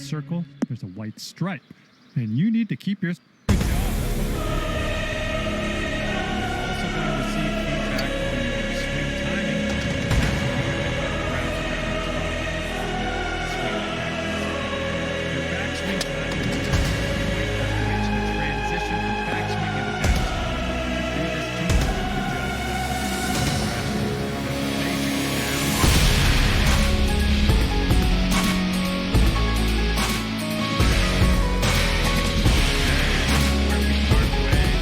circle, there's a white stripe. And you need to keep your good job. Also going to receive feedback on your swing timing. Your backswing timing is the point after which you transition from backswing into downswing. Do this 2 times. Good job. Perfect part of the way.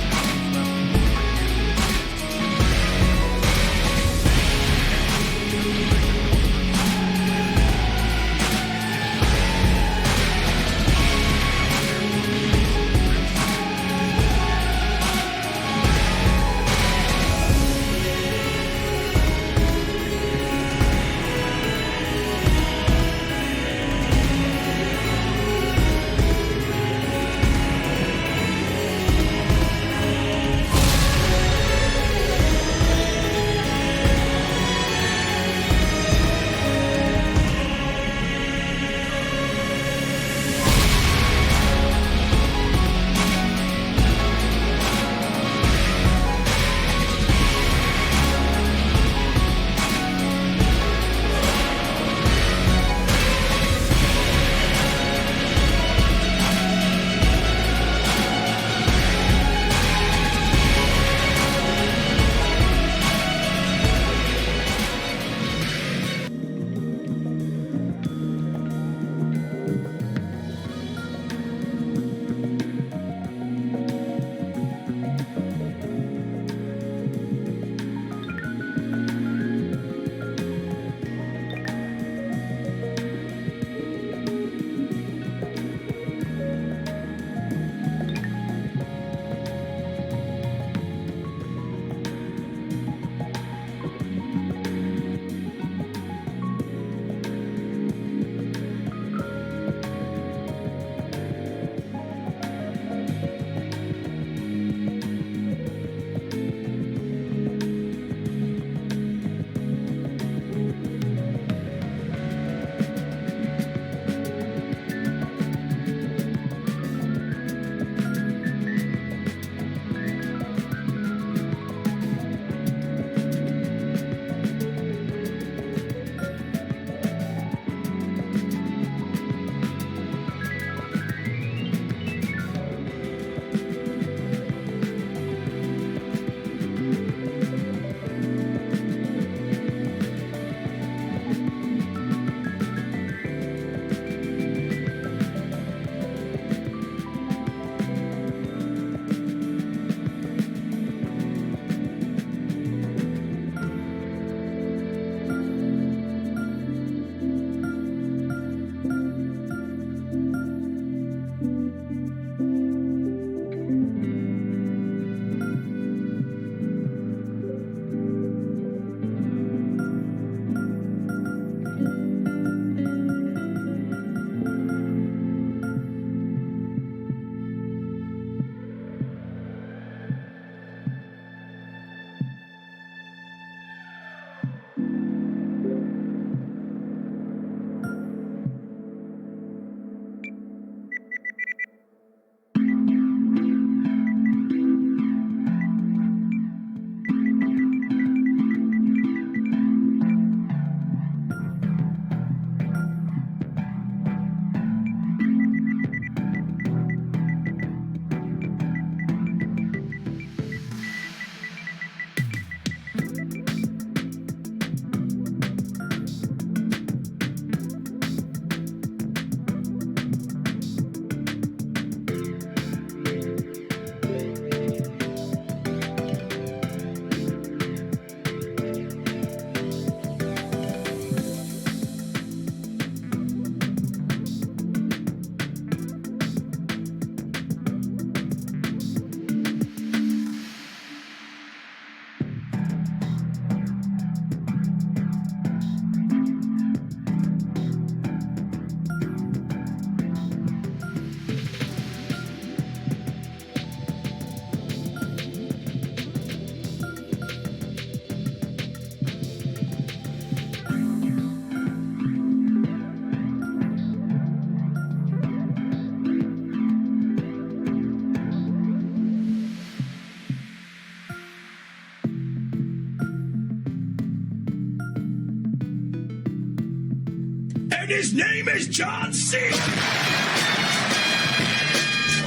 his name is John C.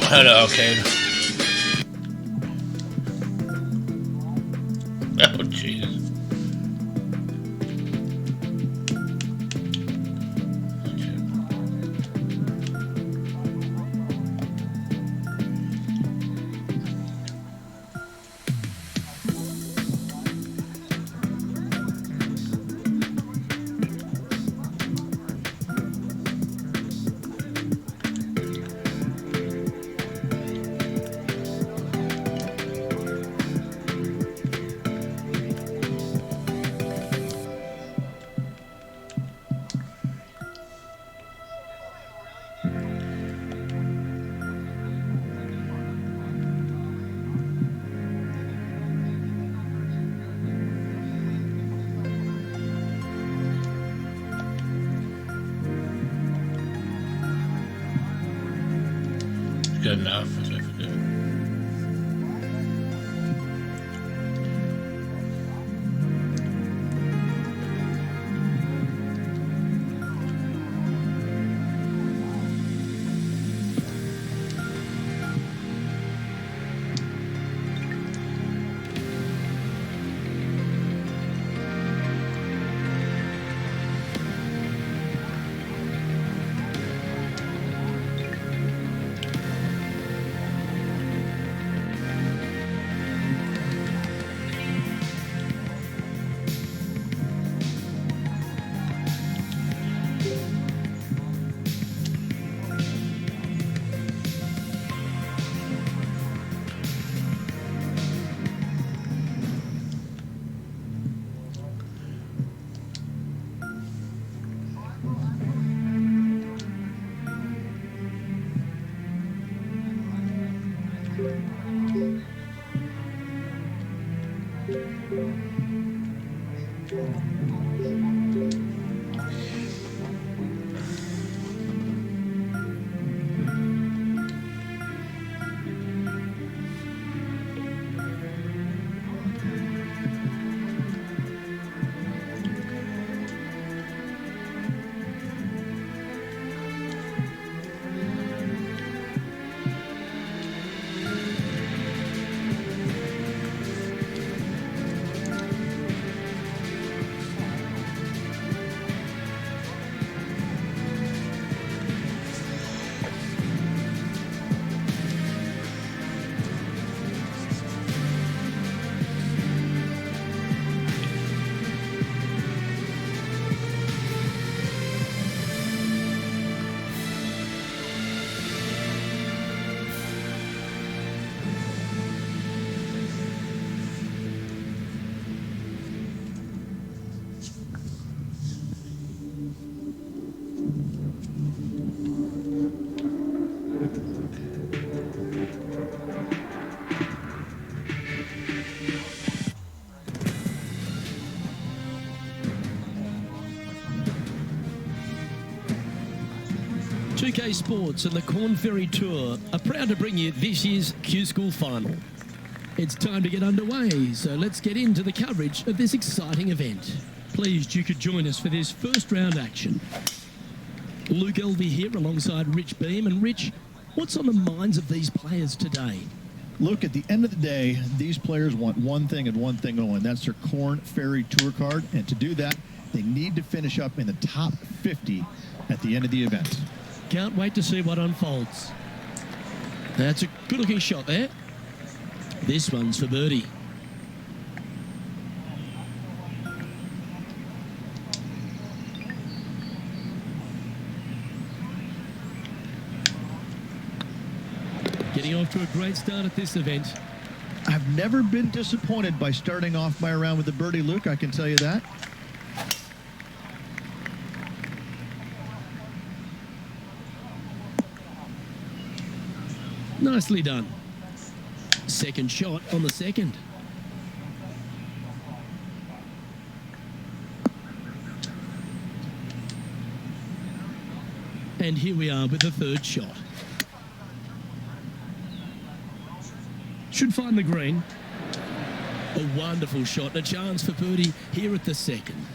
Hello, Kane. Oh, jeez. Good enough. That's what I forget. UK Sports and the Corn Ferry Tour are proud to bring you this year's Q School Final. It's time to get underway, so let's get into the coverage of this exciting event. Pleased you could join us for this first round action. Luke Elvey here alongside Rich Beam. And Rich, what's on the minds of these players today? Look, at the end of the day, these players want one thing and one thing only. That's their Corn Ferry Tour card. And to do that, they need to finish up in the top 50 at the end of the event. Can't wait to see what unfolds. That's a good-looking shot there. This one's for birdie. Getting off to a great start at this event. I've never been disappointed by starting off my round with a birdie, Luke, I can tell you that. Nicely done. Second shot on the second. And here we are with the third shot. Should find the green. A wonderful shot. A chance for birdie here at the second.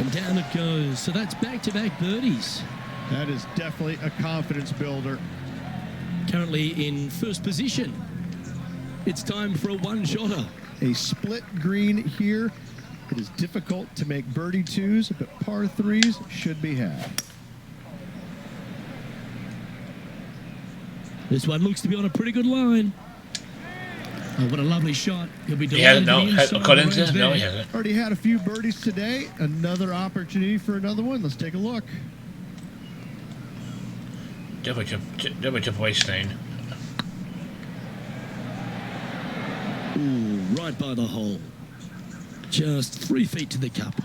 And down it goes. So that's back-to-back birdies. That is definitely a confidence builder. Currently in first position. It's time for a one-shotter. A split green here. It is difficult to make birdie twos, but par threes should be had. This one looks to be on a pretty good line. Oh, what a lovely shot. He'll be He hasn't, delighted no. to be inside Collins the range No, there. he hasn't. Already had a few birdies today. Another opportunity for another one. Let's take a look. Double chip away stain. Ooh, right by the hole. Just 3 feet to the cup.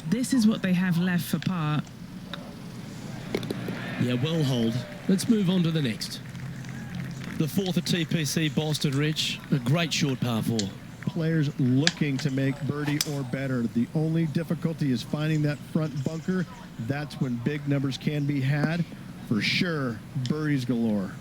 This is what they have left for par. Yeah, well hold. Let's move on to the next. The fourth at TPC Boston, Rich. A great short par 4. Players looking to make birdie or better. The only difficulty is finding that front bunker. That's when big numbers can be had. For sure, birdies galore.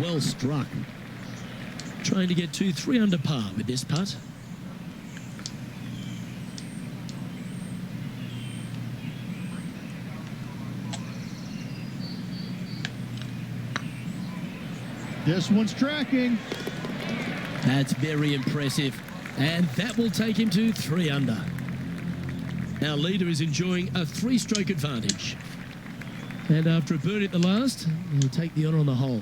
Well struck. Trying to get to 3 under par with this putt. This one's tracking. That's very impressive. And that will take him to 3 under. Our leader is enjoying a 3-stroke advantage. And after a birdie at the last, he'll take the honour on the hole.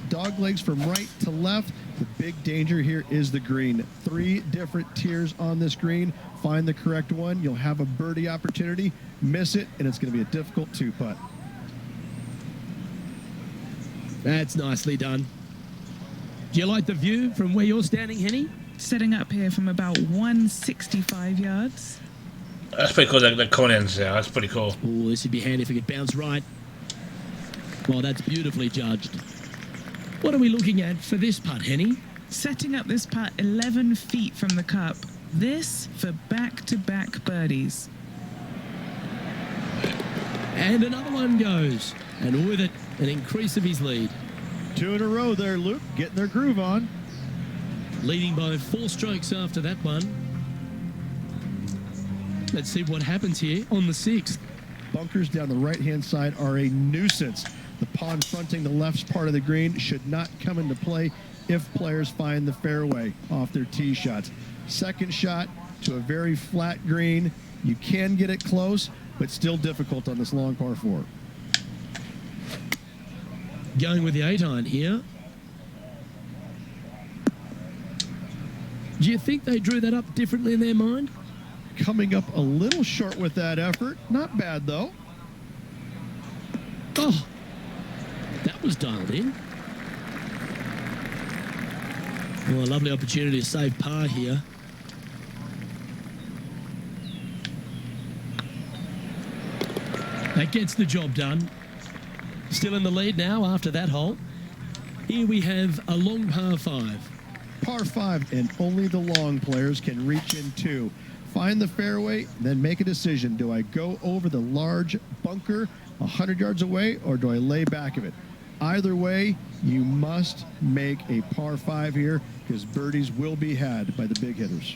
Dog legs from right to left. The big danger here is the green. 3 different tiers on this green. Find the correct one. You'll have a birdie opportunity. Miss it, and it's going to be a difficult 2-putt. That's nicely done. Do you like the view from where you're standing, Henny? Setting up here from about 165 yards. That's pretty cool. The Collins there. That's pretty cool. Oh, this would be handy if it could bounce right. Well, that's beautifully judged. What are we looking at for this putt, Henny? Setting up this putt 11 feet from the cup. This for back-to-back birdies. And another one goes. And with it, an increase of his lead. 2 in a row there, Luke. Getting their groove on. Leading by 4 strokes after that one. Let's see what happens here on the 6th. Bunkers down the right-hand side are a nuisance. The pond fronting the left part of the green should not come into play if players find the fairway off their tee shots. Second shot to a very flat green. You can get it close, but still difficult on this long par 4. Going with the 8-iron here. Do you think they drew that up differently in their mind? Coming up a little short with that effort. Not bad, though. Oh, that was dialed in. Well, a lovely opportunity to save par here. That gets the job done. Still in the lead now after that hole. Here we have a long par 5. Par 5, and only the long players can reach in 2. Find the fairway, then make a decision. Do I go over the large bunker 100 yards away, or do I lay back of it? Either way, you must make a par 5 here, because birdies will be had by the big hitters.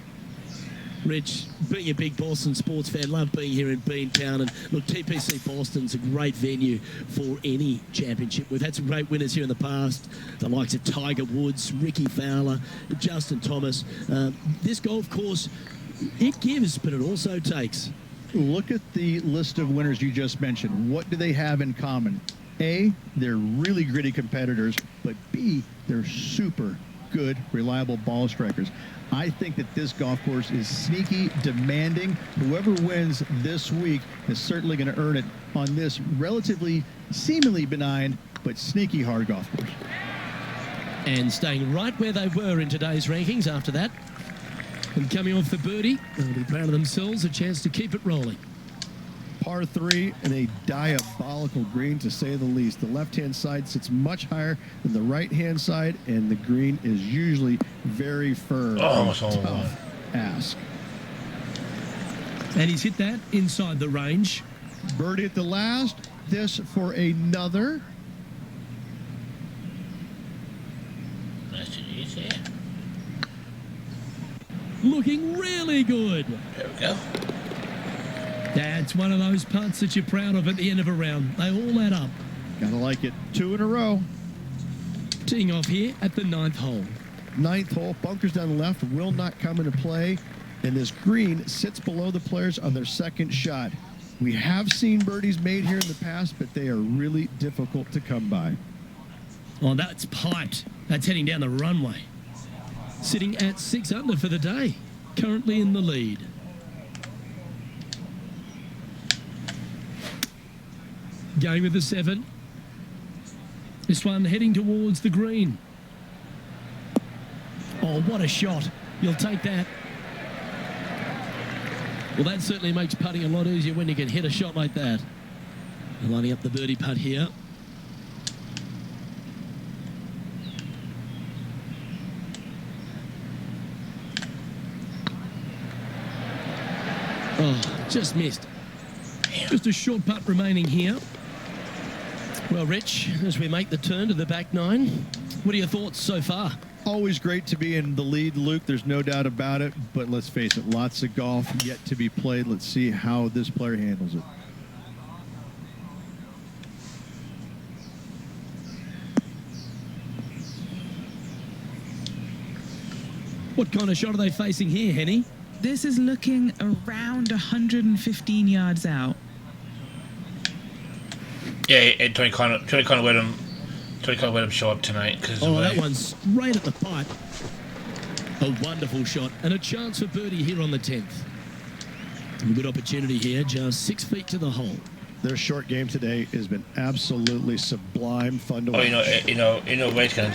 Rich, being a big Boston sports fan, love being here in Beantown. And look, TPC Boston's a great venue for any championship. We've had some great winners here in the past, the likes of Tiger Woods, Ricky Fowler, Justin Thomas. This golf course, it gives, but it also takes. Look at the list of winners you just mentioned. What do they have in common? A, they're really gritty competitors, but B, they're super good, reliable ball strikers. I think that this golf course is sneaky, demanding. Whoever wins this week is certainly going to earn it on this relatively, seemingly benign, but sneaky hard golf course. And staying right where they were in today's rankings after that. And coming off the birdie, they'll be proud of themselves, a chance to keep it rolling. Par 3 and a diabolical green, to say the least. The left-hand side sits much higher than the right-hand side, and the green is usually very firm. Almost all Tough ask. And he's hit that inside the range. Birdie at the last. This for another. Nice and easy. Looking really good. There we go. That's one of those putts that you're proud of at the end of a round. They all add up. Gotta like it. 2 in a row. Teeing off here at the 9th hole. 9th hole. Bunkers down the left will not come into play. And this green sits below the players on their second shot. We have seen birdies made here in the past, but they are really difficult to come by. Oh, that's piped. That's heading down the runway. Sitting at 6 under for the day. Currently in the lead. Going with the 7. This one heading towards the green. Oh, what a shot. You'll take that. Well, that certainly makes putting a lot easier when you can hit a shot like that. Lining up the birdie putt here. Oh, just missed. Just a short putt remaining here. Well, Rich, as we make the turn to the back 9, what are your thoughts so far? Always great to be in the lead, Luke. There's no doubt about it. But let's face it, lots of golf yet to be played. Let's see how this player handles it. What kind of shot are they facing here, Henny? This is looking around 115 yards out. Yeah, Tony Connor let him show up tonight. Cause Oh, that one's straight at the pipe. A wonderful shot and a chance for birdie here on the 10th. A good opportunity here, just 6 feet to the hole. Their short game today has been absolutely sublime, fun to watch. You know, Wade's gonna,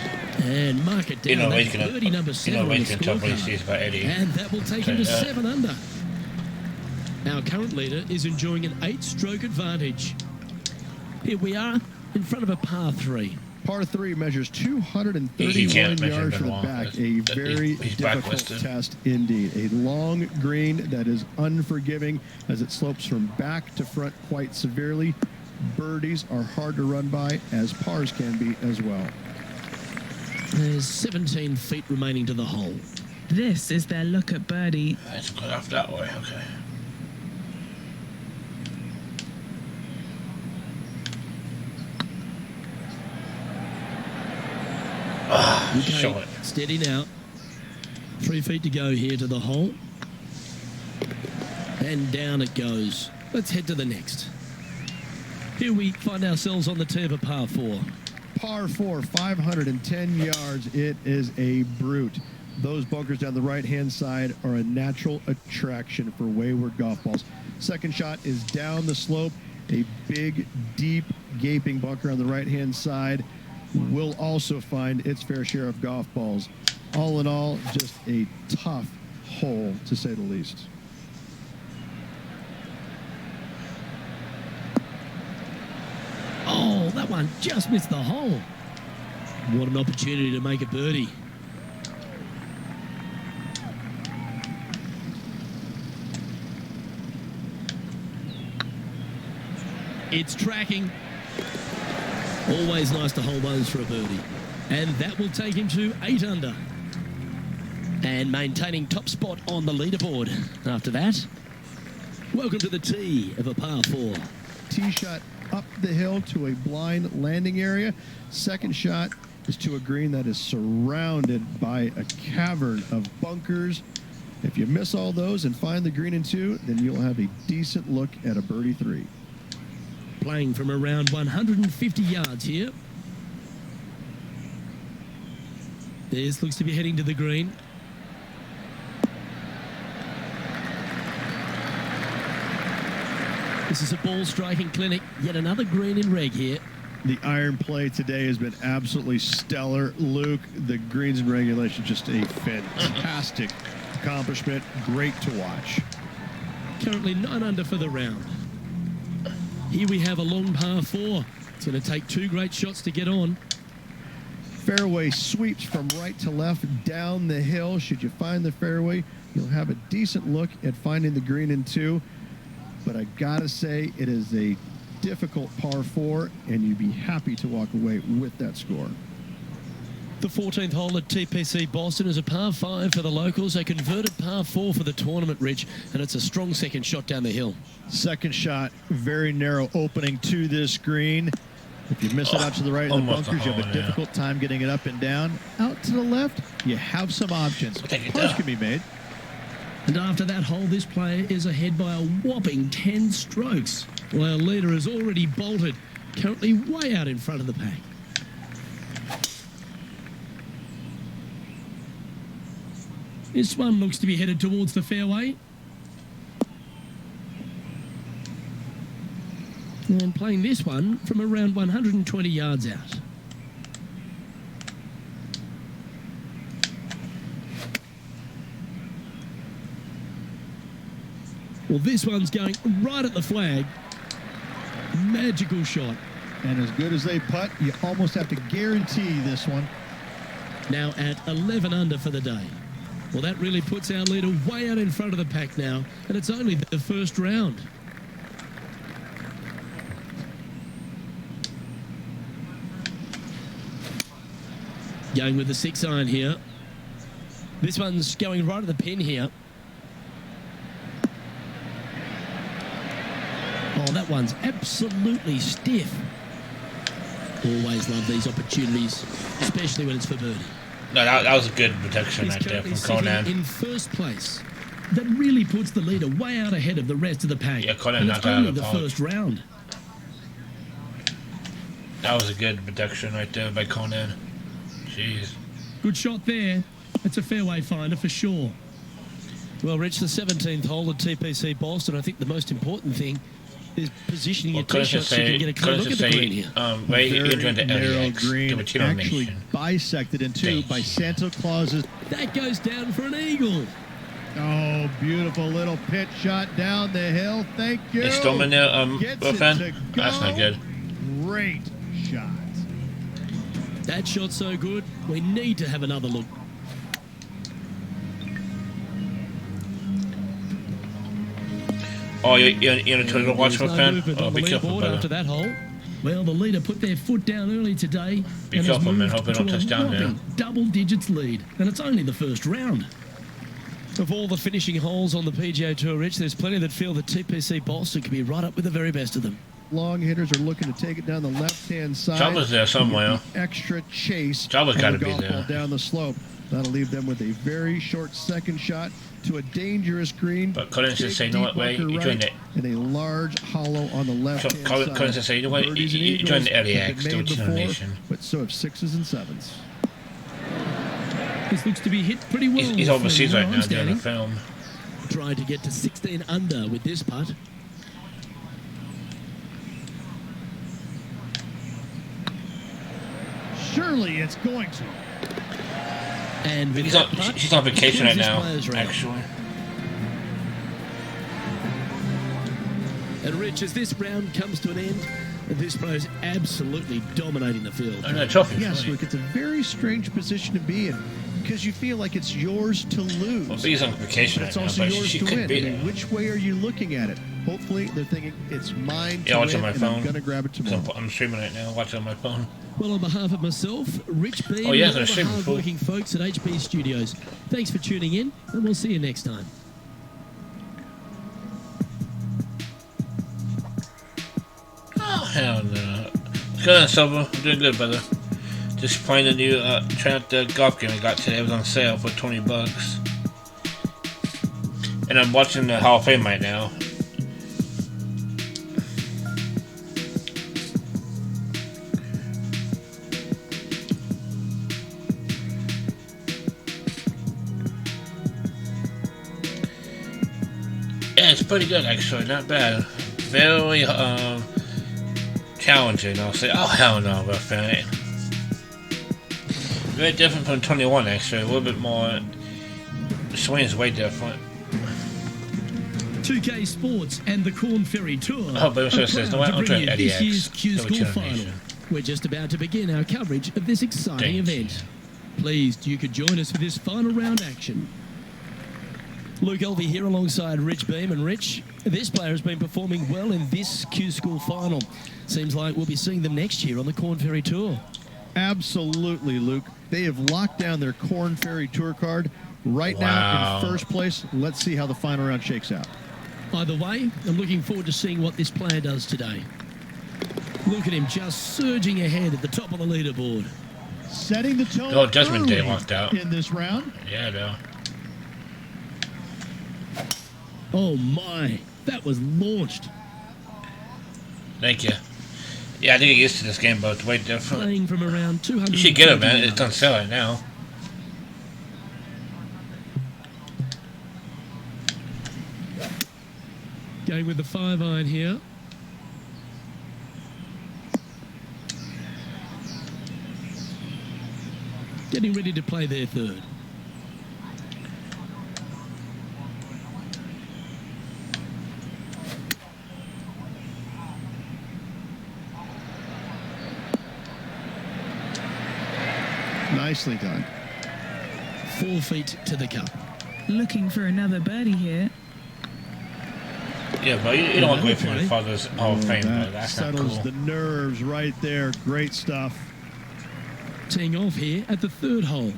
And mark it down. you know, That's Wade's gonna, birdie number 7 on the Wade's gonna talk what he scorecard. sees about Eddie. And that will take him to Yeah. 7 under. Our current leader is enjoying an 8-stroke advantage. Here we are in front of a par 3. Par 3 measures He 231 can't measure yards from the Benoit. back. A He's very he's difficult blacklisted. test indeed. A long green that is unforgiving as it slopes from back to front quite severely. Birdies are hard to run by, as pars can be as well. There's 17 feet remaining to the hole. This is their look at birdie. Let's go off that way. Okay. Okay, Show it. steady now. 3 feet to go here to the hole. And down it goes. Let's head to the next. Here we find ourselves on the tee of a par 4. Par 4, 510 yards. It is a brute. Those bunkers down the right-hand side are a natural attraction for wayward golf balls. Second shot is down the slope. A big, deep, gaping bunker on the right-hand side will also find its fair share of golf balls. All in all, just a tough hole, to say the least. Oh, that one just missed the hole. What an opportunity to make a birdie. It's tracking. Always nice to hold those for a birdie. And that will take him to 8 under. And maintaining top spot on the leaderboard. After that, welcome to the tee of a par 4. Tee shot up the hill to a blind landing area. Second shot is to a green that is surrounded by a cavern of bunkers. If you miss all those and find the green in 2, then you'll have a decent look at a birdie 3. Playing from around 150 yards here. This looks to be heading to the green. This is a ball striking clinic. Yet another green in reg here. The iron play today has been absolutely stellar. Luke, the greens in regulation, just a fantastic accomplishment. Great to watch. Currently 9 under for the round. Here we have a long par 4. It's going to take 2 great shots to get on. Fairway sweeps from right to left down the hill. Should you find the fairway, you'll have a decent look at finding the green in 2. but I gotta say it is a difficult par 4, and you'd be happy to walk away with that score. The 14th hole at TPC Boston is a par 5 for the locals, a converted par 4 for the tournament, Rich, and it's a strong second shot down the hill. Second shot, very narrow opening to this green. If you miss it out to the right in the almost bunkers, you have a a hole, yeah. difficult time getting it up and down. Out to the left, you have some options. Take it Pars down. can be made. And after that hole, this player is ahead by a whopping 10 strokes, while our leader has already bolted, currently way out in front of the pack. This one looks to be headed towards the fairway. And playing this one from around 120 yards out. Well, this one's going right at the flag. Magical shot. And as good as they putt, you almost have to guarantee this one. Now at 11 under for the day. Well, that really puts our leader way out in front of the pack now, and it's only the first round. Going with the 6-iron here. This one's going right at the pin here. Oh, that one's absolutely stiff. Always love these opportunities, especially when it's for birdie. No, that was a good protection He's right there currently from sitting Conan. in first place. That really puts the leader way out ahead of the rest of the pack. Yeah, Conan and it's knocked out only of the the park. first round. That was a good protection right there by Conan. Jeez. Good shot there. It's a fairway finder for sure. Well, Rich, the 17th hole at TPC Boston, I think the most important thing is positioning your tee shot so you can get a clear look at the green here. Right here Very during the narrow LAX, green, the Latino actually Nation. bisected in two by Santa Claus's. That goes down for an eagle. Oh, beautiful little pitch shot down the hill. Thank you. Is Stillman there, Gets Wilfan? it to That's not go. good. Great shot. That shot's so good, we need to have another look. Oh, you're in a total watch, There's no Wilfan? movement Oh, on the be careful, leaderboard after brother. that hole. Well, the leader put their foot down early today. Be and careful, has man. moved Hope they don't to a touch down there. whopping double digits lead, and it's only the first round. Of all the finishing holes on the PGA Tour, Rich, there's plenty that feel that TPC Boston could be right up with the very best of them. Long hitters are looking to take it down the left-hand side. Jabba's there somewhere. Get the extra chase. Jabba's on gotta the be golf there. ball down the slope. That'll leave them with a very short second shot to a dangerous green. But Collins Big, just say, you know what, deep Ray? bunker You joined right, and a large hollow on the left-hand side. Collins just say, you know what? Birdies and You joined the eagles LAX, have been the made Latino before, Nation. but so have 6s and 7s. This looks to be hit pretty well. He's from overseas where right I'm now doing the standing. film. Trying to get to 16 under with this putt. Surely it's going to. And with He's that on, putt, she's on vacation right concludes this now, players' round. actually. And Rich, as this round comes to an end, this pro is absolutely dominating the field. And the trophy. Yes, Luke, it's a very strange position to be in because you feel like it's yours to lose. Well, B's on vacation But right it's now, also but yours she to could win. be I mean, there. which way are you looking at it? Hopefully, they're thinking it's mine to Yeah, watching win, my and phone. I'm going to grab it tomorrow. I'm streaming right now, watching on my phone. Well, on behalf of myself, Rich B, Oh, yeah, and all they're the streaming, hard-working folks at HB Studios, thanks for tuning in, and we'll see you next time. Oh, hell no. Good on, Silver. I'm doing good, brother. Just playing the new trying out the golf game I got today. It was on sale for $20. And I'm watching the Hall of Fame right now. Yeah, it's pretty good actually, not bad. Very challenging, I'll say. Oh hell no, rough it. Very different from 21 actually, a little bit more. The swing is way different. 2K Sports and the Corn Ferry Tour Oh, but it also are says, proud no, I'll to try bring you Eddie this X. year's Q Double School Channel Final. Nation. We're just about to begin our coverage of this exciting Thank you. event. Pleased you could join us for this final round action. Luke Elvey here alongside Rich Beam. And Rich, this player has been performing well in this Q School final. Seems like we'll be seeing them next year on the Corn Ferry Tour. Absolutely, Luke. They have locked down their Corn Ferry Tour card right Wow. now in first place. Let's see how the final round shakes out. Either way, I'm looking forward to seeing what this player does today. Look at him just surging ahead at the top of the leaderboard. Setting the tone Oh, Judgment Day early walked out. in this round. Yeah, no. Oh my, that was launched. Thank you. Yeah, I think I get used to this game, but it's way different. Playing from around 200. You should get it, man. It's on sale right now. Going with the 5-iron here. Getting ready to play their third. Nicely done. 4 feet to the cup. Looking for another birdie here. Yeah, but you don't want to wait for your father's Hall of Fame, That but that's not settles cool. the nerves right there. Great stuff. Teeing off here at the third hole.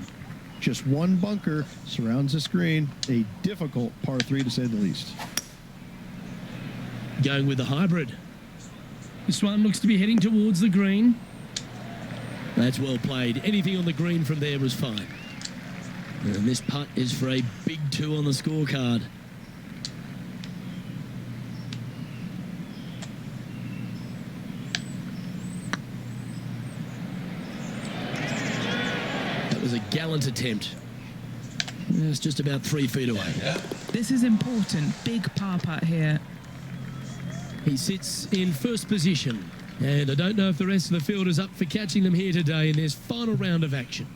Just one bunker surrounds this green. A difficult par 3 to say the least. Going with the hybrid. This one looks to be heading towards the green. That's well played. Anything on the green from there was fine. And this putt is for a big 2 on the scorecard. That was a gallant attempt. It's just about 3 feet away. This is important. Big par putt here. He sits in first position. And I don't know if the rest of the field is up for catching them here today in this final round of action.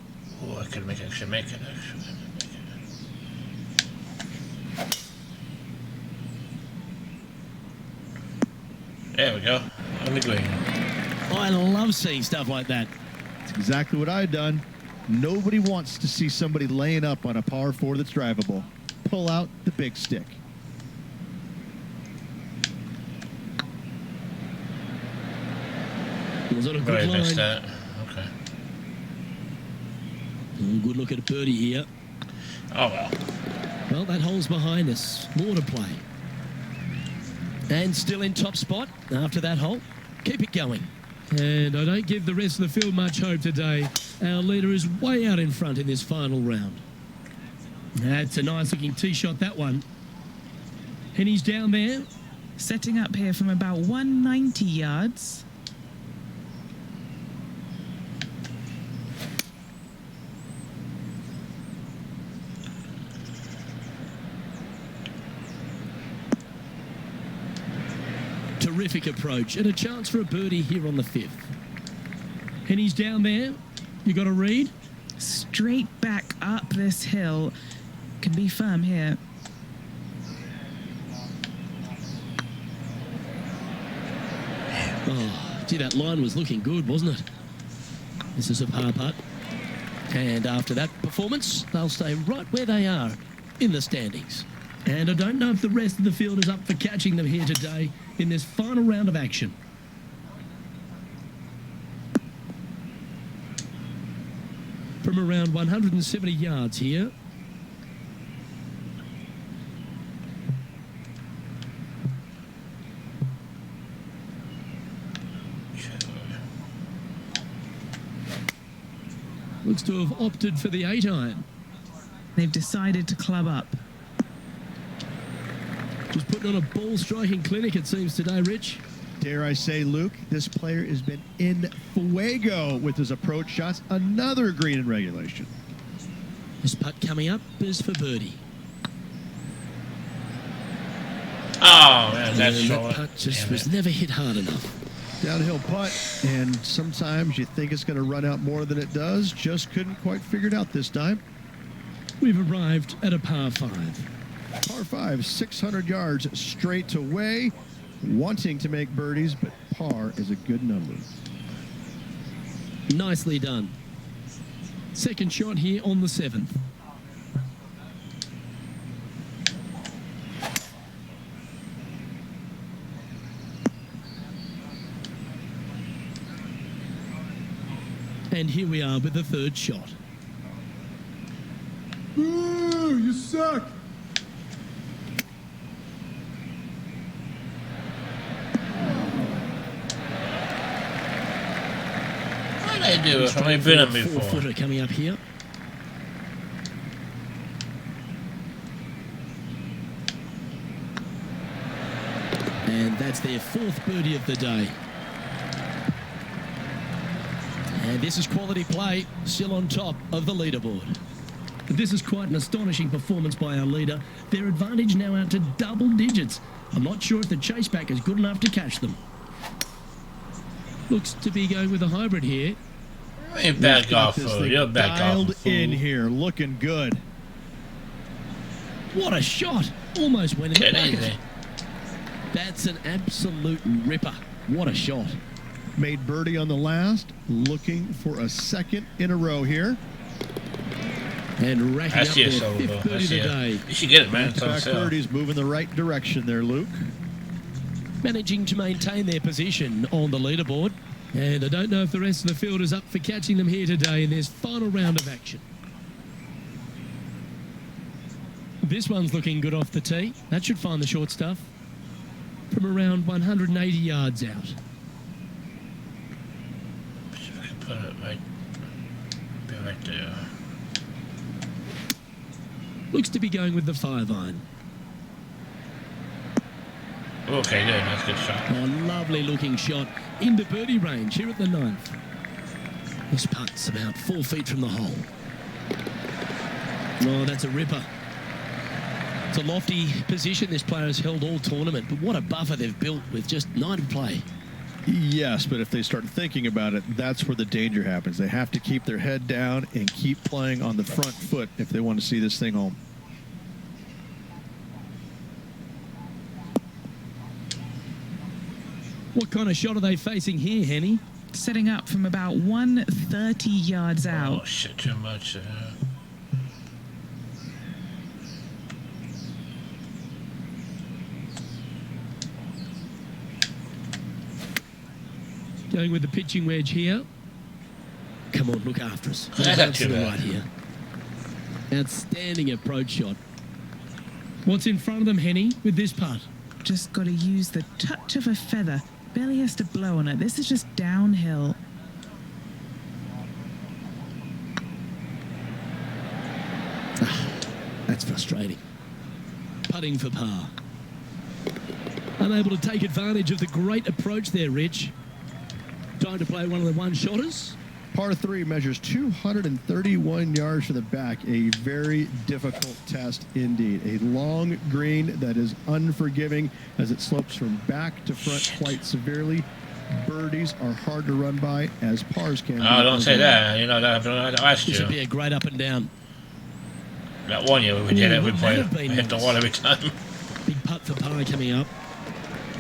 Oh, I could make it, actually make it. There we go. On the green. I love seeing stuff like that. It's exactly what I've done. Nobody wants to see somebody laying up on a par 4 that's drivable. Pull out the big stick. Was on a Oh, good I missed line. that. Okay. Good look at a birdie here. Oh, well. Well, that hole's behind us. More to play. And still in top spot after that hole. Keep it going. And I don't give the rest of the field much hope today. Our leader is way out in front in this final round. That's a nice looking tee shot, that one. And he's down there. Setting up here from about 190 yards. Terrific approach and a chance for a birdie here on the 5th. And he's down there. You got a read? Straight back up this hill. Can be firm here. Oh, gee, that line was looking good, wasn't it? This is a par putt. And after that performance, they'll stay right where they are in the standings. And I don't know if the rest of the field is up for catching them here today in this final round of action. From around 170 yards here. Looks to have opted for the 8-iron. They've decided to club up. Just putting on a ball striking clinic, it seems, today, Rich. Dare I say, Luke, this player has been in fuego with his approach shots. Another green in regulation. This putt coming up is for birdie. Oh, man, that's And that short. putt just Damn was it. never hit hard enough. Downhill putt, and sometimes you think it's going to run out more than it does. Just couldn't quite figure it out this time. We've arrived at a par 5. Par 5, 600 yards straight away. Wanting to make birdies, but par is a good number. Nicely done. Second shot here on the 7th. And here we are with the third shot. Ooh, you suck. How do they do it? I've only been in before. Four-footer coming up here. And that's their fourth birdie of the day. And this is quality play, still on top of the leaderboard. This is quite an astonishing performance by our leader. Their advantage now out to double digits. I'm not sure if the chase back is good enough to catch them. Looks to be going with a hybrid here. You bad He's got golf this fool. thing You're a bad golf dialed fool. in here, looking good. What a shot! Almost went in the Get bucket. anything. That's an absolute ripper. What a shot. Made birdie on the last, looking for a second in a row here. And racking I up see their it, so fifth birdie of the day. You should get it, man. It's on Back sale. birdies moving the right direction there, Luke. Managing to maintain their position on the leaderboard. And I don't know if the rest of the field is up for catching them here today in this final round of action. This one's looking good off the tee. That should find the short stuff. From around 180 yards out. See if I can put it right there. Looks to be going with the 5-iron. Okay, good. That's a good shot. Oh, lovely looking shot into birdie range here at the 9th. This putt's about 4 feet from the hole. Oh, that's a ripper. It's a lofty position this player has held all tournament, but what a buffer they've built with just 9 to play. Yes, but if they start thinking about it, that's where the danger happens. They have to keep their head down and keep playing on the front foot if they want to see this thing home. What kind of shot are they facing here, Henny? Setting up from about 130 yards Oh, out. shit, too much. Going with the pitching wedge here. Come on, look after us. That's not too To the bad. right here. Outstanding approach shot. What's in front of them, Henny, with this putt? Just got to use the touch of a feather. Barely has to blow on it. This is just downhill. That's frustrating. Putting for par. Unable to take advantage of the great approach there, Rich. Time to play one of the one-shotters. Par 3 measures 231 yards to the back. A very difficult test indeed. A long green that is unforgiving as it slopes from back to front quite severely. Birdies are hard to run by, as pars can be. Oh, don't as say well. that. You know, that last This would be year. a great up and down. That one year we did it. We Ooh, played that'd have been hit the nice. wall every time. Big putt for par coming up.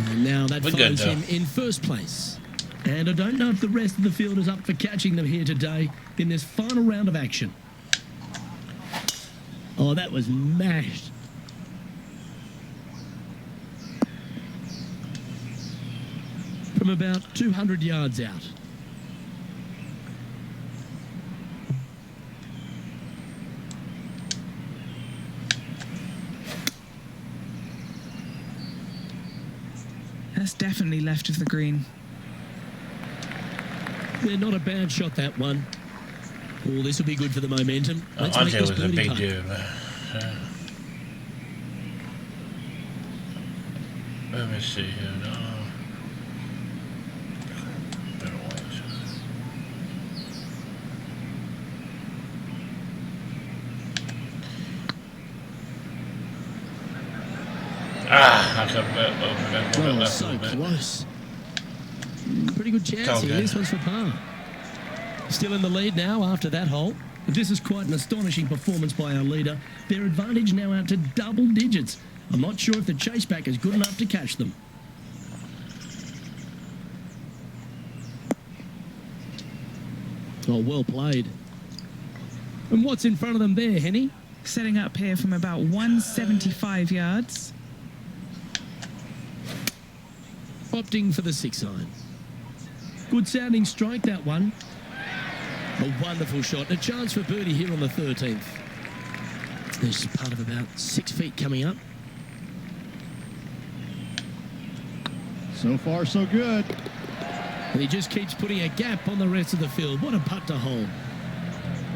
And now that We're good, follows though. him in first place. And I don't know if the rest of the field is up for catching them here today in this final round of action. Oh, that was mashed. From about 200 yards out. That's definitely left of the green. Yeah, not a bad shot, that one. Oh, this will be good for the momentum. Let's make Ante this was a birdie big putt. dude. Let me see here. No. Better watch. I could have Oh, left a so little bit. close. Pretty good chance It's here. okay. This one's for par. Still in the lead now after that hole. But this is quite an astonishing performance by our leader. Their advantage now out to double digits. I'm not sure if the chase back is good enough to catch them. Oh, well played. And what's in front of them there, Henny? Setting up here from about 175 yards. Opting for the 6-iron. Good sounding strike, that one. A wonderful shot. A chance for birdie here on the 13th. There's part of about 6 feet coming up. So far, so good. And he just keeps putting a gap on the rest of the field. What a putt to hole.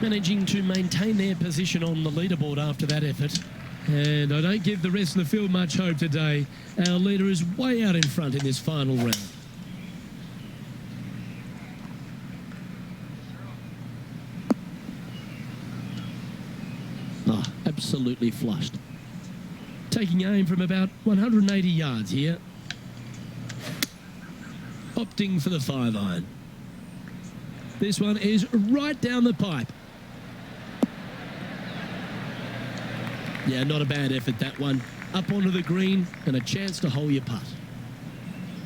Managing to maintain their position on the leaderboard after that effort. And I don't give the rest of the field much hope today. Our leader is way out in front in this final round. Oh, absolutely flushed. Taking aim from about 180 yards here. Opting for the 5-iron. This one is right down the pipe. Yeah, not a bad effort, that one. Up onto the green and a chance to hole your putt.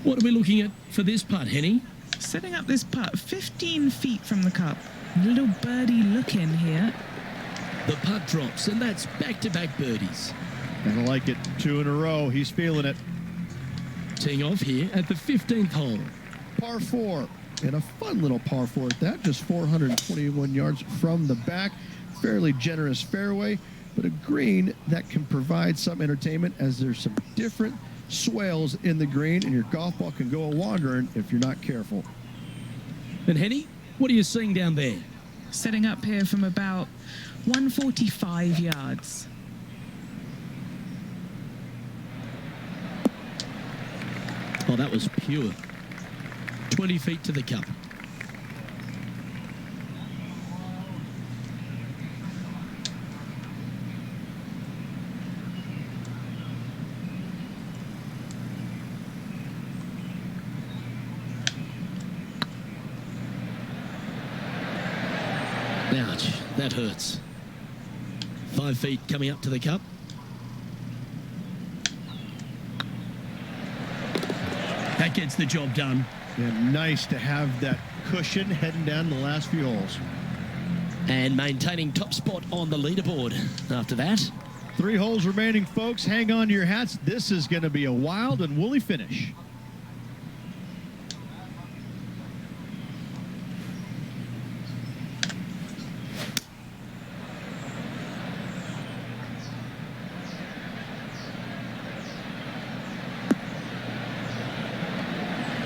What are we looking at for this putt, Henny? Setting up this putt 15 feet from the cup. Little birdie look in here. The putt drops, and that's back-to-back birdies. And I like it. 2 in a row. He's feeling it. Teeing off here at the 15th hole. Par 4. And a fun little par 4 at that. Just 421 yards from the back. Fairly generous fairway, but a green that can provide some entertainment as there's some different swales in the green, and your golf ball can go a-wandering if you're not careful. And Henny, what are you seeing down there? Setting up here from about 145 yards. Oh, that was pure. 20 feet to the cup. Ouch, that hurts. 5 feet coming up to the cup. That gets the job done. And nice to have that cushion heading down the last few holes. And maintaining top spot on the leaderboard after that. 3 holes remaining, folks. Hang on to your hats. This is going to be a wild and woolly finish.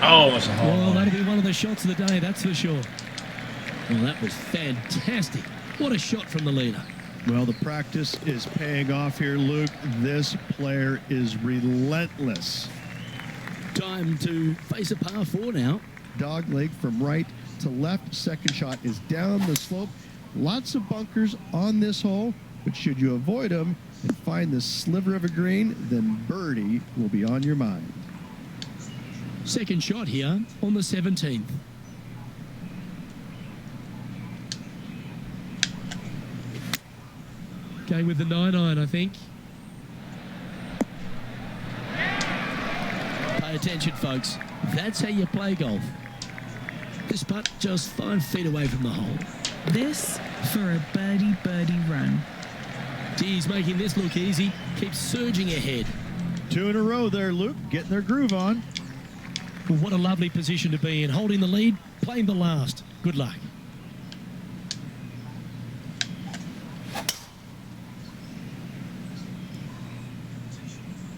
Oh, it's a hole. Well, that'll be one of the shots of the day, that's for sure. Well, that was fantastic. What a shot from the leader. Well, the practice is paying off here, Luke. This player is relentless. Time to face a par 4 now. Dog leg from right to left. Second shot is down the slope. Lots of bunkers on this hole, but should you avoid them and find this sliver of a green, then birdie will be on your mind. Second shot here on the 17th. Going with the 9-iron, I think. Pay attention, folks. That's how you play golf. This putt just 5 feet away from the hole. This for a birdie run. He's making this look easy. Keeps surging ahead. 2 in a row there, Luke. Getting their groove on. Well, what a lovely position to be in. Holding the lead, playing the last. Good luck.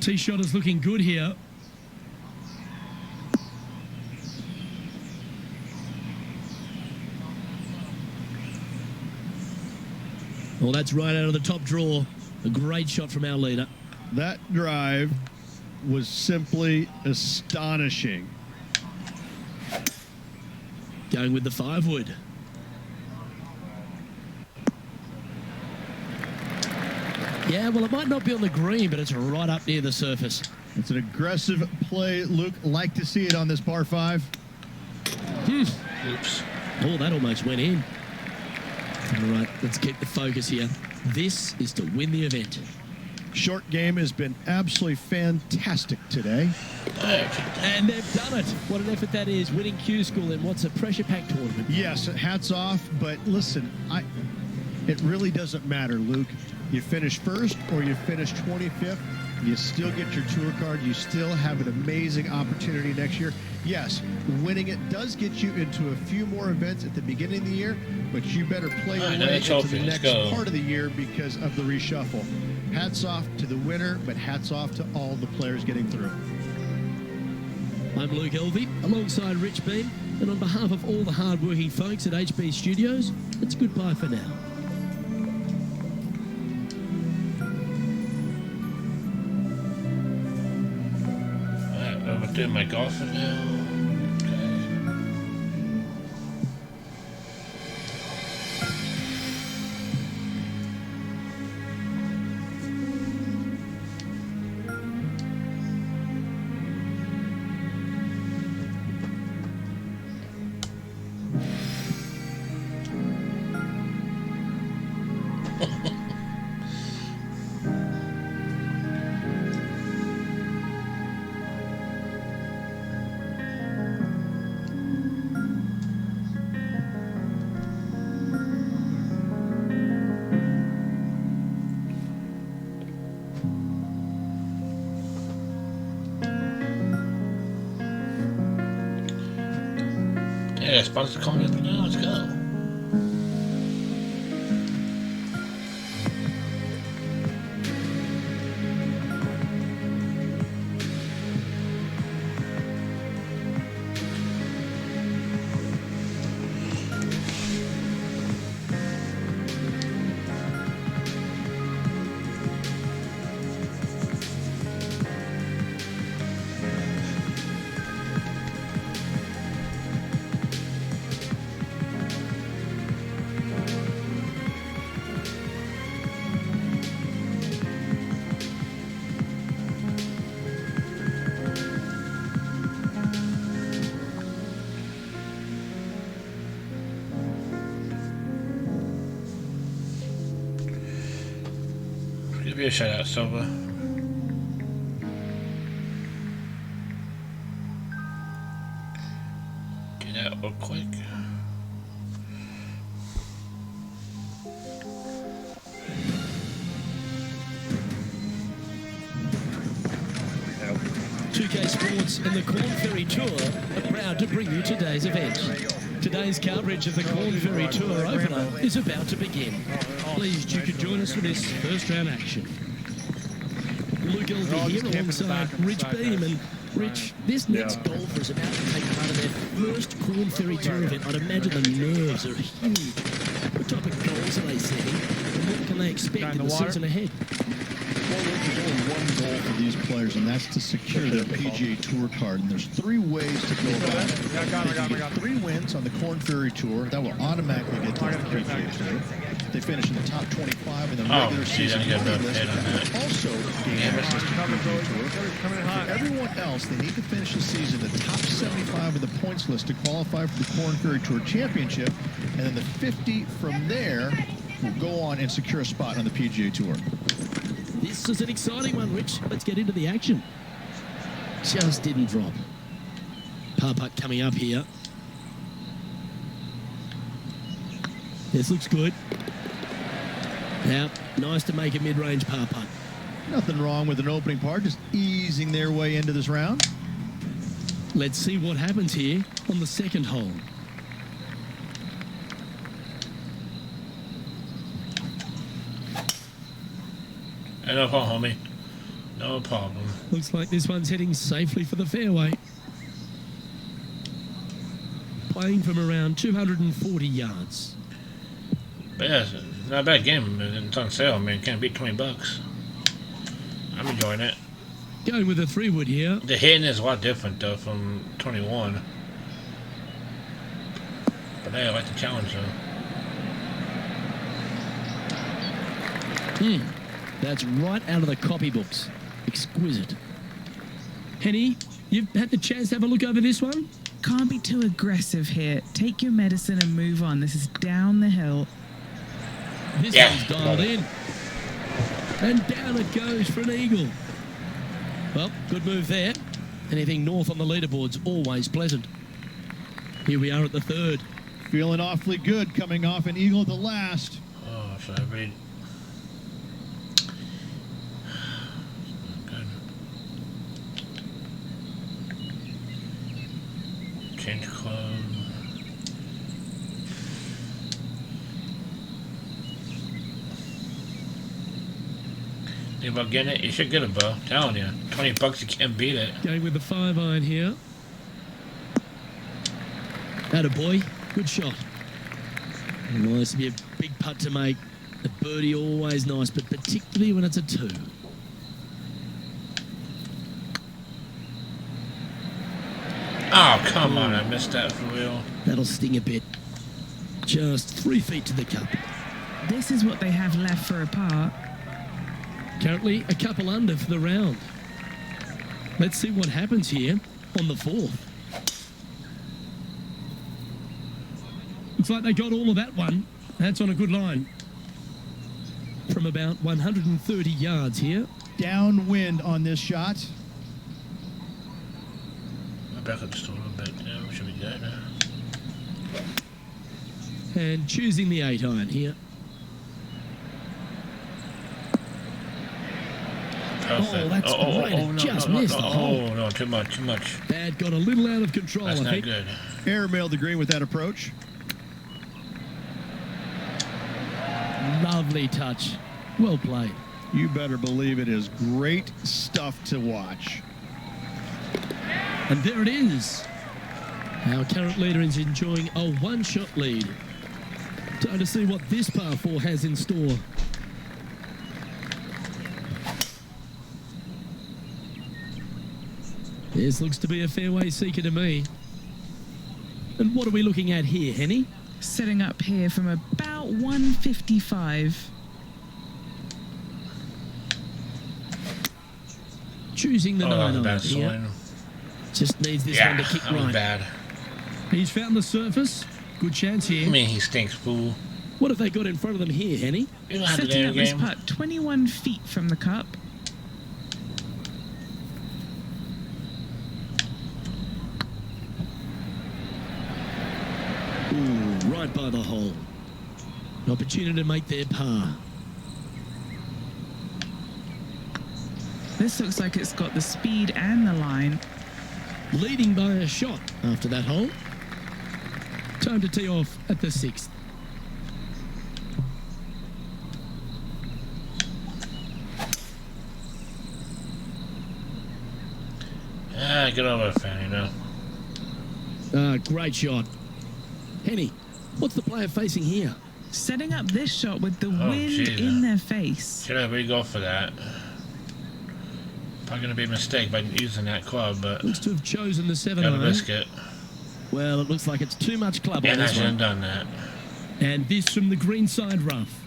Tee shot is looking good here. Well, that's right out of the top draw. A great shot from our leader. That drive was simply astonishing. Going with the 5-wood. Yeah, well, it might not be on the green, but it's right up near the surface. It's an aggressive play, Luke. Like to see it on this par 5. Oops. Oh, that almost went in. All right, let's keep the focus here. This is to win the event. Short game has been absolutely fantastic today. And they've done it. What an effort that is, winning Q School in what's a pressure-packed tournament. Yes, hats off, but listen, it really doesn't matter, Luke. You finish first or you finish 25th. You still get your tour card. You still have an amazing opportunity next year. Yes, winning it does get you into a few more events at the beginning of the year, but you better play your All right, way let's into hope the it. Let's next go. part of the year because of the reshuffle. Hats off to the winner, but hats off to all the players getting through. I'm Luke Elvey, alongside Rich Beam, and on behalf of all the hard-working folks at HB Studios, it's goodbye for now. Alright, over doing my golfing now. Okay. Yeah, sponsor coming up now. Let's go. Give you a shout out, Silver. Get out real quick. UK Sports and the Corn Ferry Tour are proud to bring you today's event. Today's coverage of the Corn Ferry Tour opener is about to begin. Pleased you could join us for this first round action. Luke Elvey here alongside Rich Beam. And Rich, this next golfer is about to take part of their first Corn Ferry Tour event. I'd imagine the nerves are huge. What type of goals are they setting? And what can they expect in the season ahead? Well, there's only one goal for these players, and that's to secure their PGA Tour card. And there's three ways to go about it. They can get 3 wins on the Corn Ferry Tour. That will automatically get them to the PGA Tour. They finish in the top 25 in the regular season I got money no list. head on that. Also gain access to the PGA Tour. For everyone else, they need to finish the season in the top 75 of the points list to qualify for the Corn Ferry Tour Championship. And then the 50 from there will go on and secure a spot on the PGA Tour. This is an exciting one, Rich. Let's get into the action. Just didn't drop. Par putt coming up here. This looks good. Now, nice to make a mid-range par putt. Nothing wrong with an opening par, just easing their way into this round. Let's see what happens here on the second hole. No problem, homie. No problem. Looks like this one's heading safely for the fairway. Playing from around 240 yards. But yeah, it's not a bad game. It's on sale. I mean, can't beat $20. I'm enjoying it. Going with a 3-wood here. The hitting is a lot different though from 21. But hey, I like the challenge though. That's right out of the copybooks. Exquisite. Henny, you've had the chance to have a look over this one? Can't be too aggressive here. Take your medicine and move on. This is down the hill. This Yeah, one's dialed love it. in. And down it goes for an eagle. Well, good move there. Anything north on the leaderboard's always pleasant. Here we are at the third. Feeling awfully good coming off an eagle at the last. Oh, should I read? Okay. Change club. Think about getting it? You should get it, bro. I'm telling you. $20, you can't beat it. Going with the 5-iron here. Attaboy. Good shot. Nice to be a big putt to make. A birdie always nice, but particularly when it's a 2. Oh, come on. I missed that for real. That'll sting a bit. Just 3 feet to the cup. This is what they have left for a par. Currently a couple under for the round. Let's see what happens here on the 4th. Looks like they got all of that one. That's on a good line. From about 130 yards here. Downwind on this shot. Back up just a little bit. Yeah, we should be good now. And choosing the 8-iron here. Perfect. Oh, that's great. It just missed the hole. Oh, no, too much, too much. That got a little out of control, That's I not think. good. Airmailed the green with that approach. Lovely touch. Well played. You better believe it is great stuff to watch. And there it is. Our current leader is enjoying a 1-shot lead. Time to see what this par 4 has in store. This looks to be a fairway seeker to me. And what are we looking at here, Henny? Setting up here from about 155. Choosing the Oh, that was a 9-iron bad here. swing. Just needs this Yeah, one to kick that was right. bad. He's found the surface. Good chance I here. mean, he stinks, fool. What have they got in front of them here, Henny? You don't have the Setting damn up this game. putt 21 feet from the cup. Ooh, right by the hole. An opportunity to make their par. This looks like it's got the speed and the line. Leading by a shot after that hole. Time to tee off at the 6th. Ah, get over it, fan, you know. Great shot. Henny, what's the player facing here? Setting up this shot with the Oh, wind Jesus. in their face. Should I really go for that? Probably gonna be a mistake by using that club, but Looks to have chosen the gotta 7-iron. risk it. Well, it looks like it's too much club Yeah, on I this should have one. done that. And this from the green side rough.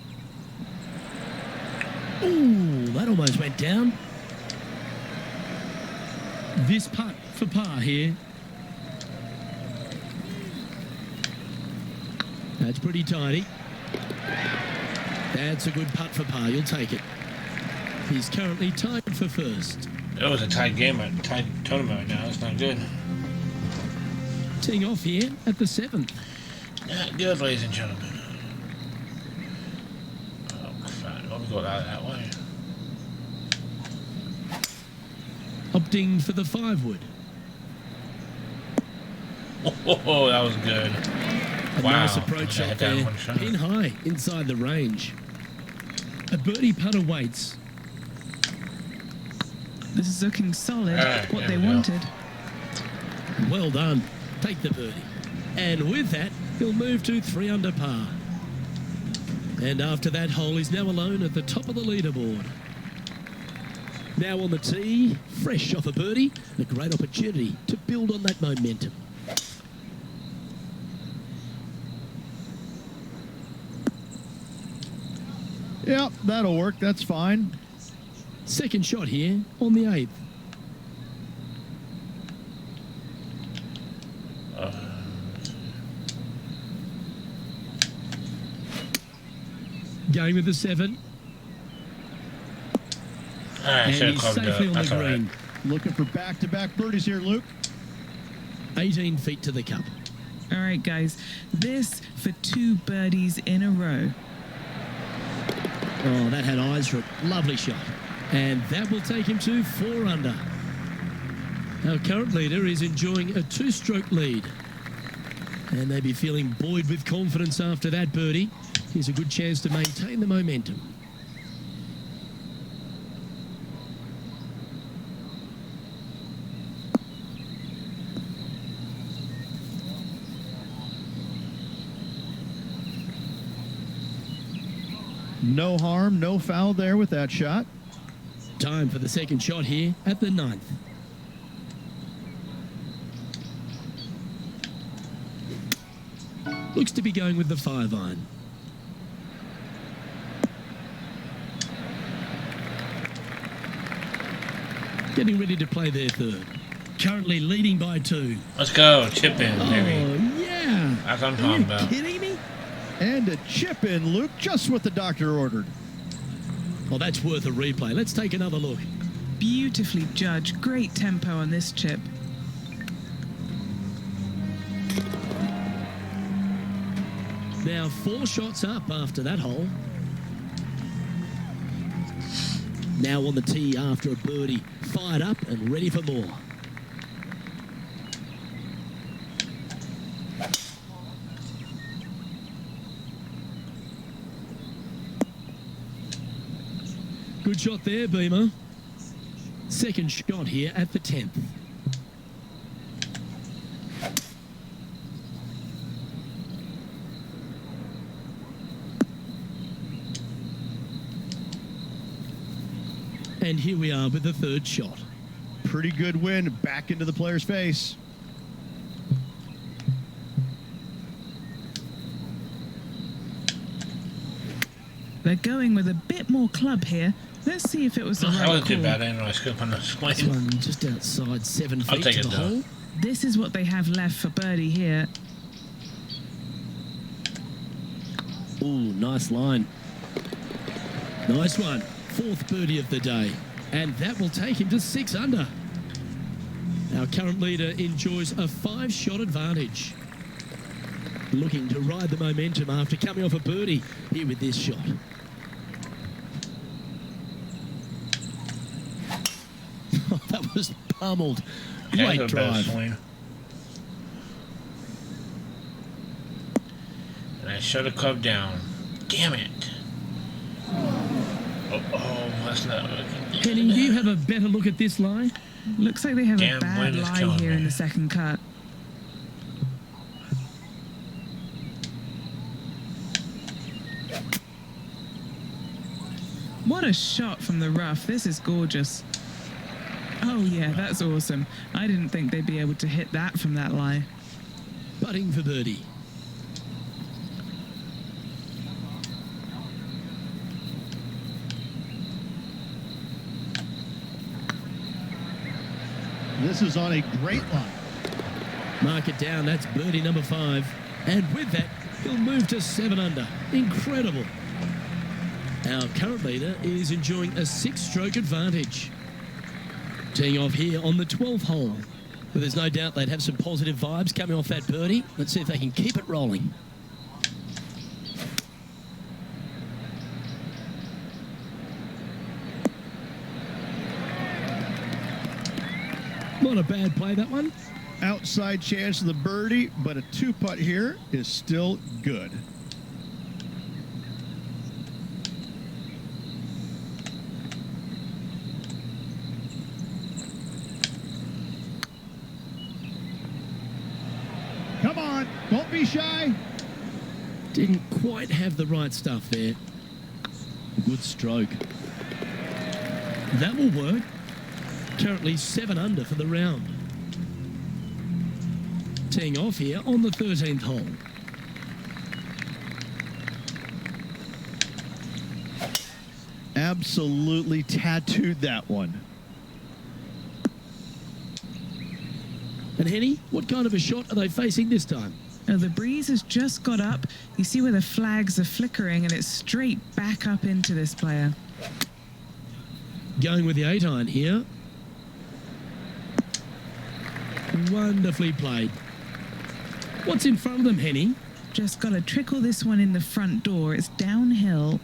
Ooh, that almost went down. This putt for par here. That's pretty tidy. That's a good putt for par. You'll take it. He's currently tied for first. It was a tight game, tight tournament right now. That's not good. Teeing off here at the 7th. Not good, ladies and gentlemen. Oh, fine. Let me go that way. Opting for the 5-wood. Oh, that was good. A Wow. nice approach I shot had that there. one shot. Pin high inside the range. A birdie putt awaits. This is looking solid. Alright, What there they we go. wanted. Well done. Take the birdie. And with that, he'll move to 3 under par. And after that hole, he's now alone at the top of the leaderboard. Now on the tee, fresh off a birdie, a great opportunity to build on that momentum. Yep, that'll work. That's fine. Second shot here on the 8th. Going with the 7. I And should have he's clubbed safely up. on the That's all right. green. Looking for back-to-back birdies here, Luke. 18 feet to the cup. All right, guys. This for 2 birdies in a row. Oh, that had eyes for it. Lovely shot. And that will take him to 4 under. Our current leader is enjoying a two-stroke lead. And they'd be feeling buoyed with confidence after that birdie. Here's a good chance to maintain the momentum. No harm, no foul there with that shot. Time for the second shot here at the 9th. Looks to be going with the 5-iron. Getting ready to play their third. Currently leading by 2. Let's go. Chip in, baby. Oh, yeah. That's what I'm Are talking you about. kidding me? And a chip in, Luke, just what the doctor ordered. Well, that's worth a replay. Let's take another look. Beautifully judged. Great tempo on this chip. Now 4 shots up after that hole. Now on the tee after a birdie. Fired up and ready for more. Good shot there, Beamer. Second shot here at the 10th. And here we are with the third shot. Pretty good win back into the player's face. They're going with a bit more club here. Let's see if it was the That right wasn't too call. bad anyway. Scoop on the This swing. one just outside 7 I'll feet take to it the though. hole. This is what they have left for birdie here. Ooh, nice line. Nice one. 4th birdie of the day. And that will take him to 6 under. Our current leader enjoys a 5-shot advantage. Looking to ride the momentum after coming off a birdie here with this shot. Oh, that was pummeled. Yeah, Great that's a better drive. swing. And I shut the club down. Damn it. Oh, that's not working. Kenny, do you have a better look at this lie? Looks like they have Damn a bad wind is lie killing here me. in the second cut. What a shot from the rough. This is gorgeous. Oh yeah, that's awesome. I didn't think they'd be able to hit that from that lie. Putting for birdie. This is on a great line. Mark it down. That's birdie number 5. And with that, he'll move to 7 under. Incredible. Our current leader is enjoying a 6-stroke advantage. Teeing off here on the 12th hole. But there's no doubt they'd have some positive vibes coming off that birdie. Let's see if they can keep it rolling. Not a bad play, that one. Outside chance of the birdie, but a 2-putt here is still good. Come on, don't be shy. Didn't quite have the right stuff there. Good stroke. That will work. Currently 7 under for the round. Teeing off here on the 13th hole. Absolutely tattooed that one. And Henny, what kind of a shot are they facing this time? Now the breeze has just got up. You see where the flags are flickering and it's straight back up into this player. Going with the 8-iron here. Wonderfully played. What's in front of them, Henny? Just got to trickle this one in the front door. It's downhill.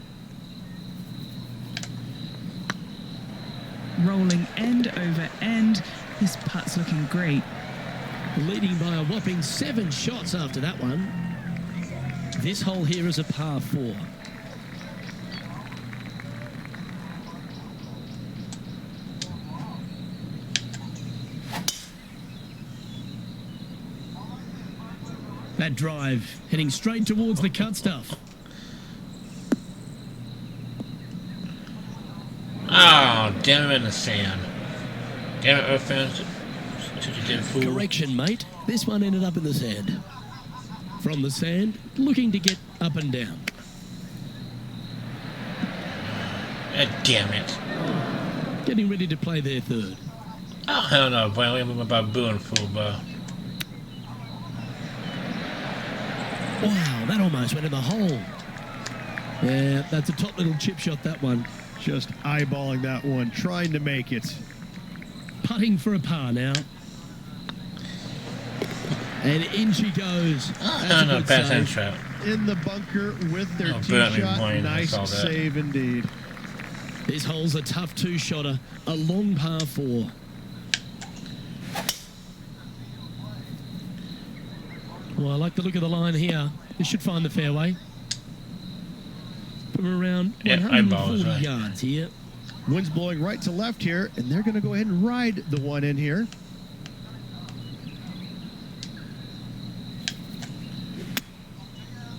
Rolling end over end. This putt's looking great. Leading by a whopping 7 shots after that one. This hole here is a par 4. That drive heading straight towards the cut stuff. Oh, damn it in the sand. Damn it, Earth fans. Such a damn fool. Correction, mate. This one ended up in the sand. From the sand, looking to get up and down. Damn it. Getting ready to play their third. Oh, hell no, boy. I'm with my baboon fool, bro. Wow, that almost went in the hole. Yeah, that's a top little chip shot, that one. Just eyeballing that one, trying to make it. Putting for a par now. And in she goes. That's a No, good pass and save. trap. In the bunker with their Oh, tee Burnley shot. Wayne, I Nice saw that. save indeed. This hole's a tough 2-shotter, a long par 4. Well, I like the look of the line here. This should find the fairway. From around Yeah, 140 eyeballs, right. yards here. Wind's blowing right to left here, and they're going to go ahead and ride the one in here.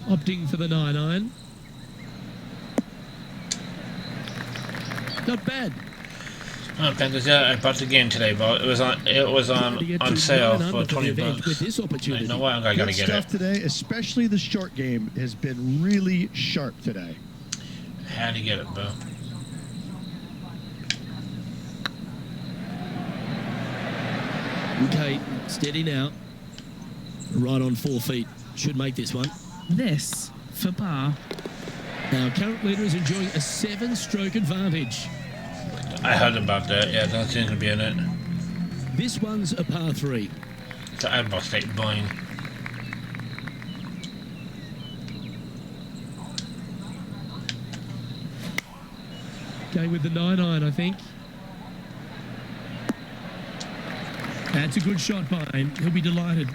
Opting for the 9-iron. Not bad. Oh, Panthers, yeah, I bought the game today, but it was on To get to sale 9 for under the 20 event bucks. with this opportunity. You know what? I gotta Good get stuff it. today, especially the short game has been really sharp today. Had to get it, bro. Okay, steady now. Right on 4 feet. Should make this one. This for par. Our current leader is enjoying a 7-stroke advantage. I heard about that. Yeah, that seems to be in it. This one's a par 3. It's an eyeball state blind. Going with the 9-iron, I think. That's a good shot by him. He'll be delighted.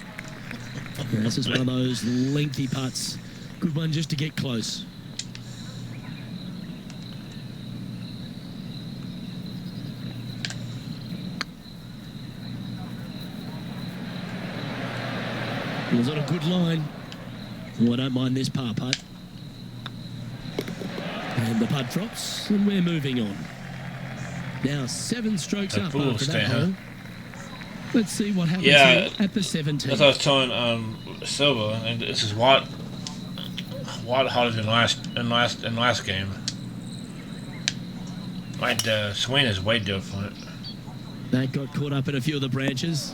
Yeah, this is one of those lengthy putts. Good one just to get close. It was on a good line. Oh, I don't mind this par putt. And the putt drops, and we're moving on. Now 7 strokes A up fool after stay, that huh? hole. Let's see what happens Yeah, here at the 17th. That's what I was telling Silva, and this is what harder than last game. Right, the swing is way different. That got caught up in a few of the branches.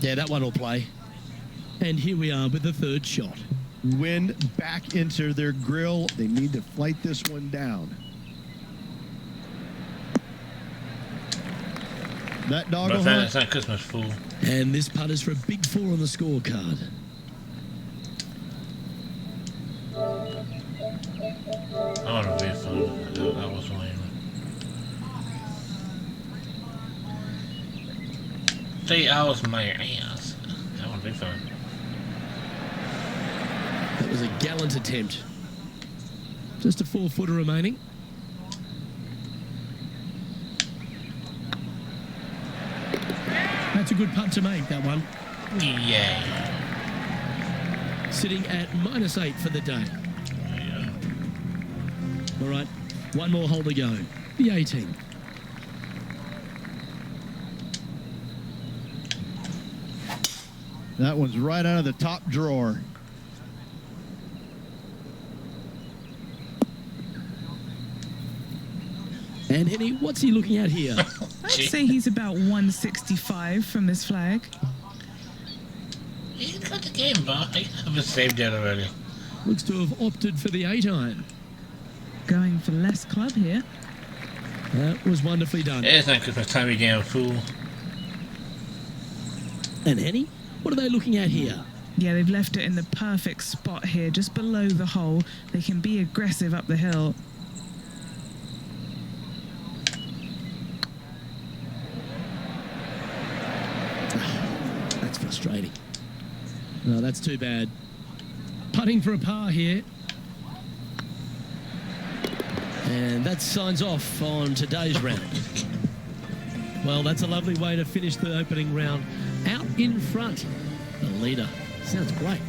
Yeah, that one will play. And here we are with the 3rd shot. Wind back into their grill. They need to flight this one down. That dog But will fan, hunt. it's not Christmas, fool. And this putt is for a big 4 on the scorecard. I want to be fun. That was lame. 3 hours my ass. That would be fun. That was a gallant attempt. Just a 4-footer remaining. That's a good putt to make, that one. Yay. Sitting at -8 for the day. Yeah. All right, one more hole to go. The 18th. That one's right out of the top drawer. And Henny, what's he looking at here? I'd say he's about 165 from this flag. You got the game, bro. I have it saved that already. Looks to have opted for the 8-iron. Going for less club here. That was wonderfully done. It's not Christmas time, you damn fool. And Henny, what are they looking at here? Yeah, they've left it in the perfect spot here, just below the hole. They can be aggressive up the hill. That's frustrating. No, that's too bad. Putting for a par here. And that signs off on today's round. Well, that's a lovely way to finish the opening round. Out in front, the leader. Sounds great.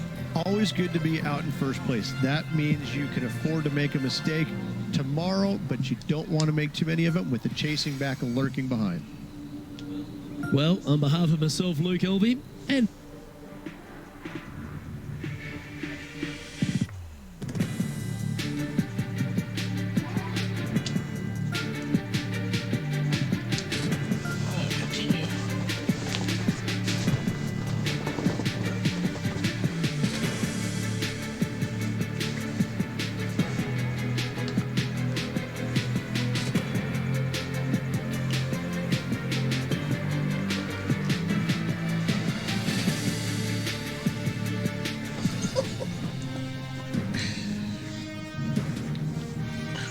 Always good to be out in first place. That means you can afford to make a mistake tomorrow, but you don't want to make too many of them with the chasing back and lurking behind. Well, on behalf of myself, Luke Elvey, and Continue.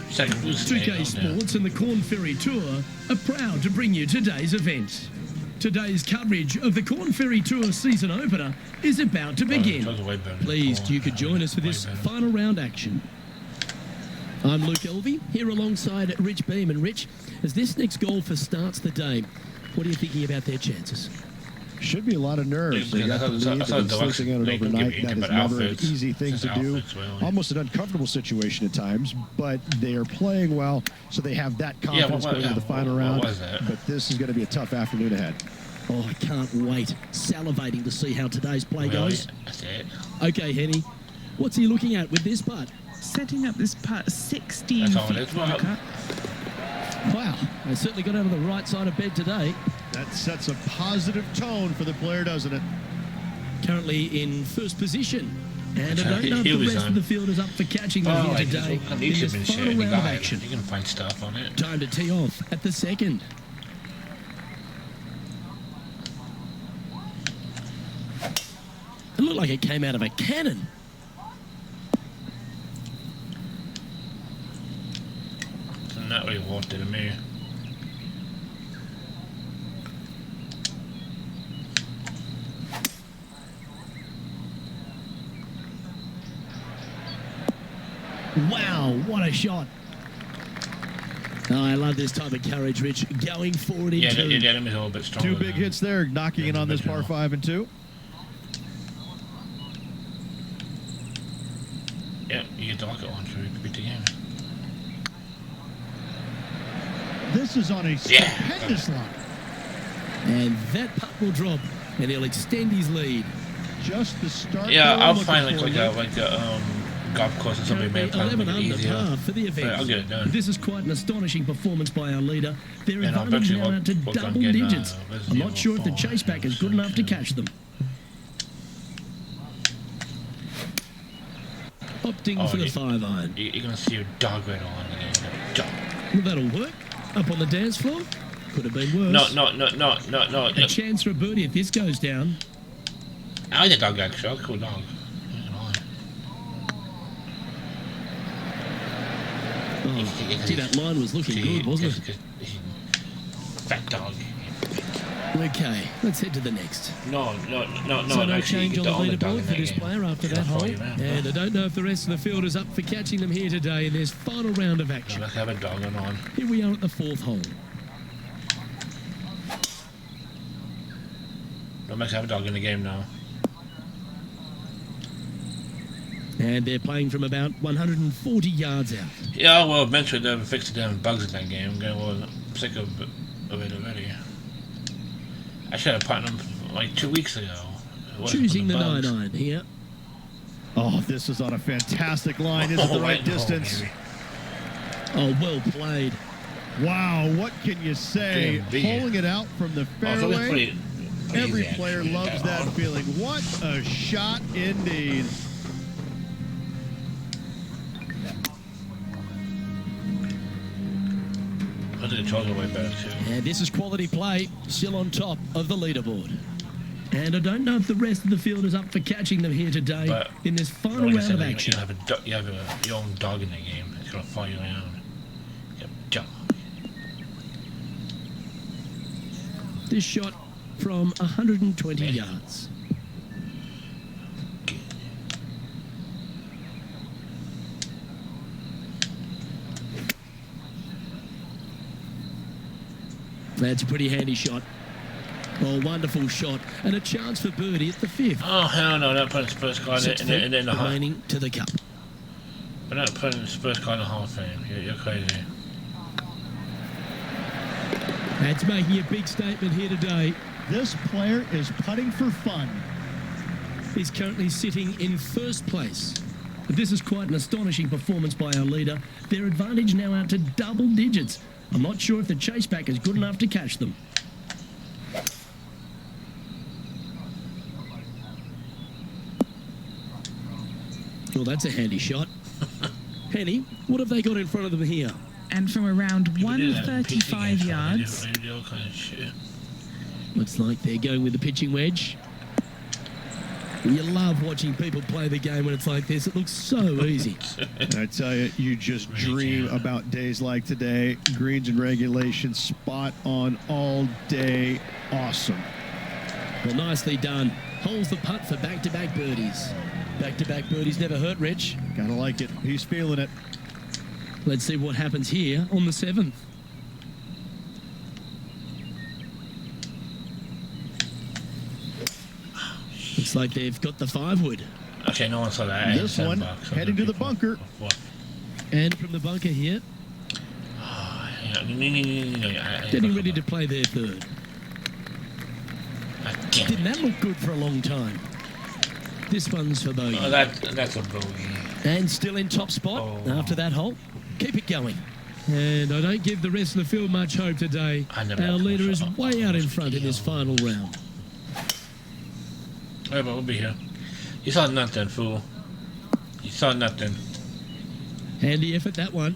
Second boost. 2K Sports and the Corn Ferry Tour are proud to bring you today's event. Today's coverage of the Corn Ferry Tour season opener is about to begin. Pleased you could join us for this final round action. I'm Luke Elvey, here alongside Rich Beam. And Rich, as this next golfer starts the day, what are you thinking about their chances? Should be a lot of nerves. Yeah, They got the lead, they've been sleeping on it they can overnight. give you That is different never an outfits. easy thing Just to do. outfits, really. Almost an uncomfortable situation at times, but they are playing well, so they have that confidence going into the final round. What was that? But this is going to be a tough afternoon ahead. Oh, I can't wait. Salivating to see how today's play Really? goes. That's it. Okay, Henny, what's he looking at with this putt? Setting up this putt 16 That's all it feet is. from the cut. Wow, they certainly got out of the right side of bed today. That sets a positive tone for the player, doesn't it? Currently in first position. And I don't Okay, know if here the we rest go. of the field is up for catching them here today At in least this you've been final shooting the round of guy. action. You can find stuff on it. Time to tee off at the second. It looked like it came out of a cannon. It's not really worth it to me. Wow, what a shot. Oh, I love this type of courage, Rich. Going forward Yeah, into... the enemy's a little bit stronger. Two big than- hits there, knocking in on this par 5 and 2. Yeah, you get the rocket launcher. You can beat the game. This is on a stupendous line. And that putt will drop, and he'll extend his lead. Just the start. Yeah, goal I'll looking find for, like Luke. a golf course or something. Currently Maybe try to 11 make it under easier. par for the event. But I'll get it done. This is quite an astonishing performance by our leader. Their And I'll bet advantage you now we'll- out to we'll go double get, digits. Resident I'm not Evil sure if the 4 chase back is good soon, enough to too. catch them. Opting Oh, for the you- 5-iron. You're gonna see a dog right on again. Dog. Well, that'll work. Up on the dance floor. Could have been worse. No. A chance for a birdie if this goes down. I like the dog actually. That's a cool dog. Not gonna lie. Oh, gee, that line was looking good, wasn't it? Fat dog. Okay, let's head to the next. No. So no actually, change you on the get own dog leaderboard in for that this game. player after He'll that follow hole. you around, And I don't know if the rest of the field is up for catching them here today in this final round of No, action. let's have a dog on. Here we are at the fourth hole. No, let's have a dog in the game now. And they're playing from about 140 yards out. Yeah, well, eventually they'll fix the damn bugs in that game. I'm getting a little sick of it already. I should have put them like 2 weeks ago. It wasn't Choosing for the bugs. 9-iron here. Oh, this is on a fantastic line. Is it the right right in the hole, distance? baby. Oh, well played. Wow, what can you say? Damn, big. Pulling it out from the Oh, so that's fairway. pretty Every easy, player actually. loves that Oh. feeling. What a shot indeed. I think the controls are way better too. And this is quality play, still on top of the leaderboard. And I don't know if the rest of the field is up for catching them here today But, in this final like I round said, of you action. have your own dog in the game. It's gonna follow you around. Yep, dog. This shot from 120 yards. That's a pretty handy shot. Oh, wonderful shot. And a chance for birdie at the 5th. Oh hell no! Not putting Spurs car in 6 the, in the, in the Hall. remaining to the cup. We're not putting Spurs car in the Hall of Fame. You're crazy. That's making a big statement here today. This player is putting for fun. He's currently sitting in first place. But this is quite an astonishing performance by our leader. Their advantage now out to double digits. I'm not sure if the chase back is good enough to catch them. Well, that's a handy shot. Henny, what have they got in front of them here? And from around You can do that in pitching 135 games, yards, They do all kind of shit. Looks like they're going with the pitching wedge. You love watching people play the game when it's like this. It looks so easy. I tell you, you just dream about days like today. Greens and regulation, spot on all day. Awesome. Well, nicely done. Holds the putt for back-to-back birdies. Back-to-back birdies never hurt, Rich. Gotta like it. He's feeling it. Let's see what happens here on the 7th. Looks like they've got the 5-wood. Okay, no one saw that. This one $7. heading to the bunker. What? And from the bunker here, getting ready to play their 3rd. Didn't that look good for a long time? This one's for bogey. Oh, that's a bogey. And still in top spot Oh. after that hole. Keep it going. And I don't give the rest of the field much hope today. I never Our have leader much is hope. way out in front in this final round. Alright, but we'll be here. You saw nothing, fool. You saw nothing. Handy effort, that one.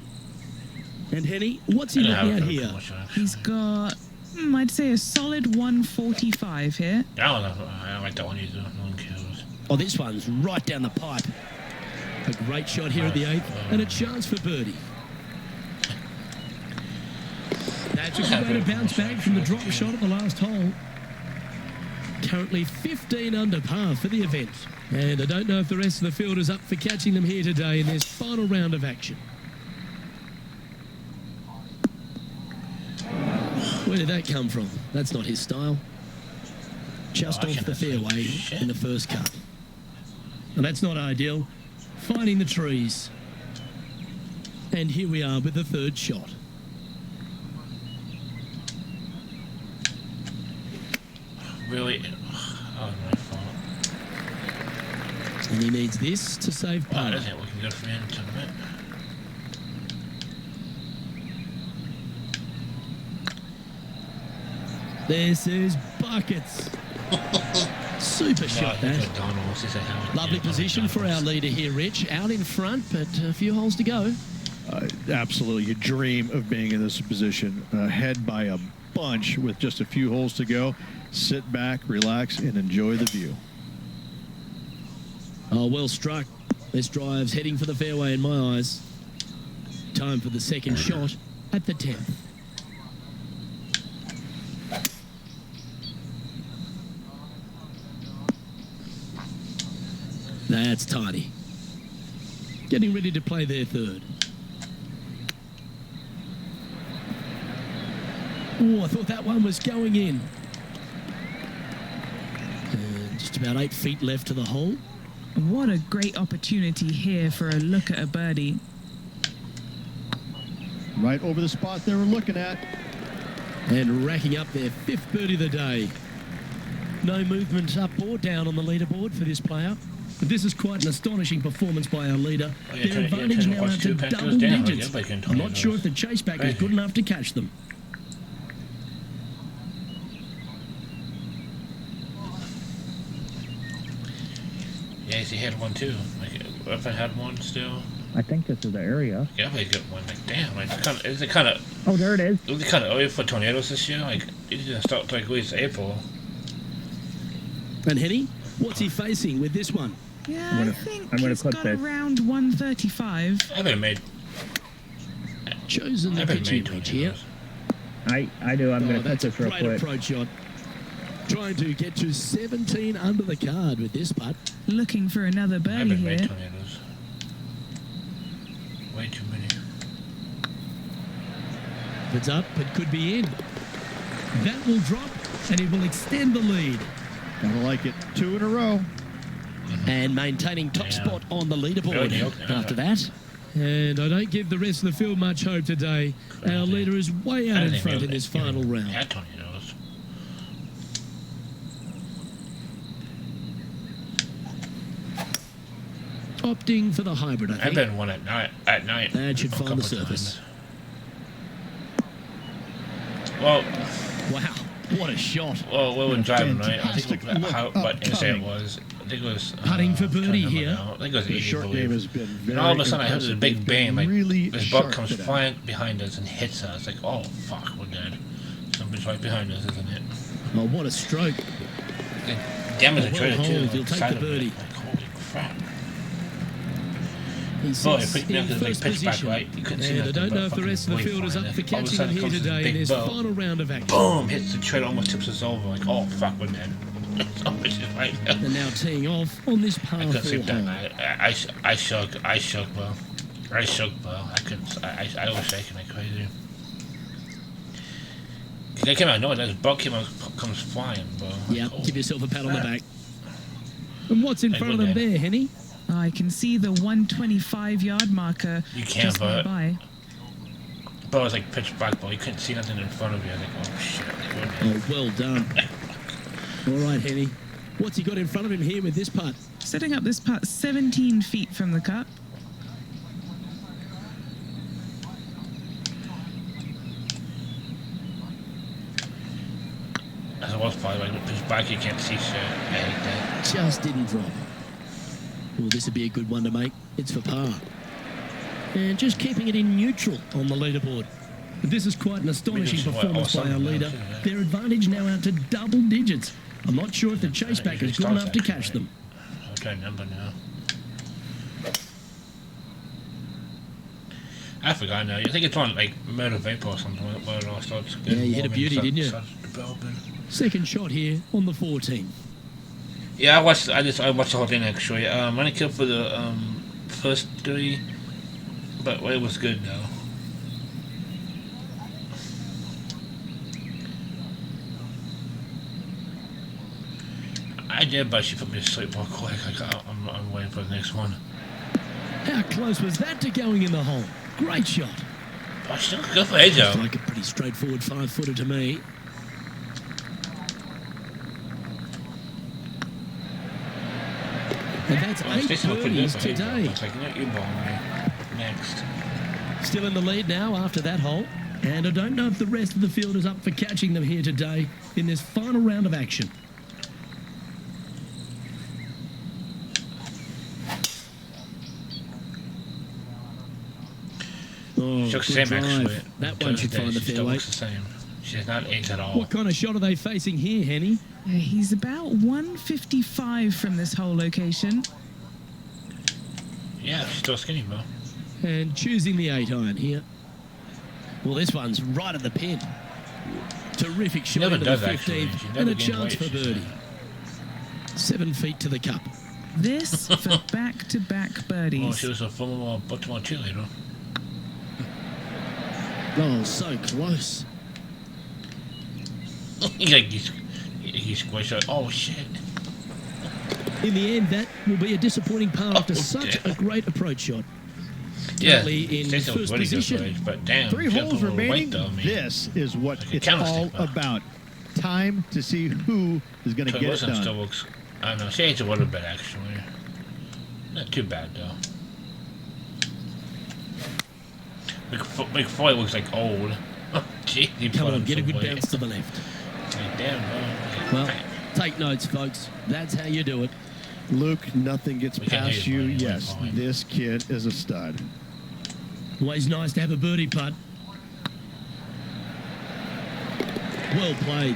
And Henny, what's he I didn't have looking a at here? promotion, actually. he's got, I'd say, a solid 145 here. I don't know. I don't like that one either. No one cares. Oh, this one's right down the pipe. A great shot here at the 8th, and a chance for birdie. That's a good way to bounce back from the drop shot at the last hole. Currently 15 under par for the event. And I don't know if the rest of the field is up for catching them here today in this final round of action. Where did that come from? That's not his style. Just Oh, I off can the fairway shit. in the first cut. And that's not ideal. Finding the trees. And here we are with the 3rd shot. Really? Oh, my fault. And he needs this to save Wow, par. that ain't looking good for me in the tournament. This is buckets. Super shot that. McDonald's, he said, how- Lovely yeah, position for our McDonald's. leader here, Rich. Out in front, but a few holes to go. Absolutely. You dream of being in this position. Ahead by a bunch with just a few holes to go. Sit back, relax, and enjoy the view. Oh, well struck. This drive's heading for the fairway in my eyes. Time for the 2nd shot at the 10th. That's tidy. Getting ready to play their 3rd. Oh, I thought that one was going in. And just about 8 feet left to the hole. What a great opportunity here for a look at a birdie. Right over the spot they were looking at. And racking up their 5th birdie of the day. No movement up or down on the leaderboard for this player. But this is quite an astonishing performance by our leader. Oh, yeah, Their advantage now out to double digits. I'm not sure if the chase back is good enough to catch them. Yeah, he had one too. Like, if I had one still, I think this is the area. yeah, I got one. Like, damn, like, is it kind of? Oh, there it is. It was kind of early for tornadoes this year. Like, it didn't start till like at least April. And Henny, what's he facing with this one? Yeah, I'm gonna- I think I'm gonna he's clip got this. around 135. I haven't made. Chosen the I haven't pitching made wedge 20 here. of those. I do. I'm Oh, going to cut that's a this real great quick. approach shot. Trying to get to 17 under the card with this putt. Looking for another I birdie haven't made here. 20 of those. Way too many. If it's up, it could be in. That will drop, and it will extend the lead. I like it. 2 in a row. And maintaining top Yeah. spot on the leaderboard Really okay. after that. And I don't give the rest of the field much hope today. Our leader is way I out didn't in even front know in this that final even round. had 20 of those. Opting for the hybrid, I I've think. been one at night. That should a find the couple surface. times. Well, Wow, what a shot. we were driving right. I think Fantastic look what insane it upcoming. was. I think it was Putting for trying to birdie remember here. now. I think it was The 80, short I believe. game has been very And all of a sudden, I heard this impressive. big They've bang. been Like really this bug sharp comes today. flying behind us and hits us. Like, oh fuck, we're dead. Somebody's right behind us, isn't it? Oh, what a stroke. It damaged the Well trailer too. hold, like, he'll take side the of it. birdie. Like, holy crap. He Boy, sits it picked me up in to the big first pitch back, position. right? You couldn't see And I nothing don't but know if the fucking rest of the wave field is up flying for there. All of a catching sudden him here comes this today in big this boat. final round of action. Boom! Hits the trailer, almost tips us over. Like, oh fuck, we're dead. Somebody's just right there. And now teeing off on this par I 4 couldn't sleep that hole. night. I shook, bro. I shook, bro. I couldn't. I was shaking like crazy. They came out. No, that bug comes flying, bro. Like, Yeah, oh, give yourself a pat on the crap. back. And what's in Hey, front of good them day. there, Henny? I can see the 125-yard marker You can't, just but nearby. bro, it was like pitch black, bro. You couldn't see nothing in front of you. I was like, oh shit. Like, we're dead. Oh, well done. All right, Henny. What's he got in front of him here with this putt? Setting up this putt 17 feet from the cup. As it was probably like pitch black, you can't see shit. I hate that. Just didn't drop. Well, this would be a good one to make. It's for par. And just keeping it in neutral on the leaderboard. But this is quite an astonishing Maybe it's performance what- by our something leader. else, yeah. Their advantage now out to double digits. I'm not sure if the chase back is good enough to catch them. I'm trying to remember now. I forgot now. I think it's on like Murder Vapor or something where it all starts. Yeah, you hit a moving, beauty, didn't you? starts developing. Second shot here on the 14th. Yeah, I watched the whole thing actually. I only killed for the first 3, but it was good though. I did, but she put me to sleep real quick. I'm waiting for the next one. How close was that to going in the hole? Great shot. Oh, she's still good for age Looks though. like a pretty straightforward 5-footer to me. And that's Well, 8 Stacey looked pretty good birdies for age though. today. It's like, you know, you ball me next. Still in the lead now after that hole. And I don't know if the rest of the field is up for catching them here today in this final round of action. Oh, She looks the good same drive. actually. That one should Thursday, find the she still fairway. looks the same. She has not aged at all. What kind of shot are they facing here, Henny? Yeah, he's about 155 from this whole location. Yeah, she's still skinny, bro. And choosing the 8-iron here. Well, this one's right at the pin. Terrific shot never into the does, actually. 15th She and never a gains chance weight, for she birdie. 7 feet to the cup. This for back-to-back Well, birdies. she was a former Baltimore cheerleader. Oh, so close. He squished out. Oh shit! In the end, that will be a disappointing par after Oh, such dear. a great approach shot. Yeah, Currently in Stacey was first really good position. for age, but damn, 3 she got holes a little remaining. weight, though, I mean. This is what Like a it's all candlestick, though. about. Time to see who is going to Troy get it Wilson still done. looks. I don't know. She aged a little bit actually. Not too bad though. McFoy looks like old. Gee, he Come put on, on get a some good weight. bounce to the left. Like, damn, bro. Well, take notes, folks. That's how you do it. Luke, nothing gets We can past hate you. him, he's Yes, fine. this kid is a stud. Always nice to have a birdie putt. Well played.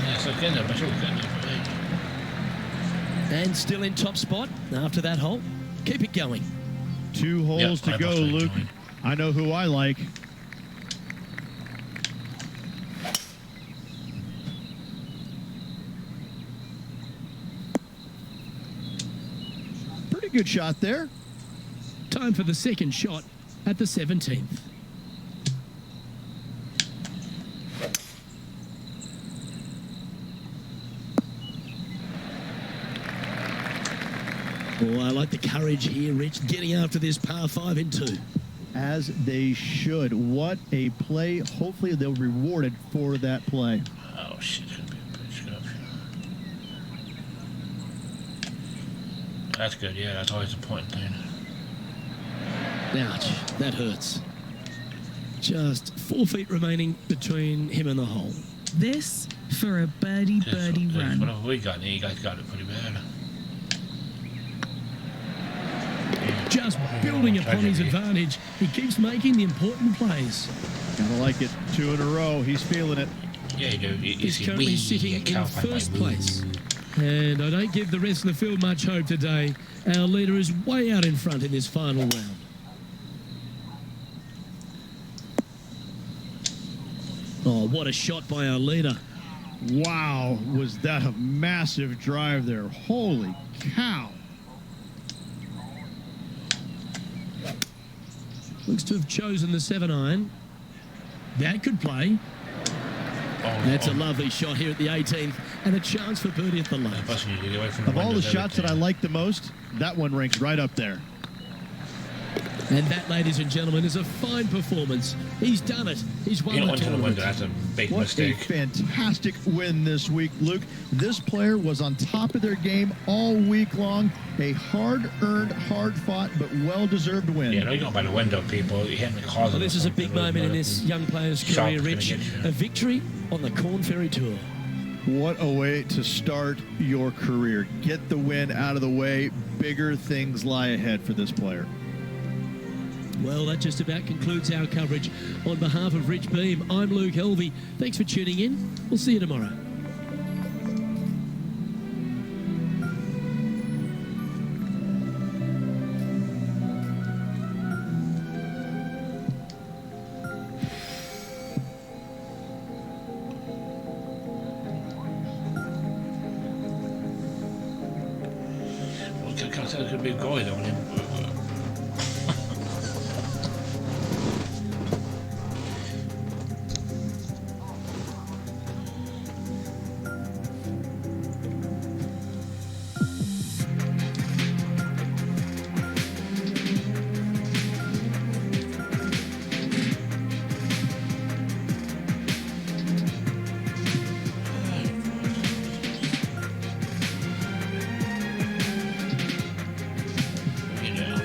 Yeah, That's okay, though. That's all good enough for me. And still in top spot after that hole. Keep it going. 2 holes Yep, to go, I must Luke. join. I know who I like. Pretty good shot there. Time for the second shot at the 17th. Oh, I like the courage here, Rich, getting after this par 5 in 2. As they should. What a play. Hopefully they'll be rewarded for that play. Oh, shit. It's going to be a pitch up here. That's good, yeah. That's always the point thing. Ouch, that hurts. Just 4 feet remaining between him and the hole. This for a birdie run. Whatever we got, you guys got it pretty bad. Just building upon his advantage. He keeps making the important plays. Gotta like it. 2 in a row. He's feeling it. Yeah, you do. He's currently sitting in first place. And I don't give the rest of the field much hope today. Our leader is way out in front in this final round. Oh, what a shot by our leader. Wow, was that a massive drive there. Holy cow. Looks to have chosen the 7-iron. That could play. That's a lovely shot here at the 18th and a chance for birdie at the left. Busting you to get away from Of all the windows, shots that I everything. like the most, that one ranks right up there. And that, ladies and gentlemen, is a fine performance. He's done it. He's won You don't the want to the tournament. window. That's a big What mistake. a fantastic win this week, Luke. This player was on top of their game all week long. A hard-earned, hard-fought, but well-deserved win. Yeah, no, you're going by the window, people. You hit me closet. Well, this is a big moment in this young player's Shot's career, gonna Rich. get you. A victory on the Corn Ferry Tour. What a way to start your career. Get the win out of the way. Bigger things lie ahead for this player. Well, that just about concludes our coverage. On behalf of Rich Beam, I'm Luke Helvey. Thanks for tuning in. We'll see you tomorrow. Well, I can't say there's going to be a goalie, though. You know.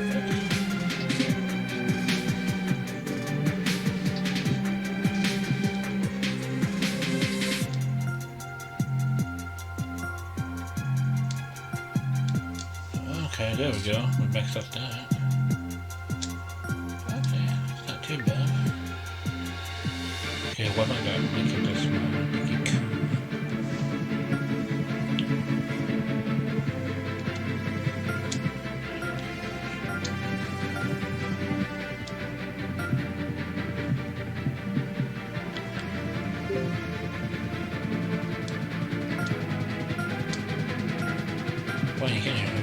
Okay, there we go. We mixed up that. Okay, it's not too bad. Okay, what am I got? Make it this one. Make it. Well, you can't hear me.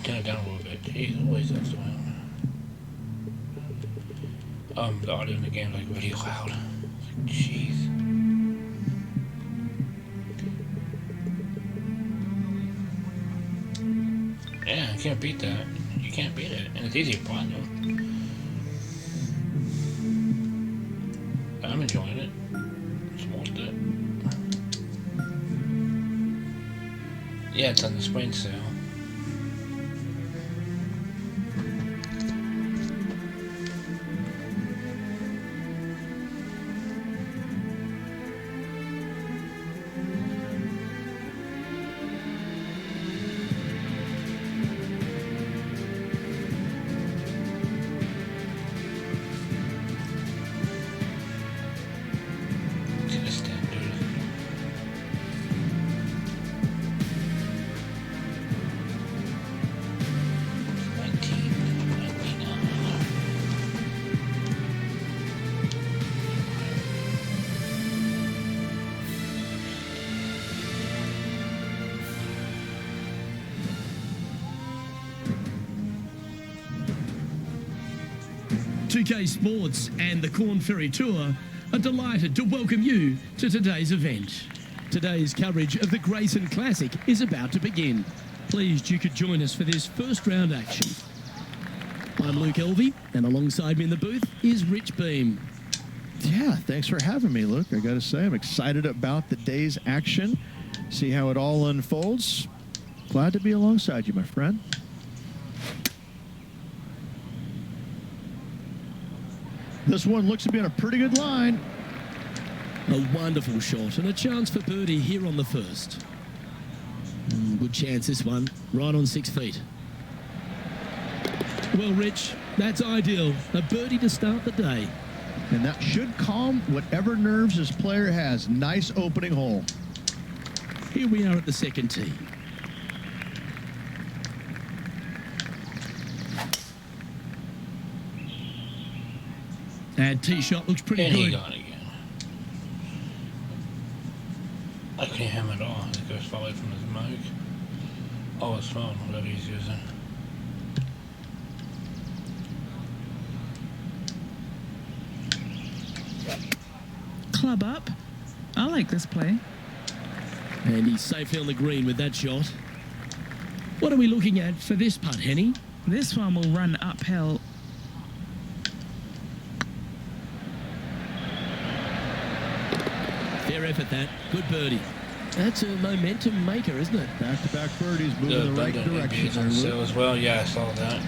Turn it down a little bit. Jeez, what is that? The audio in the game is like really loud. Jeez. Yeah, you can't beat that. You can't beat it, and it's easy to platinum. I'm enjoying it. It's worth it. Yeah, it's on the spring sale. To the standard. $2K Sports and the Corn Ferry Tour are delighted to welcome you to today's event. Today's coverage of the Grayson Classic is about to begin. Pleased you could join us for this first round action. I'm Luke Elvey, and alongside me in the booth is Rich Beam. Yeah, thanks for having me, Luke. I got to say, I'm excited about the day's action. See how it all unfolds. Glad to be alongside you, my friend. This one looks to be on a pretty good line. A wonderful shot and a chance for birdie here on the first. Good chance this one, right on 6 feet. Well, Rich, that's ideal. A birdie to start the day. And that should calm whatever nerves this player has. Nice opening hole. Here we are at the second tee. And tee shot looks pretty And he good. got it again. I can't hear him at all. It goes far away from his mic. Oh, his phone, whatever he's using. Club up. I like this play. And he's safely on the green with that shot. What are we looking at for this putt, Henny? This one will run uphill. Fair effort, that. Good birdie. That's a momentum maker, isn't it? Back-to-back birdies moving in the right direction. NBA's on sale as well. Yeah, I saw that.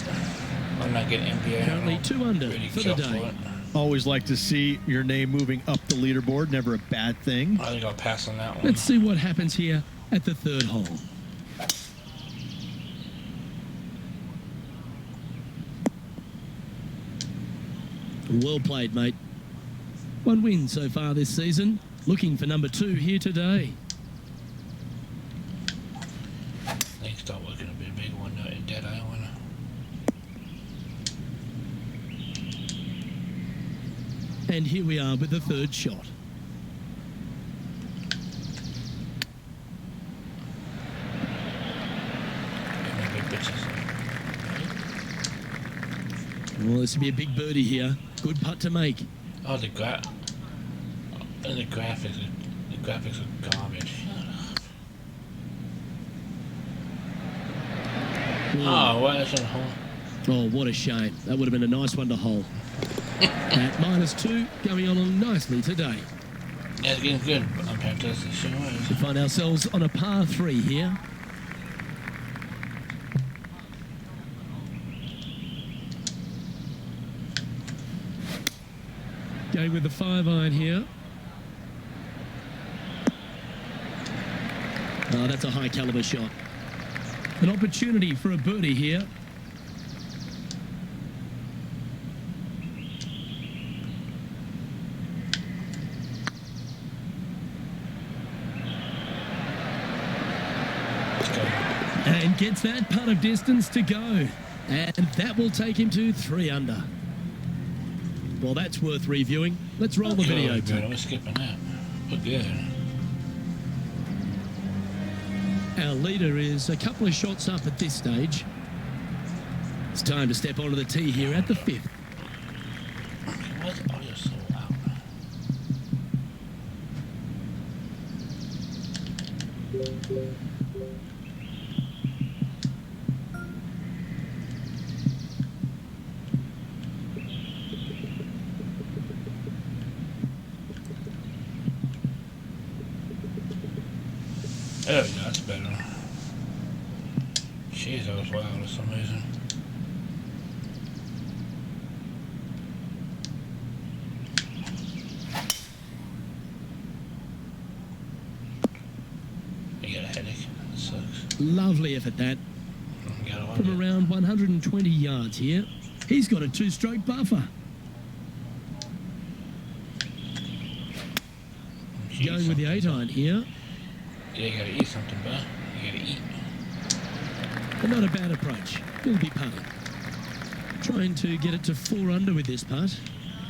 I'm not getting NBA. Currently 2 under Really for the kill day. it. Always like to see your name moving up the leaderboard. Never a bad thing. I think I'll pass on that one. Let's see what happens here at the third hole. Well played, mate. 1 win so far this season. Looking for number 2 here today. Next up, we're going to be a big one in Dead Island. And here we are with the third shot. Any big bitches. Well, this will be a big birdie here. Good putt to make. Oh, the graphics are garbage. Oh, what? That's on hole. Oh, what a shame. That would have been a nice one to hole. At -2, going along nicely today. Yeah, it's getting good. I'm fantastic. Sure is. We find ourselves on a par 3 here. Going with the 5-iron here. Oh, that's a high caliber shot. An opportunity for a birdie here. And gets that putt of distance to go. And that will take him to 3 under. Well, that's worth reviewing. Let's roll the video. Good. I'm skipping that. But good. Our leader is a couple of shots up at this stage. It's time to step onto the tee here at the 5th. Why is There we go, that's better. Jeez, that was wild for some reason. You got a headache. That sucks. Lovely effort that. You got a From around 120 yards here. He's got a two-stroke buffer. Going with the 8-iron here. Yeah, you gotta eat something, bro. You gotta eat. But not a bad approach. He'll be putting. Trying to get it to 4 under with this putt.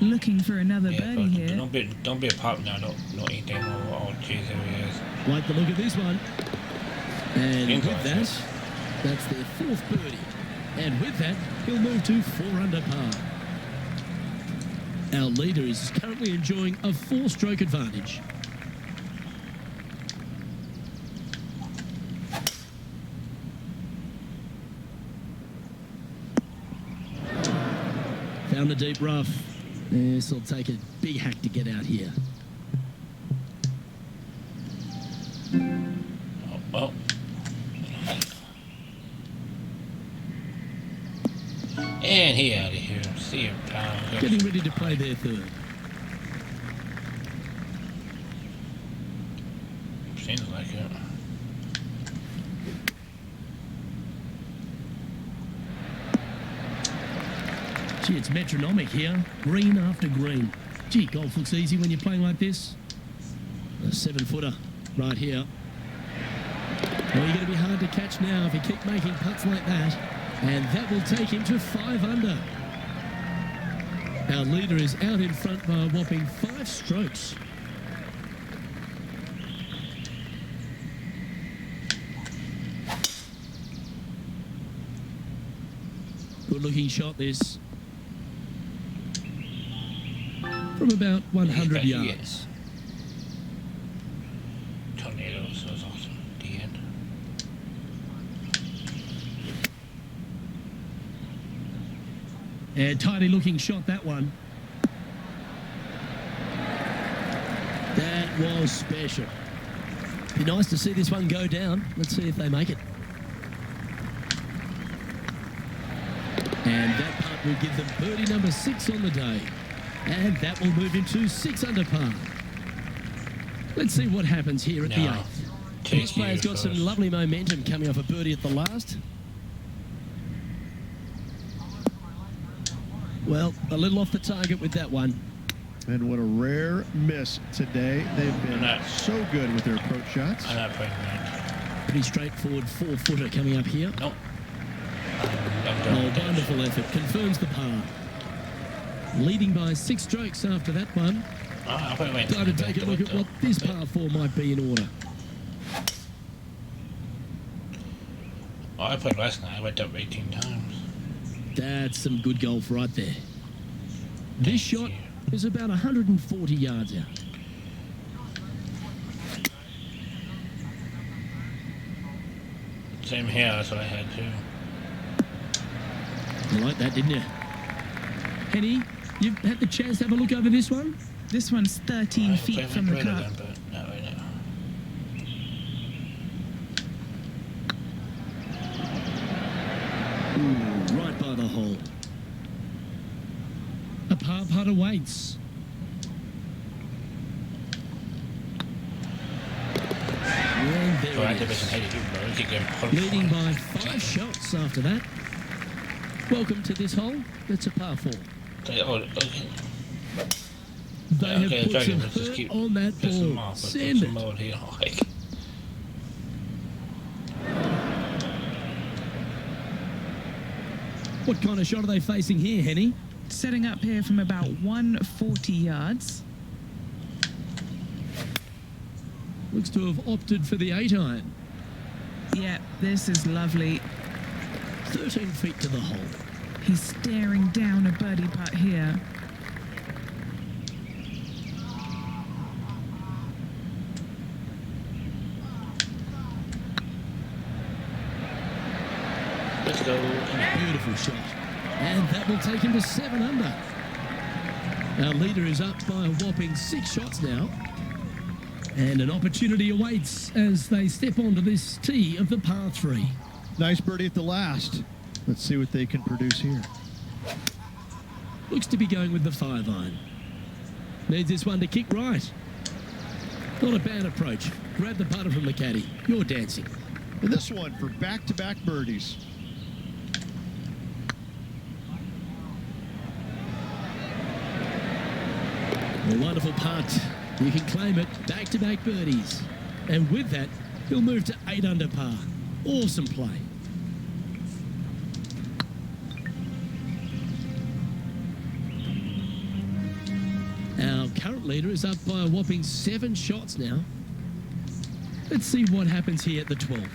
Looking for another Yeah, birdie but here. don't be a pop now. Don't eat that more. Oh, jeez, there he is. Like the look of this one. And Game with time, that, that's their 4th birdie. And with that, he'll move to 4 under par. Our leader is currently enjoying a 4-stroke advantage. Found the deep rough. This will take a big hack to get out here. Oh, well. And he out of here. See you, pal. Getting ready to play their 3rd. Seems like it. Gee, it's metronomic here. Green after green. Gee, golf looks easy when you're playing like this. A 7-footer right here. Well, you're going to be hard to catch now if you keep making putts like that. And that will take him to 5 under. Our leader is out in front by a whopping 5 strokes. Good looking shot this. From about 100 yards. Yes. Tornadoes, that was awesome. The end. And tidy looking shot, that one. That was special. Be nice to see this one go down. Let's see if they make it. And that putt will give them birdie number 6 on the day. And that will move him to 6 under par. Let's see what happens here at the No. 8th. Take This player's got some first. lovely momentum coming off a birdie at the last. Well, a little off the target with that one. And what a rare miss today. They've been Not- so good with their approach shots. I'm not playing that. Pretty straightforward 4-footer coming up here. Nope. I'm Oh, done with that. wonderful effort. Confirms the par. Leading by 6 strokes after that one. I'll put it right Time to there. take a look at what this par 4 might be in order. Oh, I played last night. I went up 18 times. That's some good golf right there. This shot you. is about 140 yards out. Same here. That's what I had too. You like that, didn't you? Henny, you've had the chance to have a look over this one? This one's 13 I'll feet play from my the brother cup. then, but not right now. Ooh, right by the hole. A par putt awaits. And there So I it have to is. how you do, bro. You keep getting Leading by 5 shots after that. Welcome to this hole. It's a par 4. Oh, okay. They Yeah, okay, have put Dragon, some let's just hurt keep on that pissing them ball. off. Let's put Send some it. mode here. Like, What kind of shot are they facing here, Henny? Setting up here from about 140 yards. Looks to have opted for the 8-iron. Yeah, this is lovely. 13 feet to the hole. He's staring down a birdie putt here. Let's go. Beautiful shot. And that will take him to 7 under. Our leader is up by a whopping 6 shots now. And an opportunity awaits as they step onto this tee of the par 3. Nice birdie at the last. Let's see what they can produce here. Looks to be going with the 5-iron. Needs this one to kick right. Not a bad approach. Grab the putter from the caddy. You're dancing. And this one for back-to-back birdies. A wonderful putt. You can claim it. Back-to-back birdies. And with that, he'll move to 8 under par. Awesome play. Our current leader is up by a whopping 7 shots now. Let's see what happens here at the 12th.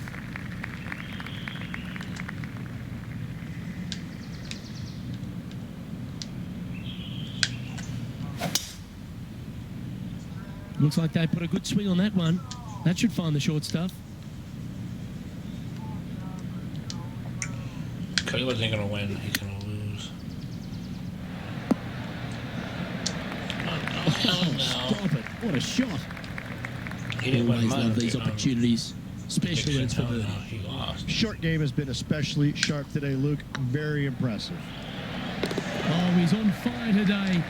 Looks like they put a good swing on that one. That should find the short stuff. Cody wasn't going to win. He's going to lose. Oh, stop it. What a shot. He didn't win Always mine. love these opportunities, especially when it's for birdie. He lost. Short game has been especially sharp today, Luke. Very impressive. Oh, he's on fire today,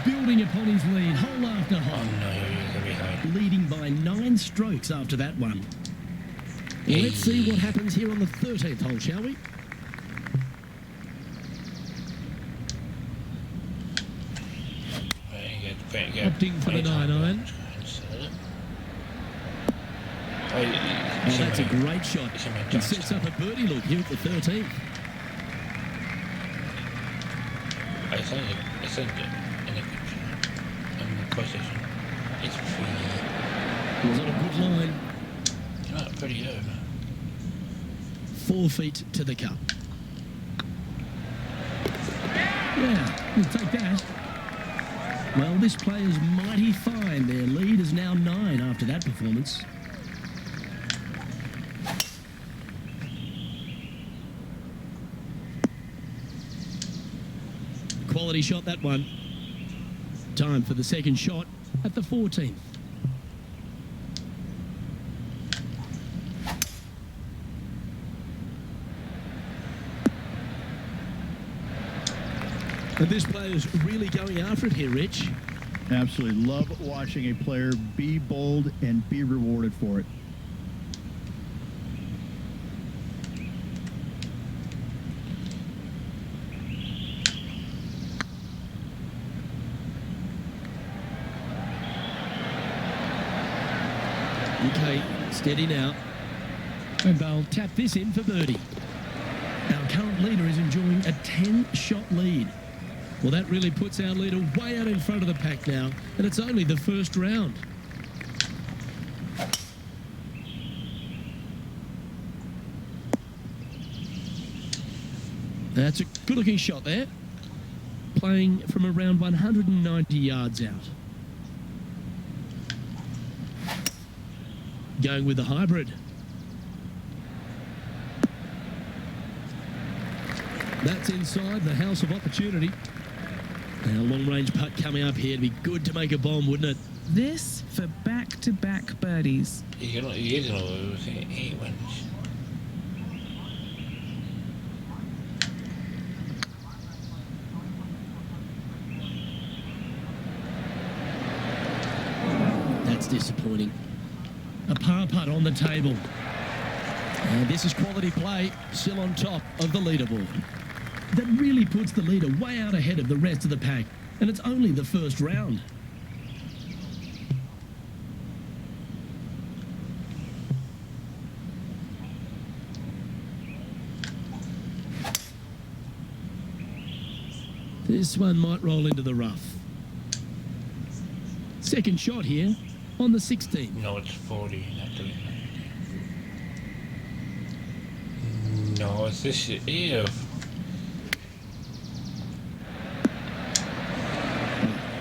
building upon his lead, hole after Oh hole. no, he's going to be high. Leading by 9 strokes after that one. Let's see what happens here on the 13th hole, shall we? Opting for the 9-iron. Oh, that's a great shot. It sets up a birdie look here at the 13th. I said in the picture. In the position. It's pretty. Was on a good line. Oh, pretty good. 4 feet to the cup. Yeah, we'll take that. Well, this player's mighty fine. Their lead is now 9 after that performance. Quality shot, that one. Time for the second shot at the 14th. And this player's really going after it here, Rich. Absolutely love watching a player be bold and be rewarded for it. Okay, steady now. And they'll tap this in for birdie. Our current leader is enjoying a 10-shot lead. Well, that really puts our leader way out in front of the pack now, and it's only the first round. That's a good-looking shot there. Playing from around 190 yards out. Going with the hybrid. That's inside the house of opportunity. And a long-range putt coming up here. It'd be good to make a bomb, wouldn't it? This for back-to-back birdies. He's gonna lose. He wins. That's disappointing. A par putt on the table. And this is quality play, still on top of the leaderboard. That really puts the leader way out ahead of the rest of the pack. And it's only the first round. This one might roll into the rough. Second shot here on the 16th. No, it's 40, not 39. No, it's this. Ew.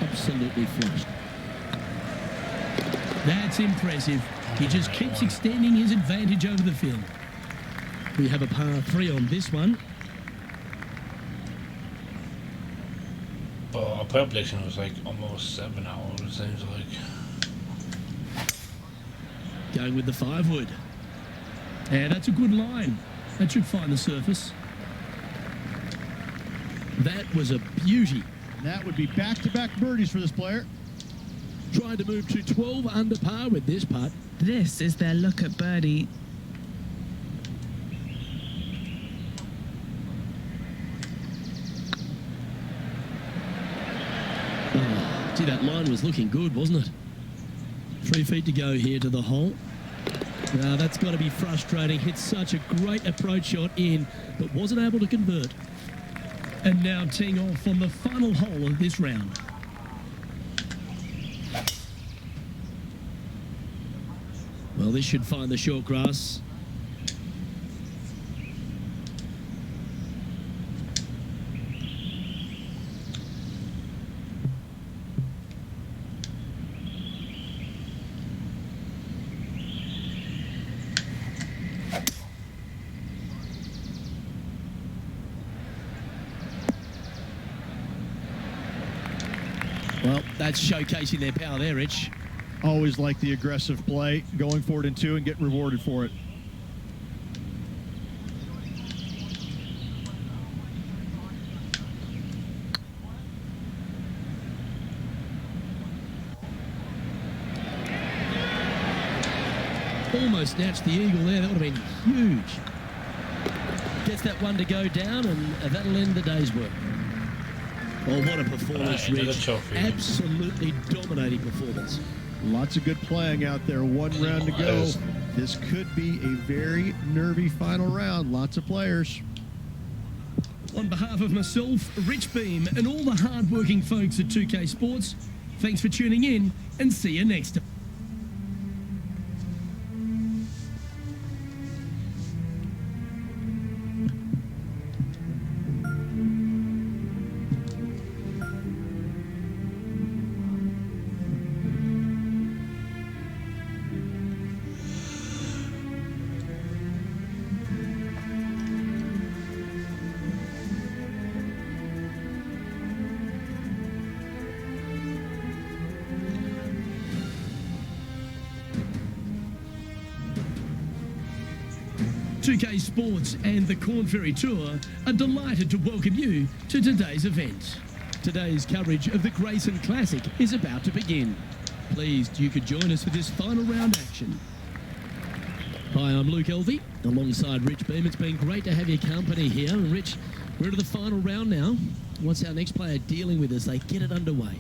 Absolutely flushed. That's impressive. He just keeps extending his advantage over the field. We have a par 3 on this one. But our prediction was like almost 7 hours, it seems like. Going with the 5-wood. And that's a good line. That should find the surface. That was a beauty. That would be back-to-back birdies for this player. Trying to move to 12 under par with this putt. This is their look at birdie. Oh, gee, that line was looking good, wasn't it? 3 feet to go here to the hole. Now that's got to be frustrating. Hit such a great approach shot in, but wasn't able to convert. And now teeing off on the final hole of this round. Well, this should find the short grass. Well, that's showcasing their power there, Rich. Always like the aggressive play, going forward in 2 and getting rewarded for it. Almost snatched the eagle there. That would have been huge. Gets that one to go down, and that'll end the day's work. Oh, what a performance, Another Rich. trophy. Absolutely dominating performance. Lots of good playing out there. 1 round to go. This could be a very nervy final round. Lots of players. On behalf of myself, Rich Beam, and all the hard-working folks at 2K Sports, thanks for tuning in, and see you next time. .2K Sports and the Corn Ferry Tour are delighted to welcome you to today's event. Today's coverage of the Grayson Classic is about to begin. Pleased you could join us for this final round action. Hi, I'm Luke Elvey, alongside Rich Beam. It's been great to have your company here. And Rich, we're to the final round now. What's our next player dealing with as they get it underway?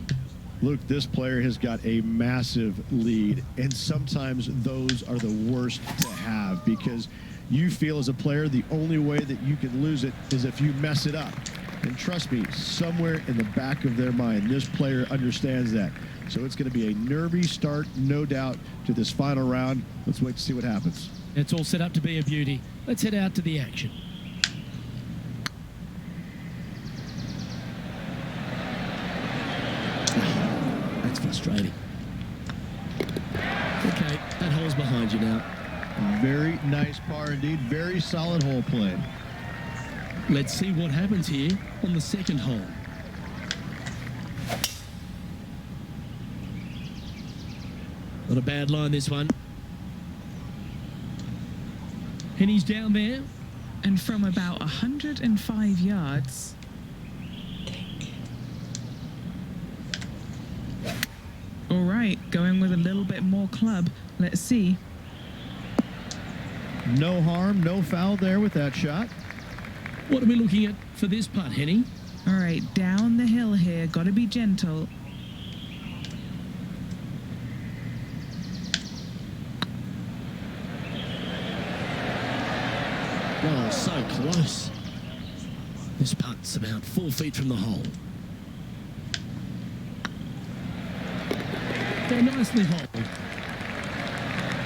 Luke, this player has got a massive lead, and sometimes those are the worst to have because you feel as a player the only way that you can lose it is if you mess it up. And trust me, somewhere in the back of their mind, this player understands that. So it's going to be a nervy start, no doubt, to this final round. Let's wait to see what happens. It's all set up to be a beauty. Let's head out to the action. That's frustrating. Okay, that hole's behind you now. Very nice par indeed. Very solid hole play. Let's see what happens here on the second hole. Not a bad line, this one. And he's down there. And from about 105 yards. All right, going with a little bit more club. Let's see. No harm, no foul there with that shot. What are we looking at for this putt, Henny? All right, down the hill here. Got to be gentle. Oh, so close. This putt's about 4 feet from the hole. They're nicely holed.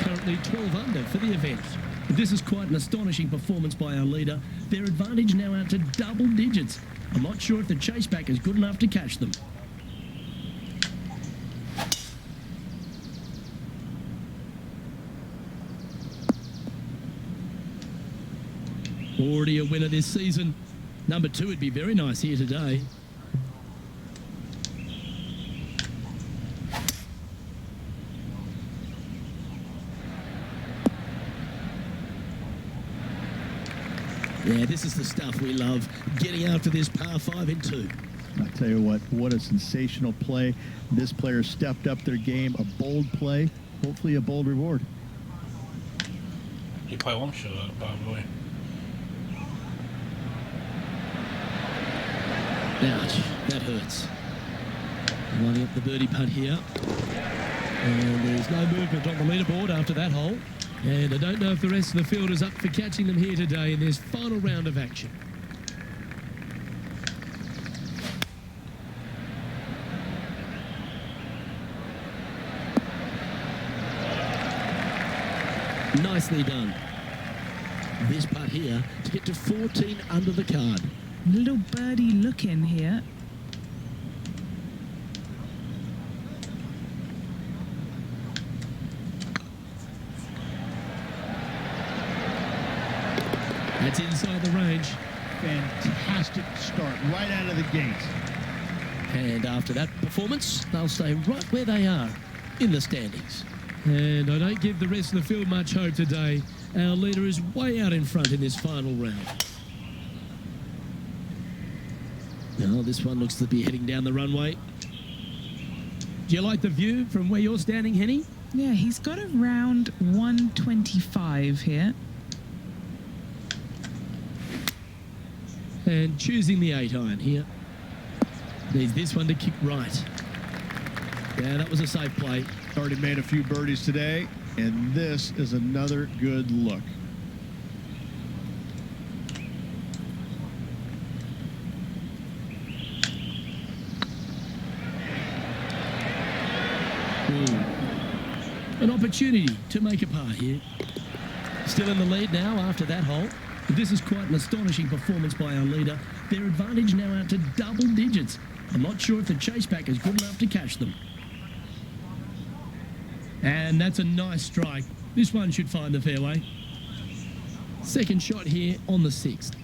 Currently 12 under for the event. This is quite an astonishing performance by our leader. Their advantage now out to double digits. I'm not sure if the chase back is good enough to catch them. Already a winner this season. Number 2 would be very nice here today. Yeah, this is the stuff we love, getting after this par 5 in 2. I tell you what a sensational play. This player stepped up their game, a bold play, hopefully a bold reward. He probably won't show up, probably. Ouch, that hurts. Lining up the birdie putt here. And there's no movement on the leaderboard after that hole. And I don't know if the rest of the field is up for catching them here today in this final round of action. Nicely done. This putt here to get to 14 under the card. Little birdie look in here. That's inside the range. Fantastic start right out of the gates. And after that performance, they'll stay right where they are in the standings. And I don't give the rest of the field much hope today. Our leader is way out in front in this final round. Now this one looks to be heading down the runway. Do you like the view from where you're standing, Henny? Yeah, he's got around 125 here. And choosing the 8-iron here. Needs this one to kick right. Yeah, that was a safe play. Already made a few birdies today, and this is another good look. An opportunity to make a par here. Still in the lead now after that hole. This is quite an astonishing performance by our leader. Their advantage now out to double digits. I'm not sure if the chase pack is good enough to catch them. And that's a nice strike. This one should find the fairway. Second shot here on the 6th.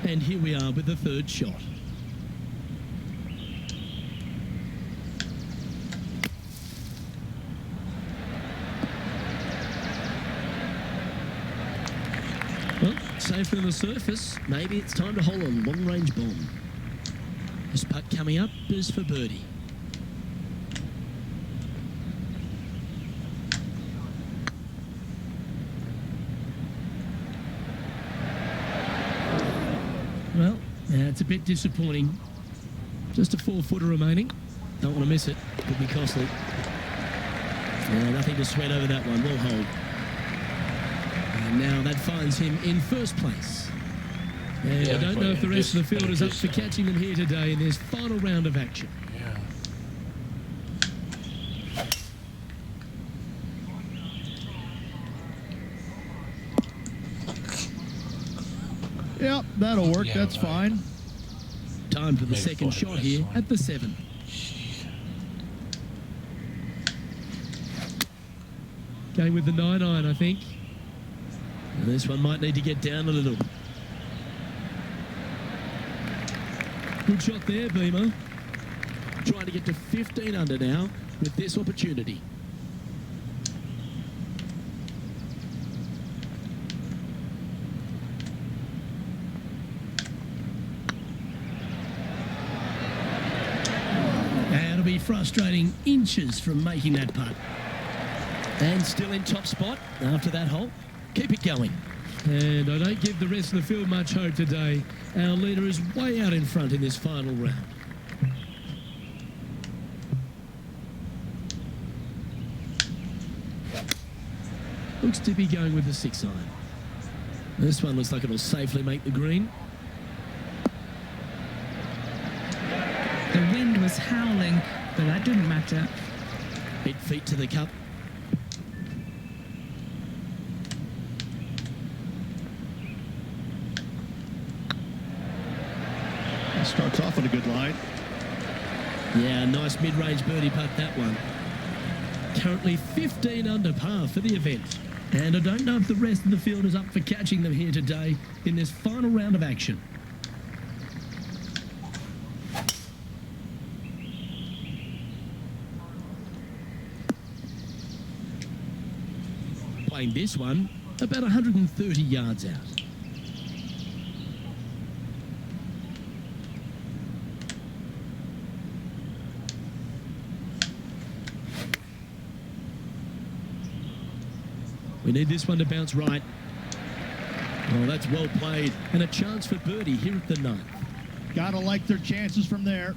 And here we are with the third shot. Well, safe on the surface. Maybe it's time to hole a long-range bomb. This putt coming up is for birdie. Well, yeah, it's a bit disappointing. Just a 4-footer remaining. Don't want to miss it. Could be costly. Yeah, nothing to sweat over that one. We'll hold. And now that finds him in first place. And Yeah, I don't know if the rest of the field is up for just- catching them here today in this final round of action. Yeah. Yep, that'll work. Yeah, That's right. fine. Time for the Maybe second for shot this here one. at the 7. Going with the 9-iron, I think. And this one might need to get down a little. Good shot there, Beamer. Trying to get to 15 under now with this opportunity. And it'll be frustrating inches from making that putt. And still in top spot after that hole. Keep it going. And I don't give the rest of the field much hope today. Our leader is way out in front in this final round. Looks to be going with the 6-iron. This one looks like it'll safely make the green. The wind was howling, but that didn't matter. 8 feet to the cup. Starts off on a good line. Yeah, nice mid-range birdie putt, that one. Currently 15 under par for the event. And I don't know if the rest of the field is up for catching them here today in this final round of action. Playing this one about 130 yards out. We need this one to bounce right. Oh, that's well played. And a chance for birdie here at the 9th. Gotta like their chances from there.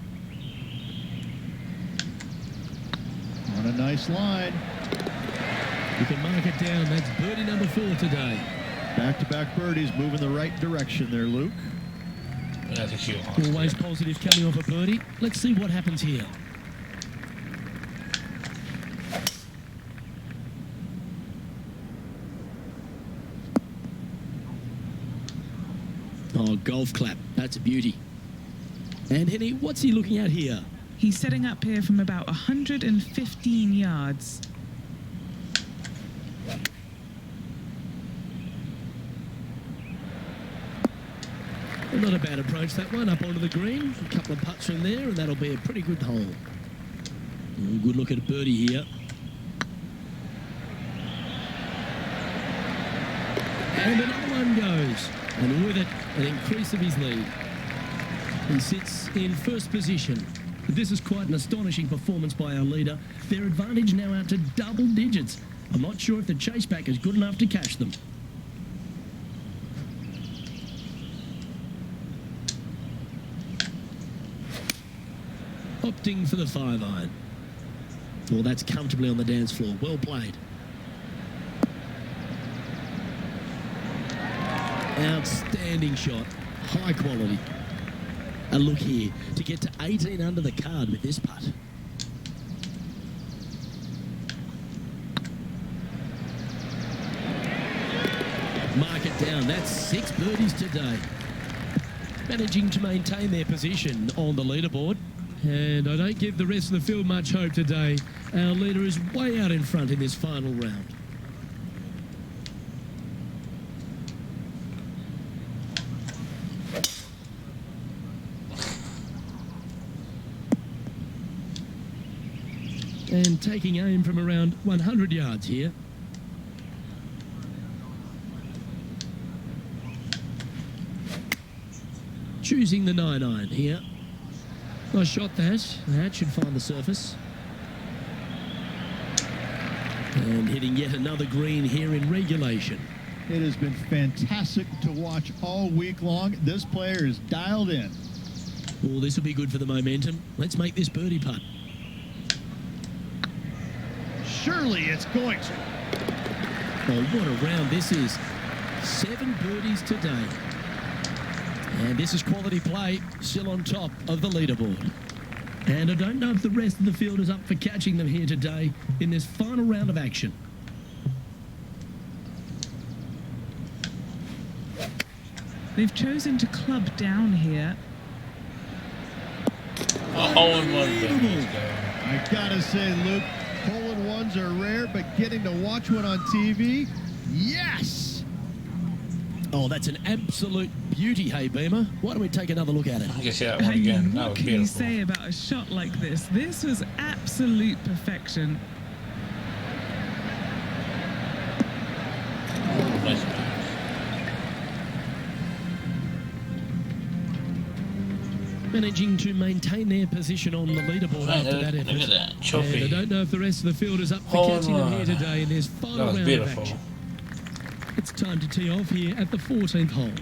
On a nice line. You can mark it down. That's birdie number 4 today. Back-to-back birdies moving the right direction there, Luke. That's a cute Always positive coming off a birdie. Let's see what happens here. Oh, golf clap. That's a beauty. And Henny, what's he looking at here? He's setting up here from about 115 yards. Well, not a bad approach, that one, up onto the green. A couple of putts from there, and that'll be a pretty good hole. Oh, good look at a birdie here. And another one goes. And with it, an increase of his lead. He sits in first position. This is quite an astonishing performance by our leader. Their advantage now out to double digits. I'm not sure if the chase back is good enough to catch them. Opting for the 5-iron. Well, that's comfortably on the dance floor. Well played. Outstanding shot. High quality. A look here to get to 18 under the card with this putt. Mark it down. That's 6 birdies today. Managing to maintain their position on the leaderboard. And I don't give the rest of the field much hope today. Our leader is way out in front in this final round. And taking aim from around 100 yards here. Choosing the 9-iron here. Nice shot that. That should find the surface. And hitting yet another green here in regulation. It has been fantastic to watch all week long. This player is dialed in. Oh, this will be good for the momentum. Let's make this birdie putt. Surely it's going to. Oh, what a round this is. 7 birdies today. And this is quality play, still on top of the leaderboard. And I don't know if the rest of the field is up for catching them here today in this final round of action. They've chosen to club down here. A hole-in-one, baby. I gotta say, Luke, hole-in-ones are rare, but getting to watch one on TV, yes! Oh, that's an absolute beauty, hey, Beamer. Why don't we take another look at it? I can see that one I mean, again. That what was can you beautiful. say about a shot like this? This was absolute perfection. Nice pass. Managing to maintain their position on the leaderboard Right, after that look effort. at that And I trophy. don't know if the rest of the field is up for Hole in catching them here one. today in this That final was round beautiful. of action. It's time to tee off here at the 14th hole.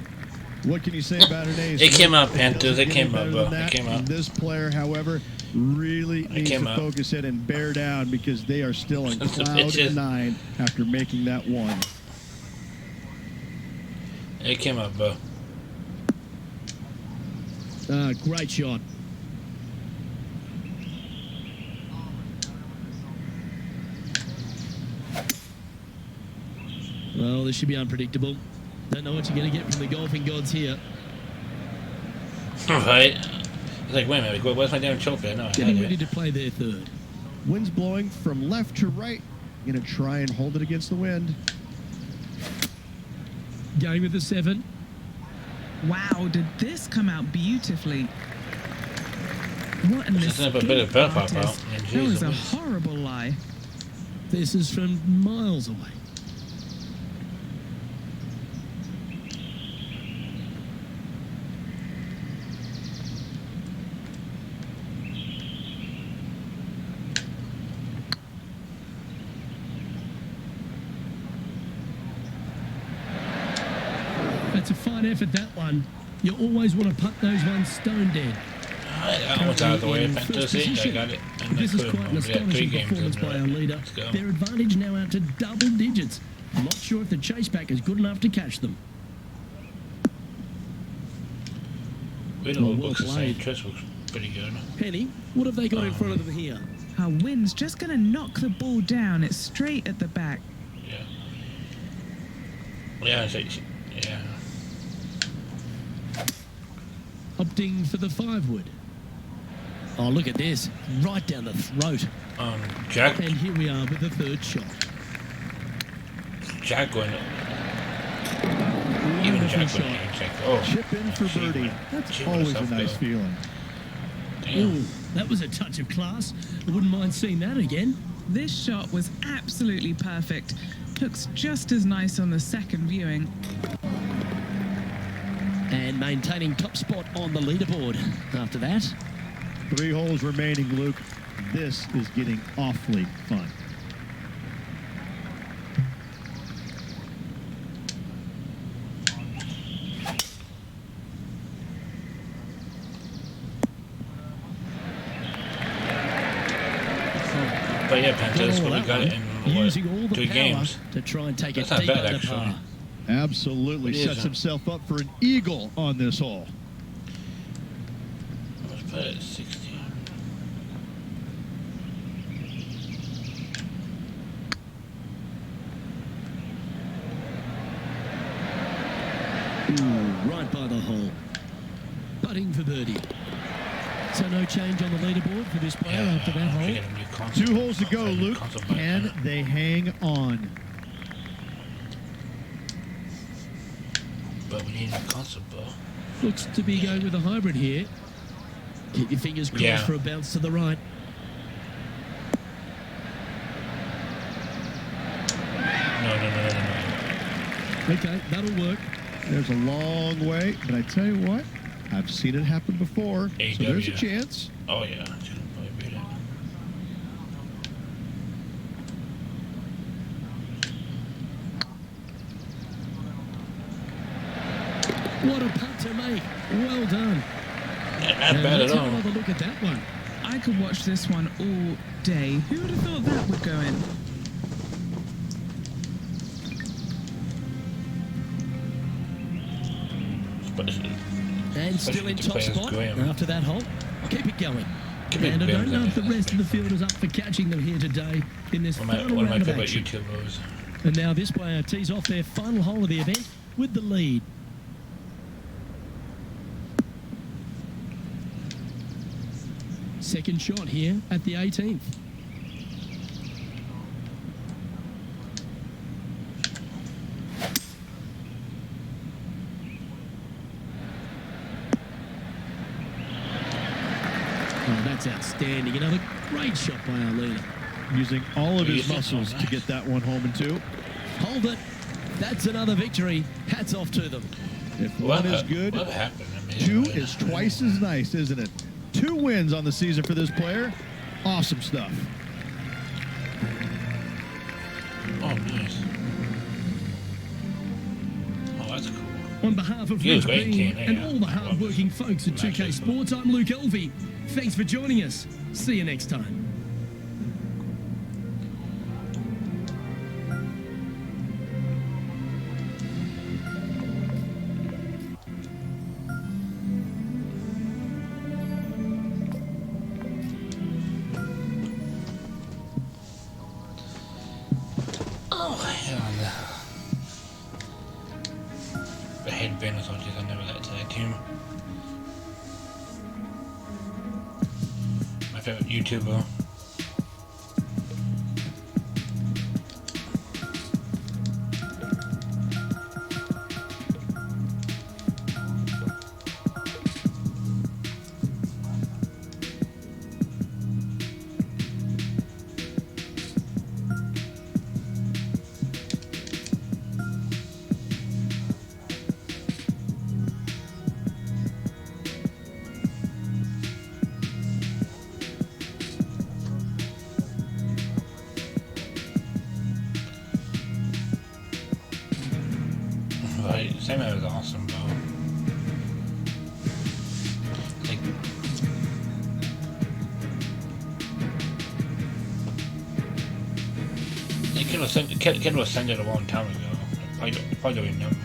What can you say about an ace? It came out, It Panthers. doesn't It get came any out, better bro. than It that. came out. And this player, however, really needs came to out. focus in and bear down because they are still on Sons of cloud bitches. 9 after making that one. It came out, bro. Great shot. Well, this should be unpredictable. Don't know what you're going to get from the golfing gods here. Right? It's like, wait a minute, where's my damn trophy? No, I Getting had ready it. to play their third. Wind's blowing from left to right. Going to try and hold it against the wind. Game of the 7. Wow, did this come out beautifully? What an Just have a bit of escape breath pop artist. out. That was a Jesus. horrible lie. This is from miles away. That's a fine effort, that one. You always want to putt those ones stone dead. I was out of the way. In Fantasy. first I position. got it. And This I is could quite an have 3 astonishing games performance in a by row. our leader. Let's go. Their advantage now out to double digits. I'm not sure if the chase pack is good enough to catch them. Riddle Well, looks the well same. played. Trish looks pretty good. Penny, what have they got in front of them here? Our wind's just going to knock the ball down. It's straight at the back. Yeah. Yeah, yeah. Opting for the 5-wood. Oh, look at this. Right down the throat. Jack And here we are with the third shot. going. Even Wonderful Jack shot. going to check. Oh, Chip in for she birdie. went- That's she went always a herself nice go. feeling. Damn. Ooh, that was a touch of class. I wouldn't mind seeing that again. This shot was absolutely perfect. Looks just as nice on the second viewing. And maintaining top spot on the leaderboard. After that, 3 holes remaining, Luke. This is getting awfully fun. But yeah, Panthers all probably that got it one, in what, using all the 3 power games. to try and take That's it not deep bad, under actually. par. Absolutely It is, sets huh? himself up for an eagle on this hole. Let's put it at 60. Ooh, right by the hole. Putting for birdie. So no change on the leaderboard for this player after that I'm hole. thinking of new console. 2 holes to go, New Luke. console button. Can they hang on? But we need a console, bro. Looks to be going with a hybrid here. Keep your fingers crossed Yeah. for a bounce to the right. No. Okay, that'll work. There's a long way, but I tell you what, I've seen it happen before. So there's a AW. chance. Oh, yeah. Should probably beat it. What a putt to make. Well done. Not And bad let's at have all. another look at that one. I could watch this one all day. Who would have thought that would go in? But it's- And still Especially in to top play as spot Graham. after that hole. Keep it going. Keep it And I going, don't know if the Graham. rest of the field is up for catching them here today in this one of final my round of favorite action. YouTubers. And now this player tees off their final hole of the event with the lead. Second shot here at the 18th. Oh, that's outstanding. Another great shot by our leader. Using all of his Yes, muscles oh, to nice. get that one home in 2. Hold it. That's another victory. Hats off to them. If one is good, What happened? I mean, 2 is twice as nice, isn't it? 2 wins on the season for this player. Awesome stuff. Oh, nice. Oh, that's cool. On behalf of He was Rich great, Bean Ken, and yeah. all the hard-working folks at 2K Sports, I'm Luke Elvey. Thanks for joining us. See you next time. Oh, hell no. The headband or something, I never that tag team. favorite YouTuber. Right, Sam was awesome, though. Like, the kid was sent it a long time ago. I probably don't remember.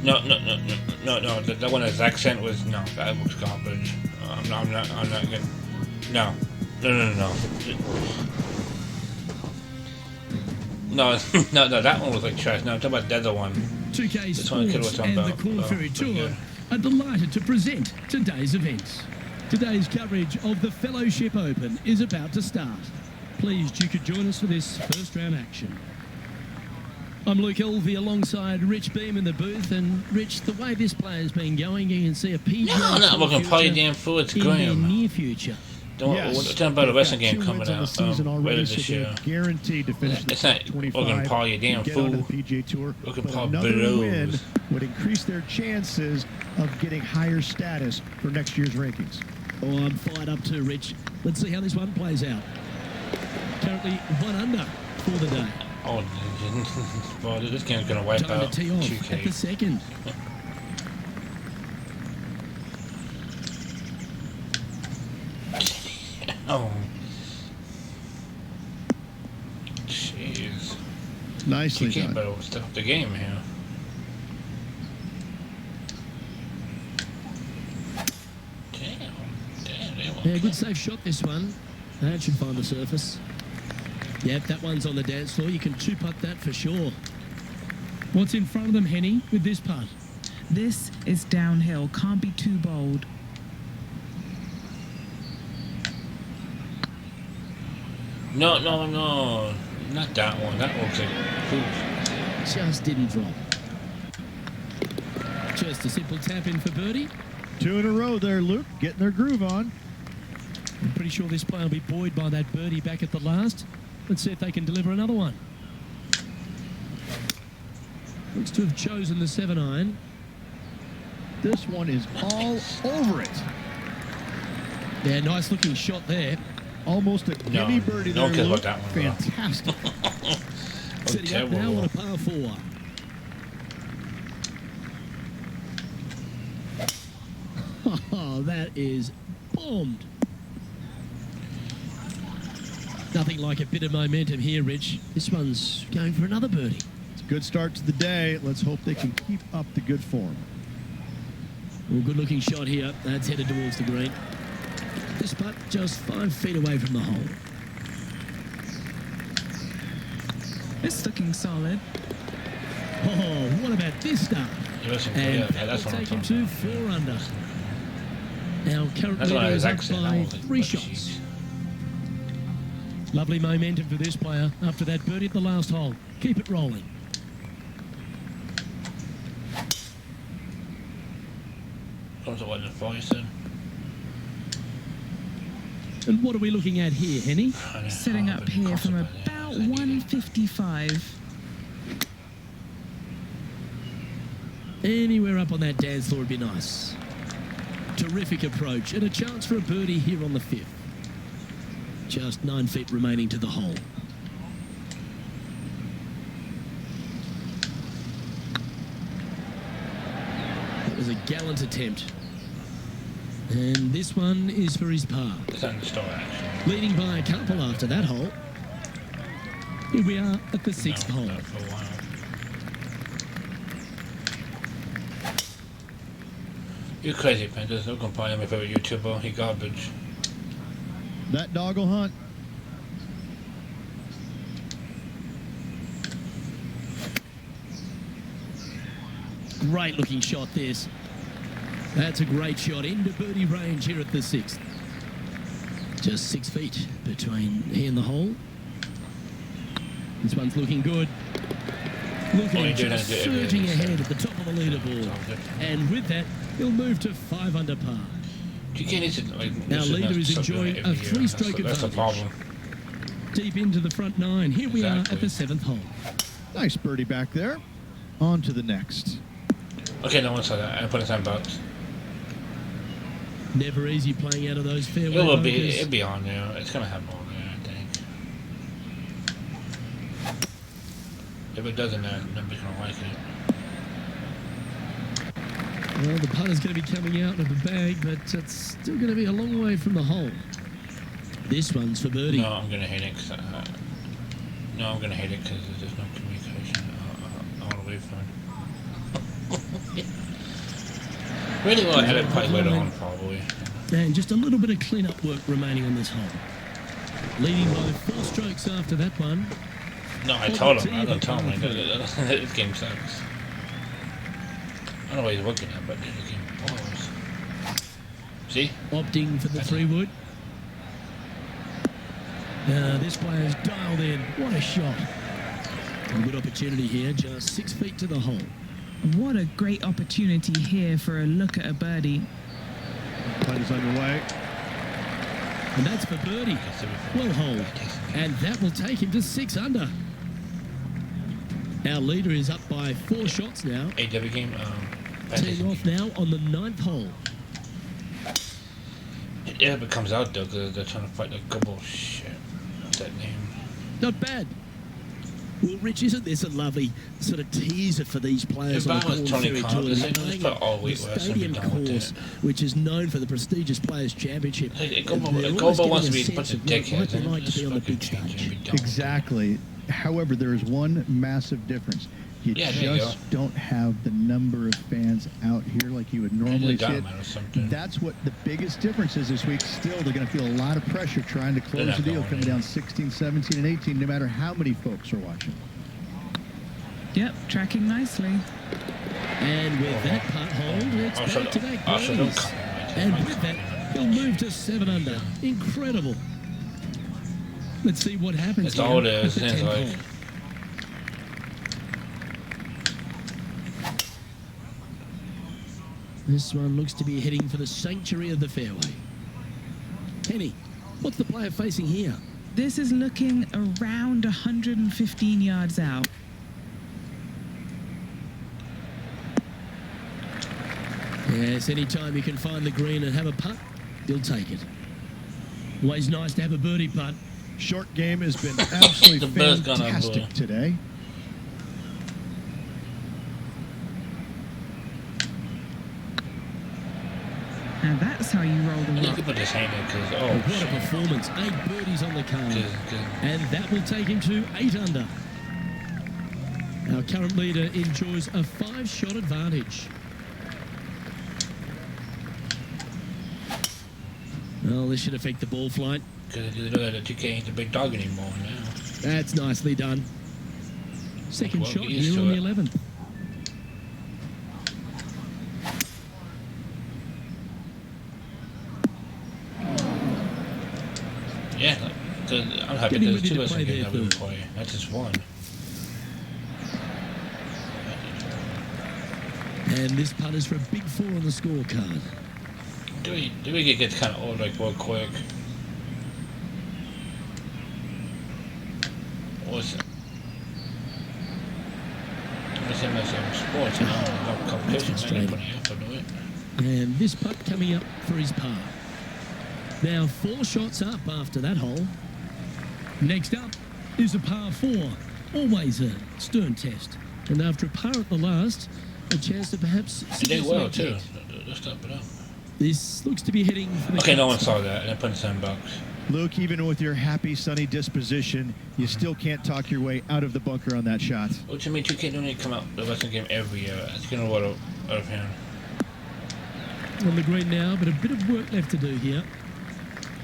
No. The one his accent was no. That looks garbage. I'm not gonna. No. No, that one was like trash. No, I'm talking about the other one. 2K This one kid was Sports talking and the about, Corn Ferry pretty Tour good. are delighted to present today's events. Today's coverage of the Fellowship Open is about to start. Pleased you could join us for this first round action. I'm Luke Elvey alongside Rich Beam in the booth, and Rich, the way this player's been going, you can see a PGA No, I'm not Tour looking for your future damn food. It's in the Graham. near future. Don't Yes. tell about a They've wrestling got game 2 coming wins on the out season already, later so this they're year. guaranteed to finish It's the not top looking 25 for your damn and get onto fool. the PGA Tour. Looking But for another bros. win would increase their chances of getting higher status for next year's rankings. Oh, I'm fired up too, Rich. Let's see how this one plays out. Currently 1 under for the day. Oh, boy, this game's gonna wipe Time out to tee off at the 2K. second. Oh. Jeez. Nicely 2K done. better step the game here. Damn. Yeah, good safe shot this one. That should find the surface. Yep, that one's on the dance floor. You can two-putt that for sure. What's in front of them, Henny, with this putt? This is downhill. Can't be too bold. No. Not that one. That looks like poop. Just didn't drop. Just a simple tap in for birdie. 2 in a row there, Luke, getting their groove on. I'm pretty sure this player will be buoyed by that birdie back at the last. Let's see if they can deliver another one. Looks to have chosen the 7-iron. This one is all over it. Yeah, nice looking shot there. Almost a No, gimme birdie no one there, cares Luke. about that one, bro. Fantastic. Setting up now on a par 4. Oh, that is bombed. Nothing like a bit of momentum here, Rich. This one's going for another birdie. It's a good start to the day. Let's hope they can keep up the good form. Well, good looking shot here. That's headed towards the green. This putt just 5 feet away from the hole. It's looking solid. Oh, what about this start? And that that's will what I'm take him talking to about. 4 under. Now, current That's what I leader was is up accent. by I was like, 3 but shots. jeez. Lovely momentum for this player after that birdie at the last hole. Keep it rolling. Comes to what the voice said. And what are we looking at here, Henny? Setting up here from about 155. Anywhere up on that dance floor would be nice. Terrific approach and a chance for a birdie here on the 5th. Just 9 feet remaining to the hole. That was a gallant attempt. And this one is for his par. It's on the store, actually. Leading by a couple after that hole. Here we are at the 6th No, hole. not for a while. You crazy, Panthers. Don't compare my favorite YouTuber. He garbage. That dog will hunt. Great looking shot this. That's a great shot into birdie range here at the 6th. Just 6 feet between he and the hole. This one's looking good. Looking just surging ahead at the top of the leaderboard. And with that, he'll move to 5 under par. TK needs to, like, Our this leader not is something enjoying every a year. 3-stroke That's the advantage. problem. Deep into the front 9. Here we are at the Exactly. 7th hole. Nice birdie back there. On to the next. Okay, no one saw that. I put it $10 bucks. Never easy playing out of those fairway It will be. bunkers. It'll be on there. It's gonna have on there, I think. If it doesn't, then nobody's gonna like it. Well, the putter's going to be coming out of the bag, but it's still going to be a long way from the hole. This one's for birdie. No, I'm gonna hate it. No, I'm gonna hate it because there's no communication. I want to leave fine. Really well edit play later on, probably. And just a little bit of clean-up work remaining on this hole. Leading by 4 strokes after that one. No, I told him. I'm gonna tell him. This game sucks. I don't know what he's looking at, but the game balls. See? Opting for the 3-wood. This player's dialed in. What a shot. A good opportunity here, just 6 feet to the hole. What a great opportunity here for a look at a birdie. Putt is underway. And that's for birdie. Well holed. And that will take him to 6 under. Our leader is up by 4 shots now. AW game. Teeing off now on the 9th hole. Yeah, if it comes out though, because they're trying to fight like Gobble shit. What's that name? Not bad. Well, Rich, isn't this a lovely sort of teaser for these players If on I the was Corn Tony Ferry Khan, Tour? this They're ain't- playing let's put all the weight west and be stadium done with course, it. which is known for the prestigious Players' Championship. Like, They're Gobble always wants to getting be a a bunch sense of what it dickheads. might be and like to just be on the fucking big change it and stage. be done. Exactly. However, there is one massive difference. You Yeah, there you just don't have the number of fans out here like you would normally see it. Dynamite or something. That's what the biggest difference is this week. Still, they're going to feel a lot of pressure trying to close not the deal, going coming in. down 16, 17, and 18, no matter how many folks are watching. Yep, tracking nicely. And with that putt hold, it's Oh, back shut to up. back Oh, shut birdies. up. And with that, he'll move to 7 under. Incredible. Let's see what happens That's all it here is, at the it's 10th like- hole. This one looks to be heading for the sanctuary of the fairway. Kenny, what's the player facing here? This is looking around 115 yards out. Yes, anytime you can find the green and have a putt, you'll take it. Always nice to have a birdie putt. Short game has been absolutely The bird's gone on fantastic blue. today. Now that's how you roll the You rock. can put this hand in because, What oh, a shit. performance. 8 birdies on the card. Good. And that will take him to 8 under. Our current leader enjoys a 5-shot advantage. Well, this should affect the ball flight. Because you know that 2K ain't the big dog anymore now. That's nicely done. Second Well, shot get used here to on it. the 11th. Yeah, because I'm happy Getting there's ready 2 to of us play getting there, that we Phil. play. That's just one. And this putt is for a big 4 on the scorecard. Do we get kind of old like real quick? What's it? I'm saying myself sports, you know, no competition. I ain't putting effort into it. And this putt coming up for his par. Now 4 shots up after that hole. Next up is a par 4. Always a stern test. And after a par at the last, a chance to perhaps... And they well too. Just step it up. This looks to be heading for the... Okay, no one cuts. saw that, and I put $10. Luke, even with your happy, sunny disposition, you still can't talk your way out of the bunker on that shot. What you mean 2K don't need to come out the Western game every year? It's gonna roll out of him. On the green now, but a bit of work left to do here.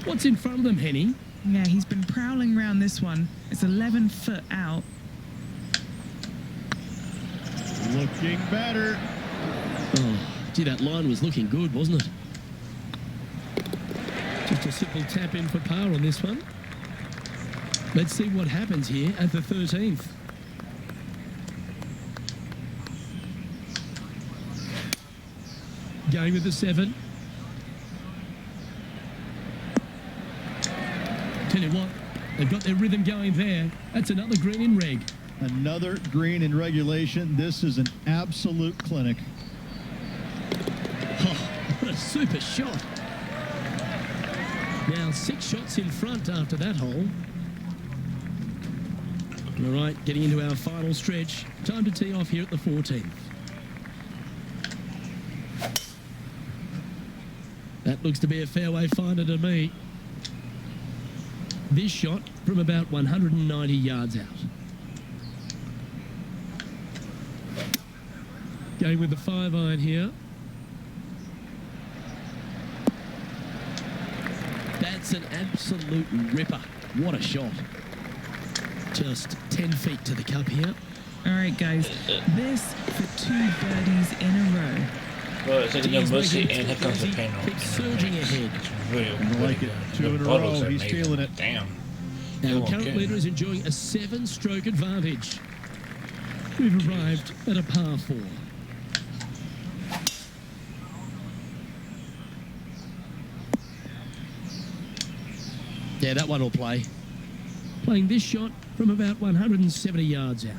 What's in front of them, Henny? Yeah, he's been prowling around this one. It's 11 foot out. Looking better. Oh, Gee, that line was looking good, wasn't it? Just a simple tap in for par on this one. Let's see what happens here at the 13th. Going with the 7. Tell you what, they've got their rhythm going there. That's another green in reg. Another green in regulation. This is an absolute clinic. Oh, what a super shot. Now 6 shots in front after that hole. All right, getting into our final stretch. Time to tee off here at the 14th. That looks to be a fairway finder to me. This shot from about 190 yards out. Going with the 5-iron here. That's an absolute ripper. What a shot. Just 10 feet to the cup here. All right, guys. This for 2 birdies in a row. Well, it's like a He's mercy, making and here comes the it. panel. Keeps surging ahead. It's really, I really like it. good. 2 The in a bottles row. are He's amazing. feeling it. Damn. Our Oh, current okay. leader is enjoying a 7-stroke advantage. We've arrived at a par 4. Yeah, that one will play. Playing this shot from about 170 yards out.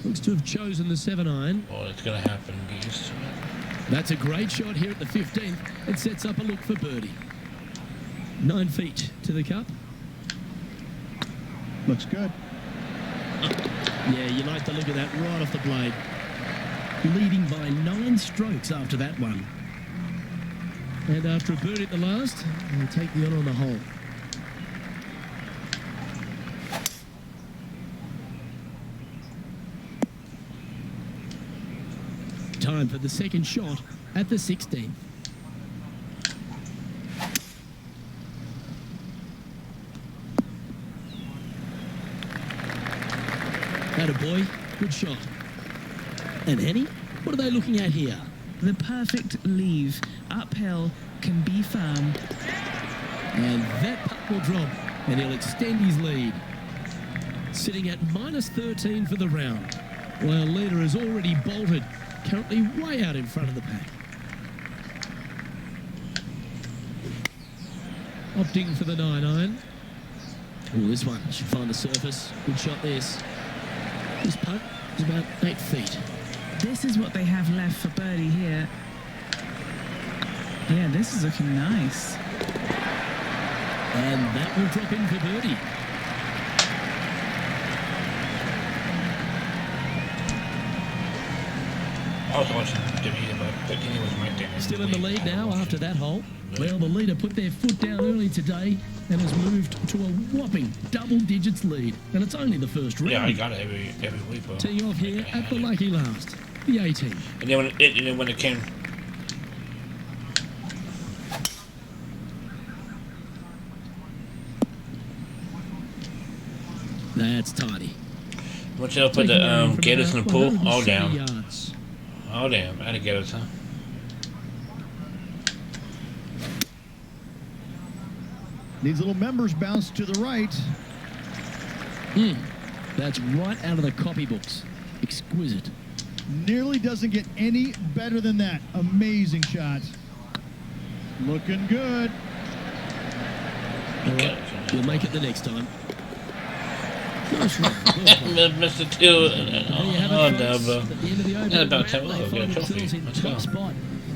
Looks to have chosen the 7-iron. Oh, it's going to happen. Get used to it. That's a great shot here at the 15th. It sets up a look for birdie. 9 feet to the cup. Looks good. Yeah, you like the look of that right off the blade. Leading by 9 strokes after that one. And after a birdie at the last, he'll take the honour on the hole. Time for the second shot at the 16th. Attaboy, good shot. And Henny, what are they looking at here? The perfect leave. Uphill, can be firm. And that putt will drop, and he'll extend his lead. Sitting at minus 13 for the round, while leader has already bolted, currently way out in front of the pack. Opting for the 9-iron. Oh, this one should find the surface. Good shot this. This putt is about 8 feet. This is what they have left for birdie here. Yeah, this is looking nice. And that will drop in for birdie. I was watching the video, but he was right there. Still in the lead now after that hole. Well, the leader put their foot down early today and has moved to a whopping double digits lead. And it's only the first round. Yeah, I got it every week, bro. Teeing off here at the lucky last, the 18. And then when it came, That's tidy. once you put Taking the aim from gators in about the pool, all 170 down. yards. Oh damn, alligators, huh? Needs a little members bounce to the right. That's right out of the copybooks. Exquisite. Nearly doesn't get any better than that. Amazing shot. Looking good. All right, we'll make it the next time. Nice round. Well played. Mr. Two. There you have Oh it, no, folks. bro. At the end of the opening Yeah, about round, 10 they we'll get a find trophy. themselves in Let's top go. spot.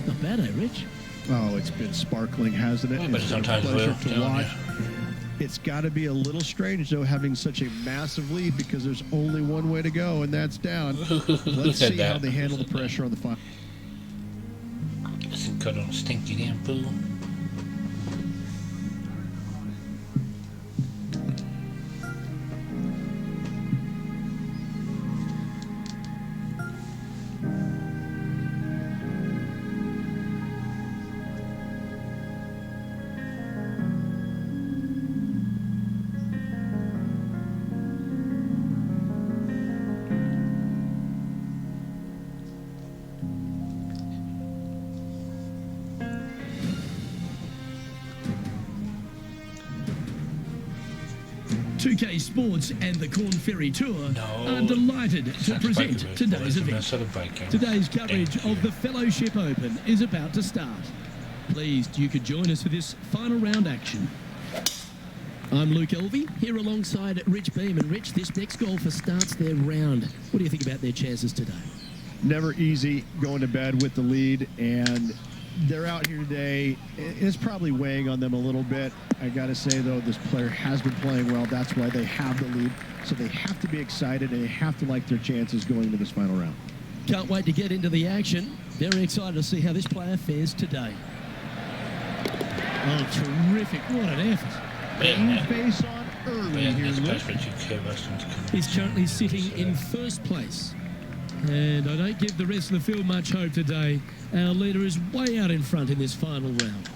Not bad, eh, Rich? Oh, it's been sparkling, hasn't it? Yeah, but It's been a sometimes pleasure we'll, to telling watch. you. It's got to be a little strange, though, having such a massive lead because there's only one way to go, and that's down. Let's said see that? how they handle the pressure on the final. Listen, cut on stinky damn poo. 2K Sports and the Corn Ferry Tour No. are delighted to That's present Vikings. today's That's event. Minnesota Vikings. Today's coverage Thank of you. the Fellowship Open is about to start. Pleased you could join us for this final round action. I'm Luke Elvey, here alongside Rich Beam. And Rich, this next golfer starts their round. What do you think about their chances today? Never easy going to bed with the lead, and they're out here today. It's probably weighing on them a little bit. I got to say, though, this player has been playing well. That's why they have the lead. So they have to be excited, and they have to like their chances going into this final round. Can't wait to get into the action. Very excited to see how this player fares today. Oh, terrific. What an effort. Man, Face on early man, here, that's Luke. best for 2K Western's coming. He's currently sitting in first place. And I don't give the rest of the field much hope today. Our leader is way out in front in this final round.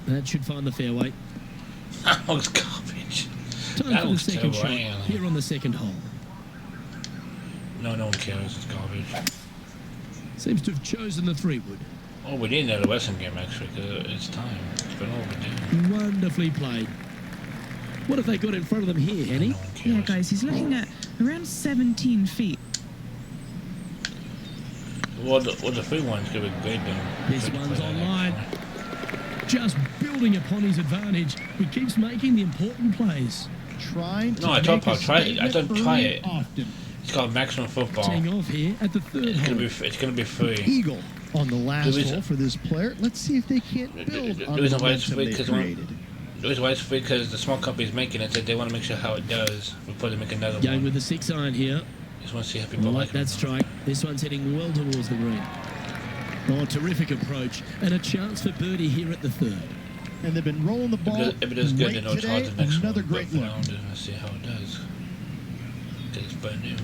That should find the fairway. That was garbage. Time That for the looks second shot terrible. here on the second hole. No one cares. It's garbage. Seems to have chosen the 3-wood. Oh, we need another Western game, actually, because it's time. It's been overdue. Wonderfully played. What have they got in front of them here, Henny? No one cares. Yeah, guys, he's looking at around 17 feet. Well, the 3-1's going to be great, though. This Good to one's play that online. actually. Just building upon his advantage. He keeps making the important plays. Trying to No, I told make a Paul, try it. I statement don't try early it. Often. It's called maximum football. Teeing off here at the third It's hole. gonna be free. Eagle on the last The reason- hole for this player. Let's see if they can't The- build the on the reason why it's momentum free they 'cause created. The reason why it's free because the small company's making it, so they want to make sure how it does before they make another Going one. with the 6 iron here. Just want to see how I people like like that it. strike. This one's heading well towards the green. Oh, terrific approach. And a chance for birdie here at the third. And they've been rolling the ball If it is good, great then it's hard today. the next Another one. great But for look. now, I'm just gonna see how it does. Because it's brand new.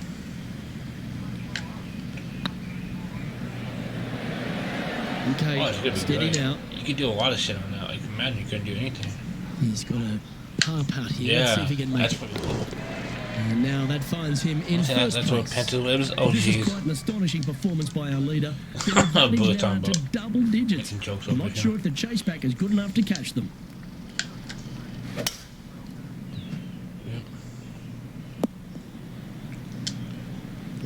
Okay, Oh, it's gonna be steady great. now. You can do a lot of shit on that. Like, imagine you couldn't do anything. He's got a par putt here. Let's see Yeah, if he can make that's it. pretty cool. And now that finds him in See, first that's what place. pencil lives. Oh, This is jeez. quite an astonishing performance by our leader. Bullet Getting time, down to but double digits. making jokes I'm over not here. sure if the chase back is good enough to catch them. Yep.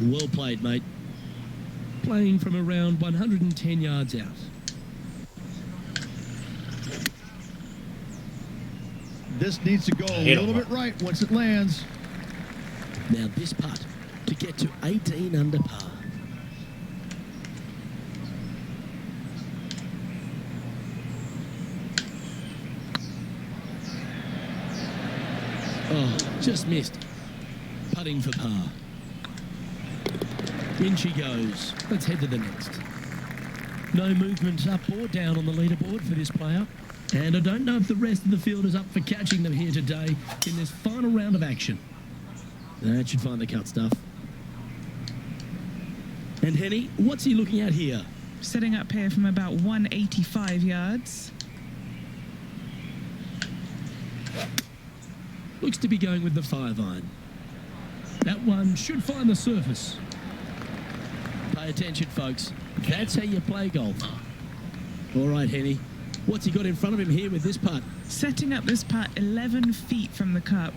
Well played, mate. Playing from around 110 yards out. This needs to go a Hit 'em little up. bit right once it lands. Now this putt to get to 18 under par. Oh, just missed. Putting for par. In she goes. Let's head to the next. No movement up or down on the leaderboard for this player. And I don't know if the rest of the field is up for catching them here today in this final round of action. That should find the cut stuff. And Henny, what's he looking at here? Setting up here from about 185 yards. Looks to be going with the 5 iron. That one should find the surface. Pay attention, folks. That's how you play golf. All right, Henny. What's he got in front of him here with this putt? Setting up this putt 11 feet from the cup.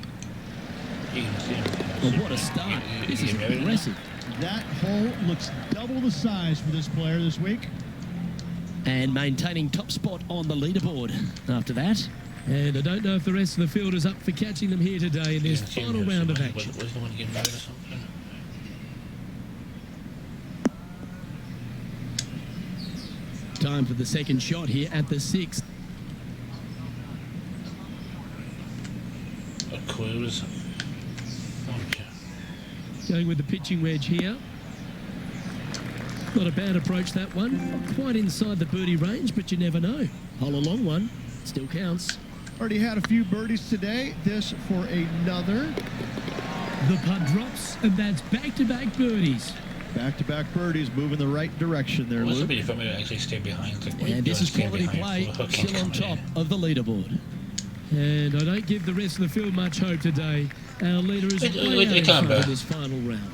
You can see him. Oh, what a start. This is impressive. That hole looks double the size for this player this week. And maintaining top spot on the leaderboard after that. And I don't know if the rest of the field is up for catching them here today in this You can see him final here round of somewhere. action. Was the one getting rid of something? Time for the second shot here at the 6th. A cruise. Okay. Going with the pitching wedge here. Not a bad approach, that one. Not quite inside the birdie range, but you never know. Hole a long one. Still counts. Already had a few birdies today. This for another. The putt drops, and that's back-to-back birdies. Back-to-back birdies moving the right direction there, What's the Luke. be if I actually stay behind? It's like, what are you And this doing is staying quality behind? play, Well, okay, still on come top in. of the leaderboard. And I don't give the rest of the field much hope today. Our leader is Wait, way wait, out wait, in time, front of bro. this final round.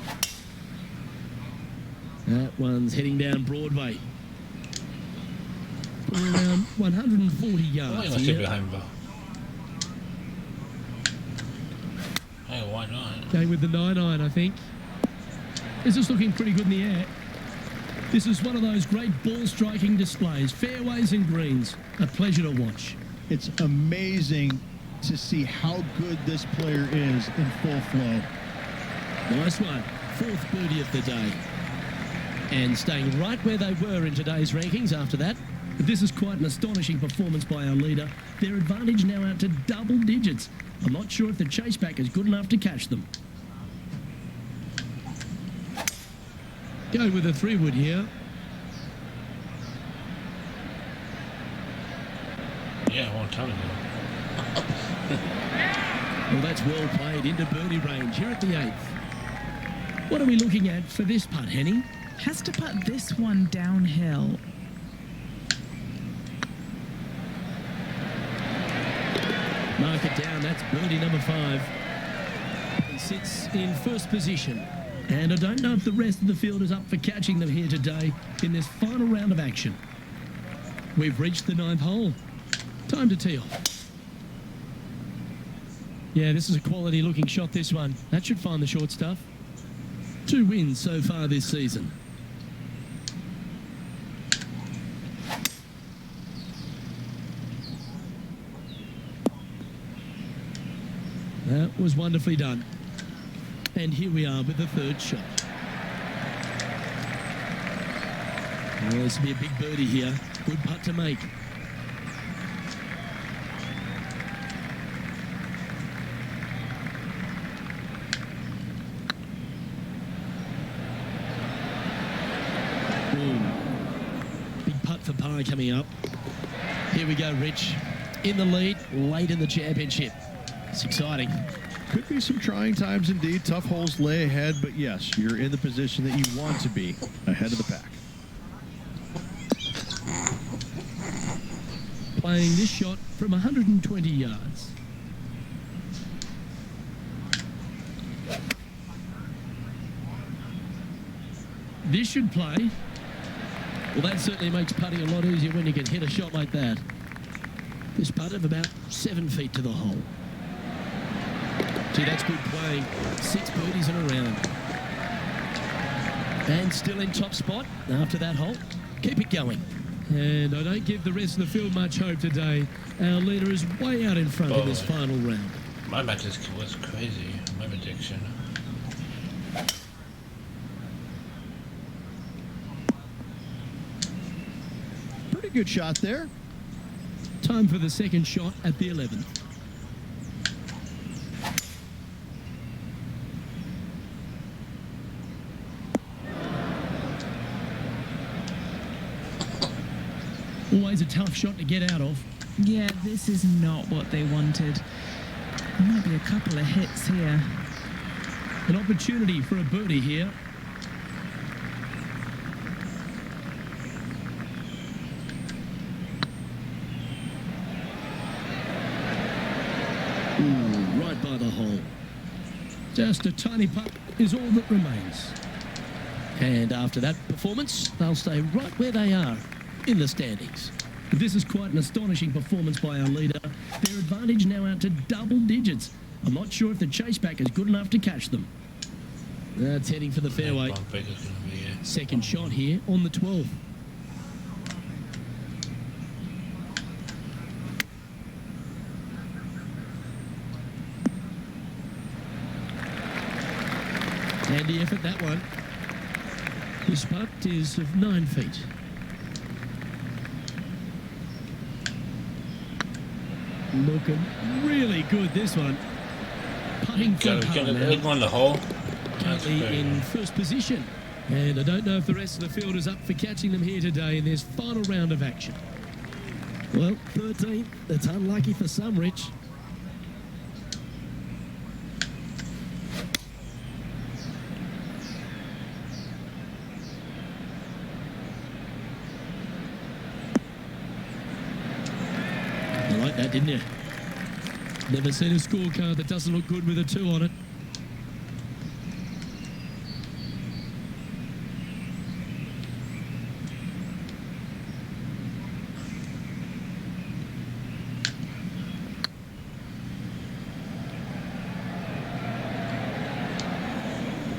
That one's heading down Broadway. For around 140 Why yards you want to stay here. behind, bro? Yeah, why not? Going with the 9-iron, I think. This is looking pretty good in the air. This is one of those great ball striking displays. Fairways and greens. A pleasure to watch. It's amazing to see how good this player is in full flow. Nice one. 4th birdie of the day. And staying right where they were in today's rankings after that. But this is quite an astonishing performance by our leader. Their advantage now out to double digits. I'm not sure if the chase back is good enough to catch them. Going with a 3-wood here. Yeah, a long time ago. Well, that's well played into birdie range here at the 8th. What are we looking at for this putt, Henny? Has to putt this one downhill. Mark it down, that's birdie number 5. He sits in first position. And I don't know if the rest of the field is up for catching them here today in this final round of action. We've reached the 9th hole. Time to tee off. Yeah, this is a quality looking shot, this one. That should find the short stuff. 2 wins so far this season. That was wonderfully done. And here we are with the 3rd shot. Well, this will be a big birdie here. Good putt to make. Ooh. Big putt for par coming up. Here we go, Rich. In the lead, late in the championship. It's exciting. Could be some trying times indeed. Tough holes lay ahead, but yes, you're in the position that you want to be, ahead of the pack. Playing this shot from 120 yards. This should play. Well, that certainly makes putting a lot easier when you can hit a shot like that. This putt of about 7 feet to the hole. Gee, that's good playing. 6 birdies in a round. And still in top spot after that hole. Keep it going. And I don't give the rest of the field much hope today. Our leader is way out in front in this final round. My match was crazy. My prediction. Pretty good shot there. Time for the 2nd shot at the 11th. Always a tough shot to get out of. Yeah, this is not what they wanted. There might be a couple of hits here. An opportunity for a birdie here. Ooh, right by the hole. Just a tiny putt is all that remains. And after that performance, they'll stay right where they are in the standings. But this is quite an astonishing performance by our leader. Their advantage now out to double digits. I'm not sure if the chase back is good enough to catch them. That's heading for the fairway. Bump break is gonna be it. 2nd shot here on the 12th. Handy effort, that one. This putt is of 9 feet. Looking really good, this one. Putting for Got par to now. go on the hole. That's Currently very in good. first position. And I don't know if the rest of the field is up for catching them here today in this final round of action. Well, 13th. That's unlucky for some, Rich. You like that, didn't you? Never seen a scorecard that doesn't look good with a 2 on it.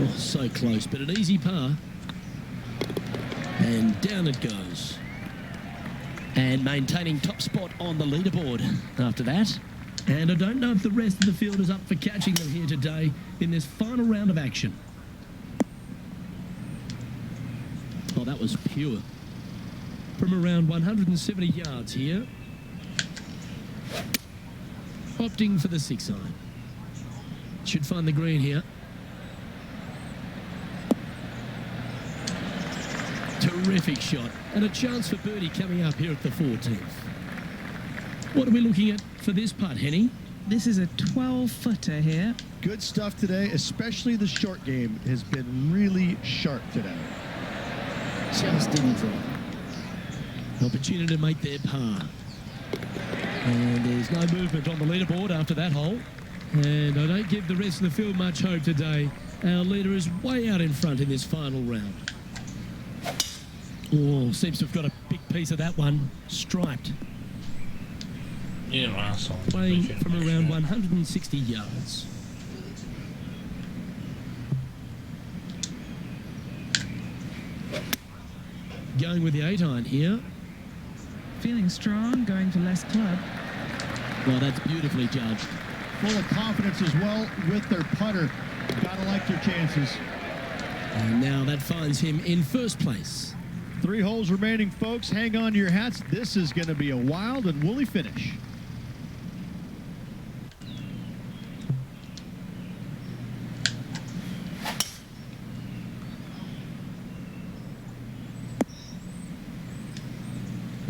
Oh, so close, but an easy par. And down it goes. And maintaining top spot on the leaderboard after that. And I don't know if the rest of the field is up for catching them here today in this final round of action. Oh, that was pure. From around 170 yards here. Opting for the 6-iron. Should find the green here. Terrific shot. And a chance for birdie coming up here at the 14th. What are we looking at for this putt, Henny? This is a 12-footer here. Good stuff today, especially the short game has been really sharp today. Just didn't draw. Opportunity to make their par. And there's no movement on the leaderboard after that hole. And I don't give the rest of the field much hope today. Our leader is way out in front in this final round. Oh, seems to have got a big piece of that one. Striped. You're an asshole. Playing from around 160 yards. Going with the 8-iron here. Feeling strong, going for less club. Well, that's beautifully judged. Full of confidence as well with their putter. Gotta like their chances. And now that finds him in first place. 3 holes remaining, folks. Hang on to your hats. This is going to be a wild and woolly finish.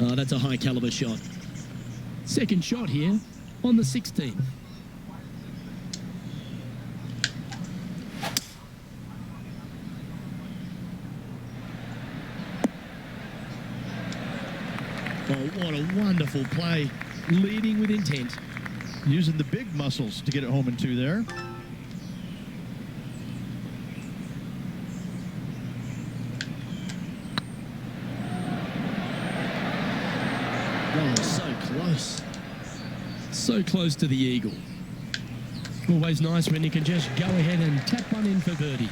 Oh, that's a high caliber shot. Second shot here on the 16th. Oh, what a wonderful play. Leading with intent. Using the big muscles to get it home in 2 there. Oh, so close. So close to the eagle. Always nice when you can just go ahead and tap one in for birdie.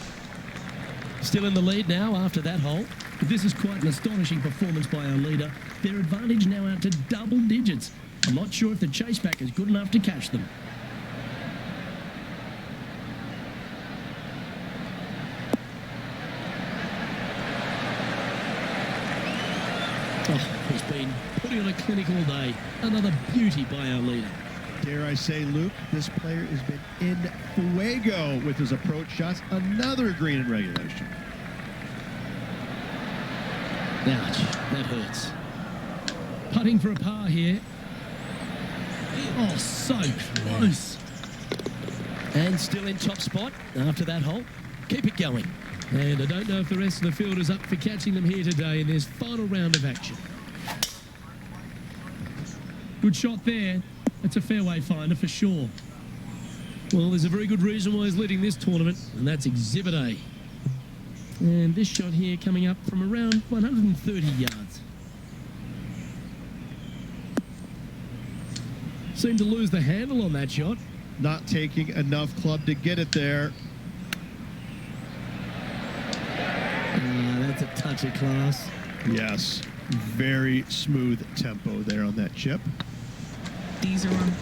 Still in the lead now after that hole. But this is quite an astonishing performance by our leader. Their advantage now out to double digits. I'm not sure if the chase back is good enough to catch them. Oh, he's been putting on a clinic all day. Another beauty by our leader. Dare I say, Luke, this player has been in fuego with his approach shots. Another green in regulation. Ouch, that hurts. Putting for a par here. Oh, so close. And still in top spot after that hole. Keep it going. And I don't know if the rest of the field is up for catching them here today in this final round of action. Good shot there. That's a fairway finder for sure. Well, there's a very good reason why he's leading this tournament, and that's Exhibit A. And this shot here coming up from around 130 yards. Seemed to lose the handle on that shot. Not taking enough club to get it there. That's a touch of class. Yes, very smooth tempo there on that chip. These are on.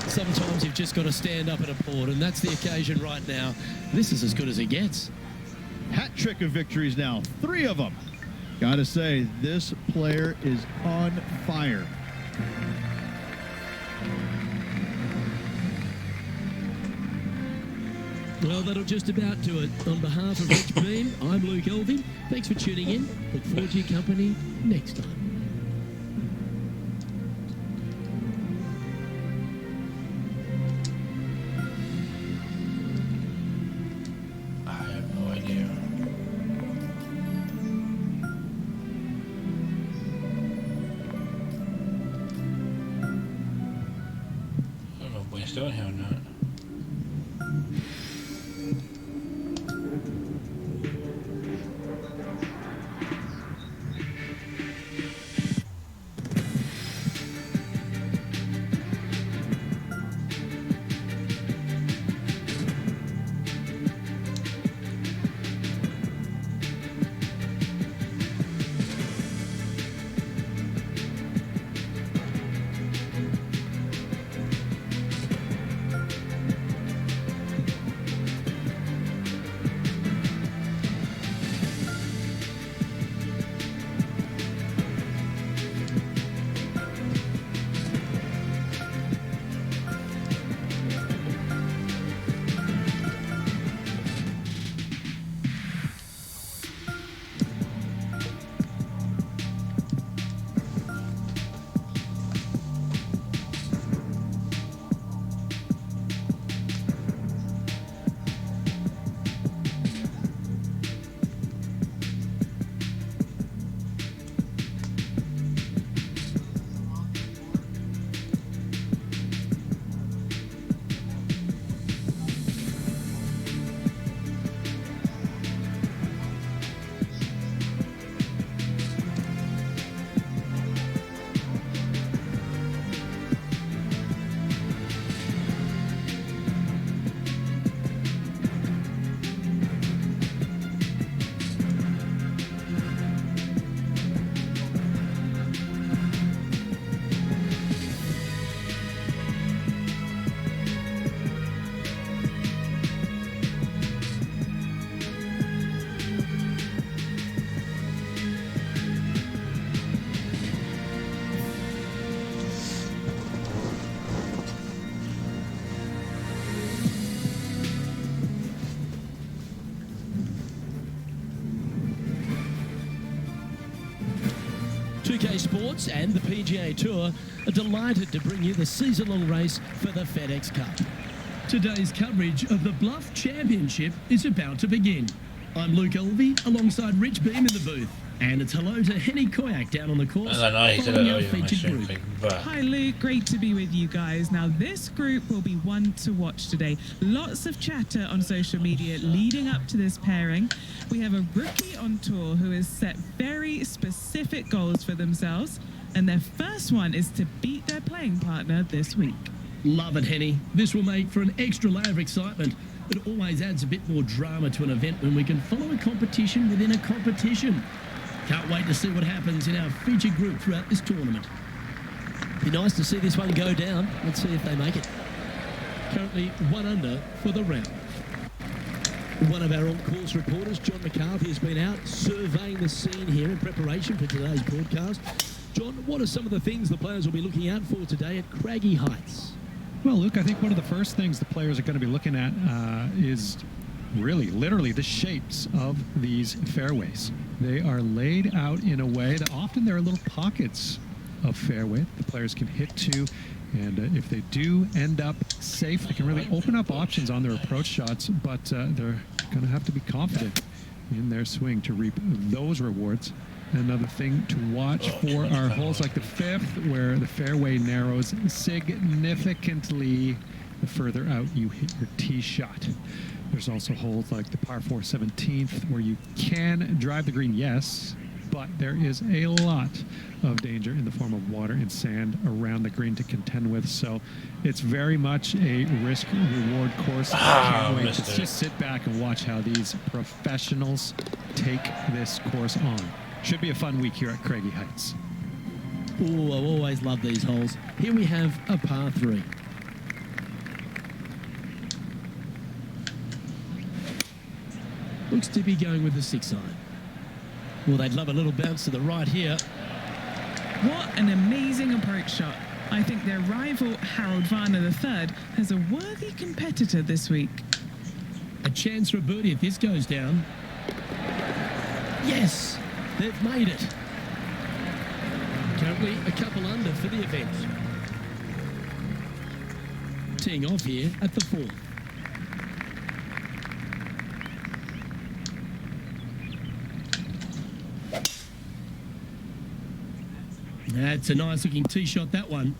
Sometimes you've just got to stand up and applaud, and that's the occasion right now. This is as good as it gets. Hat trick of victories now, 3 of them. Gotta say, this player is on fire. Well, that'll just about do it. On behalf of Rich Beam, I'm Luke Elving. Thanks for tuning in. Look forward to your company next time. I have no idea. I don't know if we're still here or not. Sports and the PGA Tour are delighted to bring you the season-long race for the FedEx Cup. Today's coverage of the Bluff Championship is about to begin. I'm Luke Elvey alongside Rich Beam in the booth. And it's hello to Henny Koyak down on the course. I don't know, he said following it our earlier in my featured stream group. thing, but Hi Luke, great to be with you guys. Now this group will be one to watch today. Lots of chatter on social media leading up to this pairing. We have a rookie on tour who has set very specific goals for themselves, and their first one is to beat their playing partner this week. Love it, Henny. This will make for an extra layer of excitement. It always adds a bit more drama to an event when we can follow a competition within a competition. Can't wait to see what happens in our featured group throughout this tournament. Be nice to see this one go down. Let's see if they make it. Currently 1 under for the round. One of our on-course reporters, John McCarthy, has been out surveying the scene here in preparation for today's broadcast. John, what are some of the things the players will be looking out for today at Craggy Heights? Well, Luke, I think one of the first things the players are going to be looking at is really, literally, the shapes of these fairways. They are laid out in a way that often there are little pockets of fairway the players can hit to, and if they do end up safe, they can really open up options on their approach shots, but they're going to have to be confident in their swing to reap those rewards. Another thing to watch for are holes like the 5th, where the fairway narrows significantly the further out you hit your tee shot. There's also holes like the par 4 17th, where you can drive the green, yes, but there is a lot of danger in the form of water and sand around the green to contend with. So it's very much a risk-reward course. Can't wait to just sit back and watch how these professionals take this course on. Should be a fun week here at Craggy Heights. Oh, I always love these holes. Here we have a par 3. Looks to be going with the 6 iron. Well, they'd love a little bounce to the right here. What an amazing approach shot. I think their rival Harold Varner III has a worthy competitor this week. A chance for a birdie if this goes down. Yes, they've made it. Currently a couple under for the event. Teeing off here at the 4th. That's a nice looking tee shot, that one.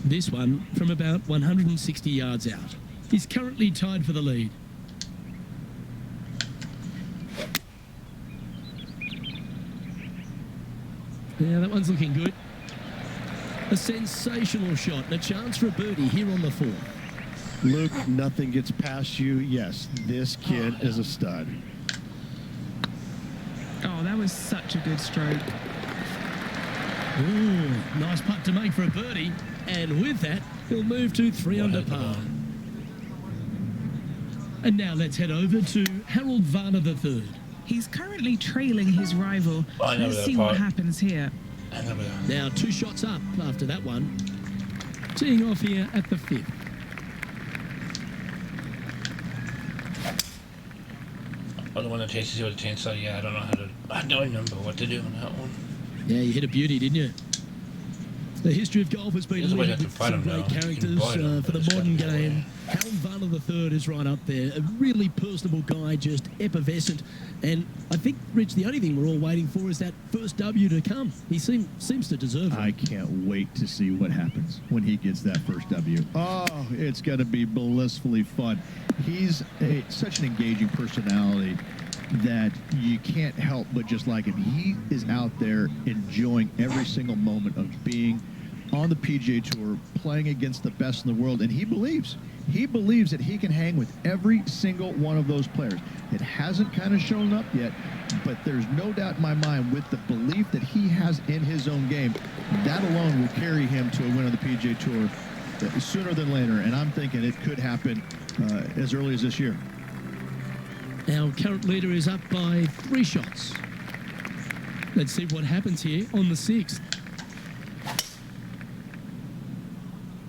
This one from about 160 yards out. He's currently tied for the lead. Yeah, that one's looking good. A sensational shot and a chance for a birdie here on the 4th. Luke, nothing gets past you. Yes, this kid is a stud. Oh, that was such a good stroke. Ooh, nice putt to make for a birdie. And with that, he'll move to 3 under par. And now let's head over to Harold Varner III. He's currently trailing his rival. I know Let's that see part. what happens here. Now 2 shots up after that one. Teeing off here at the 5th. Oh, the one that takes you to the 10, so yeah, I don't know how to. I don't remember what to do on that one. Yeah, you hit a beauty, didn't you? The history of golf has been There's a way littered to with fight some 'em now. great You can characters buy them, for but the it's modern gotta be game. Harold Varner III is right up there. A really personable guy, just effervescent. And I think, Rich, the only thing we're all waiting for is that first W to come. He seems to deserve it. I can't wait to see what happens when he gets that first W. Oh, it's going to be blissfully fun. He's such an engaging personality that you can't help but just like him. He is out there enjoying every single moment of being on the PGA Tour, playing against the best in the world, and he believes that he can hang with every single one of those players. It hasn't kind of shown up yet, but there's no doubt in my mind with the belief that he has in his own game, that alone will carry him to a win on the PGA Tour sooner than later, and I'm thinking it could happen as early as this year. Our current leader is up by 3 shots. Let's see what happens here on the 6th.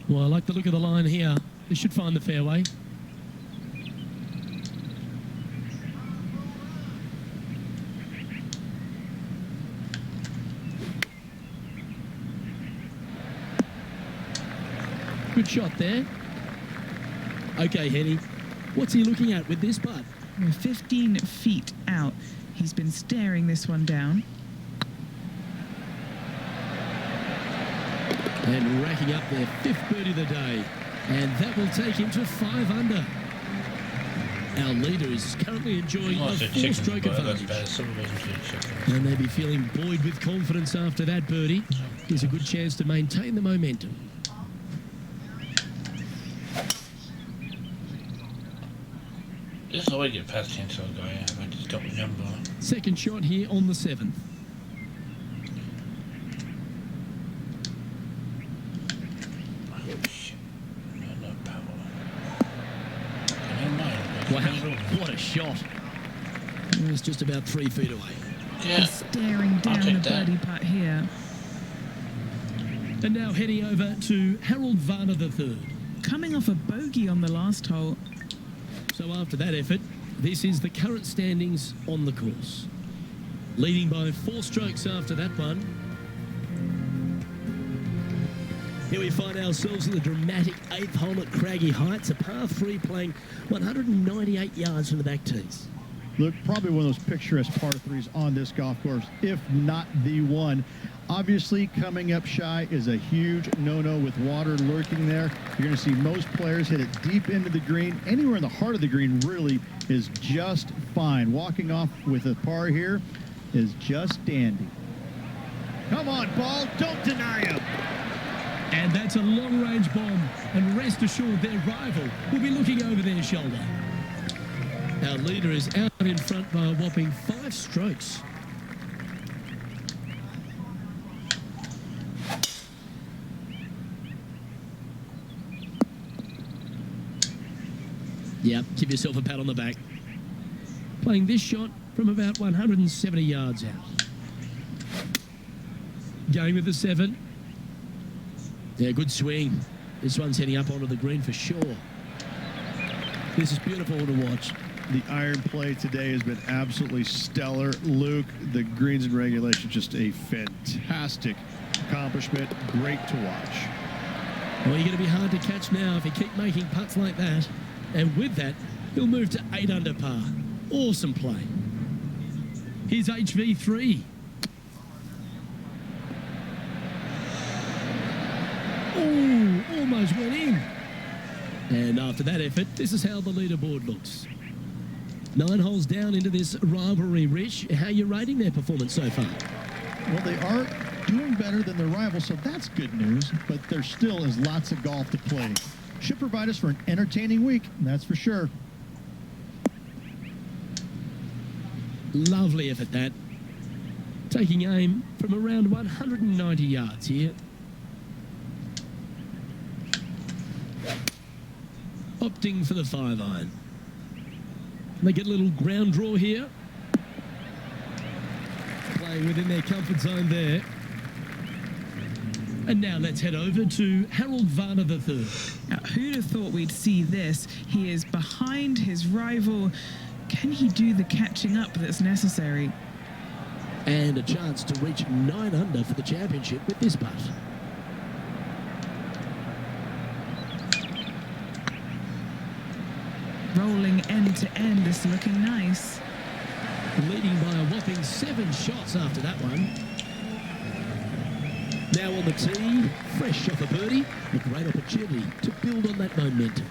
Well, I like the look of the line here. They should find the fairway. Good shot there. Okay, Henny. What's he looking at with this putt? We're 15 feet out. He's been staring this one down. And racking up their 5th birdie of the day. And that will take him to 5 under. Our leader is currently enjoying a Lots of chickens, 4-stroke but that's advantage. bad. Some wasn't too chicken. And they'll be feeling buoyed with confidence after that birdie. Here's a good chance to maintain the momentum. This is how I get past the inside guy. I just don't remember. Second shot here on the 7th. Oh shit. No power. Never mind. Wow, what a shot. It was just about 3 feet away. Yeah. Staring I'll down take the that. birdie putt here. And now heading over to Harold Varner III. Coming off a bogey on the last hole. So after that effort, this is the current standings on the course. Leading by 4 strokes after that one. Here we find ourselves in the dramatic 8th hole at Craggy Heights, a par 3 playing 198 yards from the back tees. Look, probably one of those picturesque par 3s on this golf course, if not the one. Obviously, coming up shy is a huge no-no with water lurking there. You're going to see most players hit it deep into the green. Anywhere in the heart of the green really is just fine. Walking off with a par here is just dandy. Come on, ball. Don't deny him. And that's a long-range bomb. And rest assured, their rival will be looking over their shoulder. Our leader is out in front by a whopping 5 strokes. Yep, give yourself a pat on the back. Playing this shot from about 170 yards out. Going with the 7. Yeah, good swing. This one's heading up onto the green for sure. This is beautiful to watch. The iron play today has been absolutely stellar. Luke, the greens and regulation, just a fantastic accomplishment. Great to watch. Well, you're going to be hard to catch now if you keep making putts like that. And with that, he'll move to 8 under par. Awesome play. Here's HV3. Oh, almost went in. And after that effort, this is how the leaderboard looks. 9 holes down into this rivalry, Rich. How are you rating their performance so far? Well, they are doing better than their rivals, so that's good news, but there still is lots of golf to play. Should provide us for an entertaining week, that's for sure. Lovely effort, that. Taking aim from around 190 yards here. Opting for the 5-iron. They get a little ground draw here. Playing within their comfort zone there. And now let's head over to Harold Varner III. Now, who'd have thought we'd see this? He is behind his rival. Can he do the catching up that's necessary? And a chance to reach 9 under for the championship with this putt. Rolling end to end, this looking nice. Leading by a whopping 7 shots after that one. Now on the tee, fresh off a birdie, a great opportunity to build on that momentum.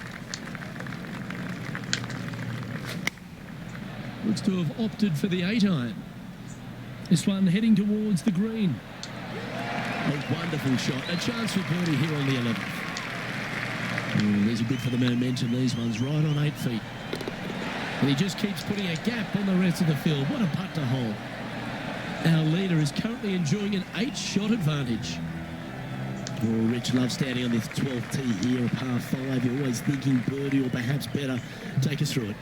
Looks to have opted for the 8-iron. This one heading towards the green. A wonderful shot, a chance for birdie here on the 11th. These are good for the momentum, these ones, right on 8 feet. And he just keeps putting a gap on the rest of the field. What a putt to hole. Our leader is currently enjoying an 8-shot advantage. Oh, Rich loves standing on this 12th tee here, a par 5. You're always thinking birdie or perhaps better. Take us through it.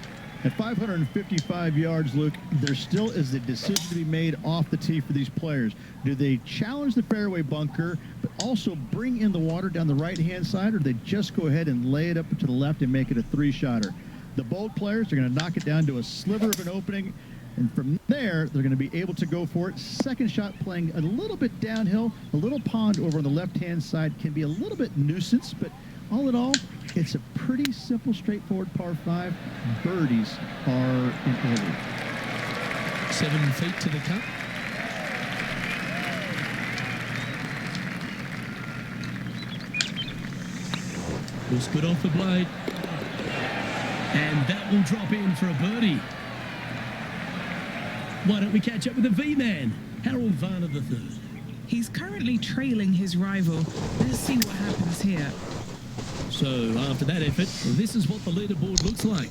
At 555 yards, Luke, there still is a decision to be made off the tee for these players. Do they challenge the fairway bunker, but also bring in the water down the right-hand side, or do they just go ahead and lay it up to the left and make it a 3-shotter? The bold players are going to knock it down to a sliver of an opening, and from there, they're going to be able to go for it. Second shot playing a little bit downhill. A little pond over on the left-hand side can be a little bit nuisance, but all in all, it's a pretty simple, straightforward par 5. Birdies are in order. 7 feet to the cup. Was good off the blade. And that will drop in for a birdie. Why don't we catch up with the V-man, Harold Varner III? He's currently trailing his rival. Let's see what happens here. So after that effort, this is what the leaderboard looks like.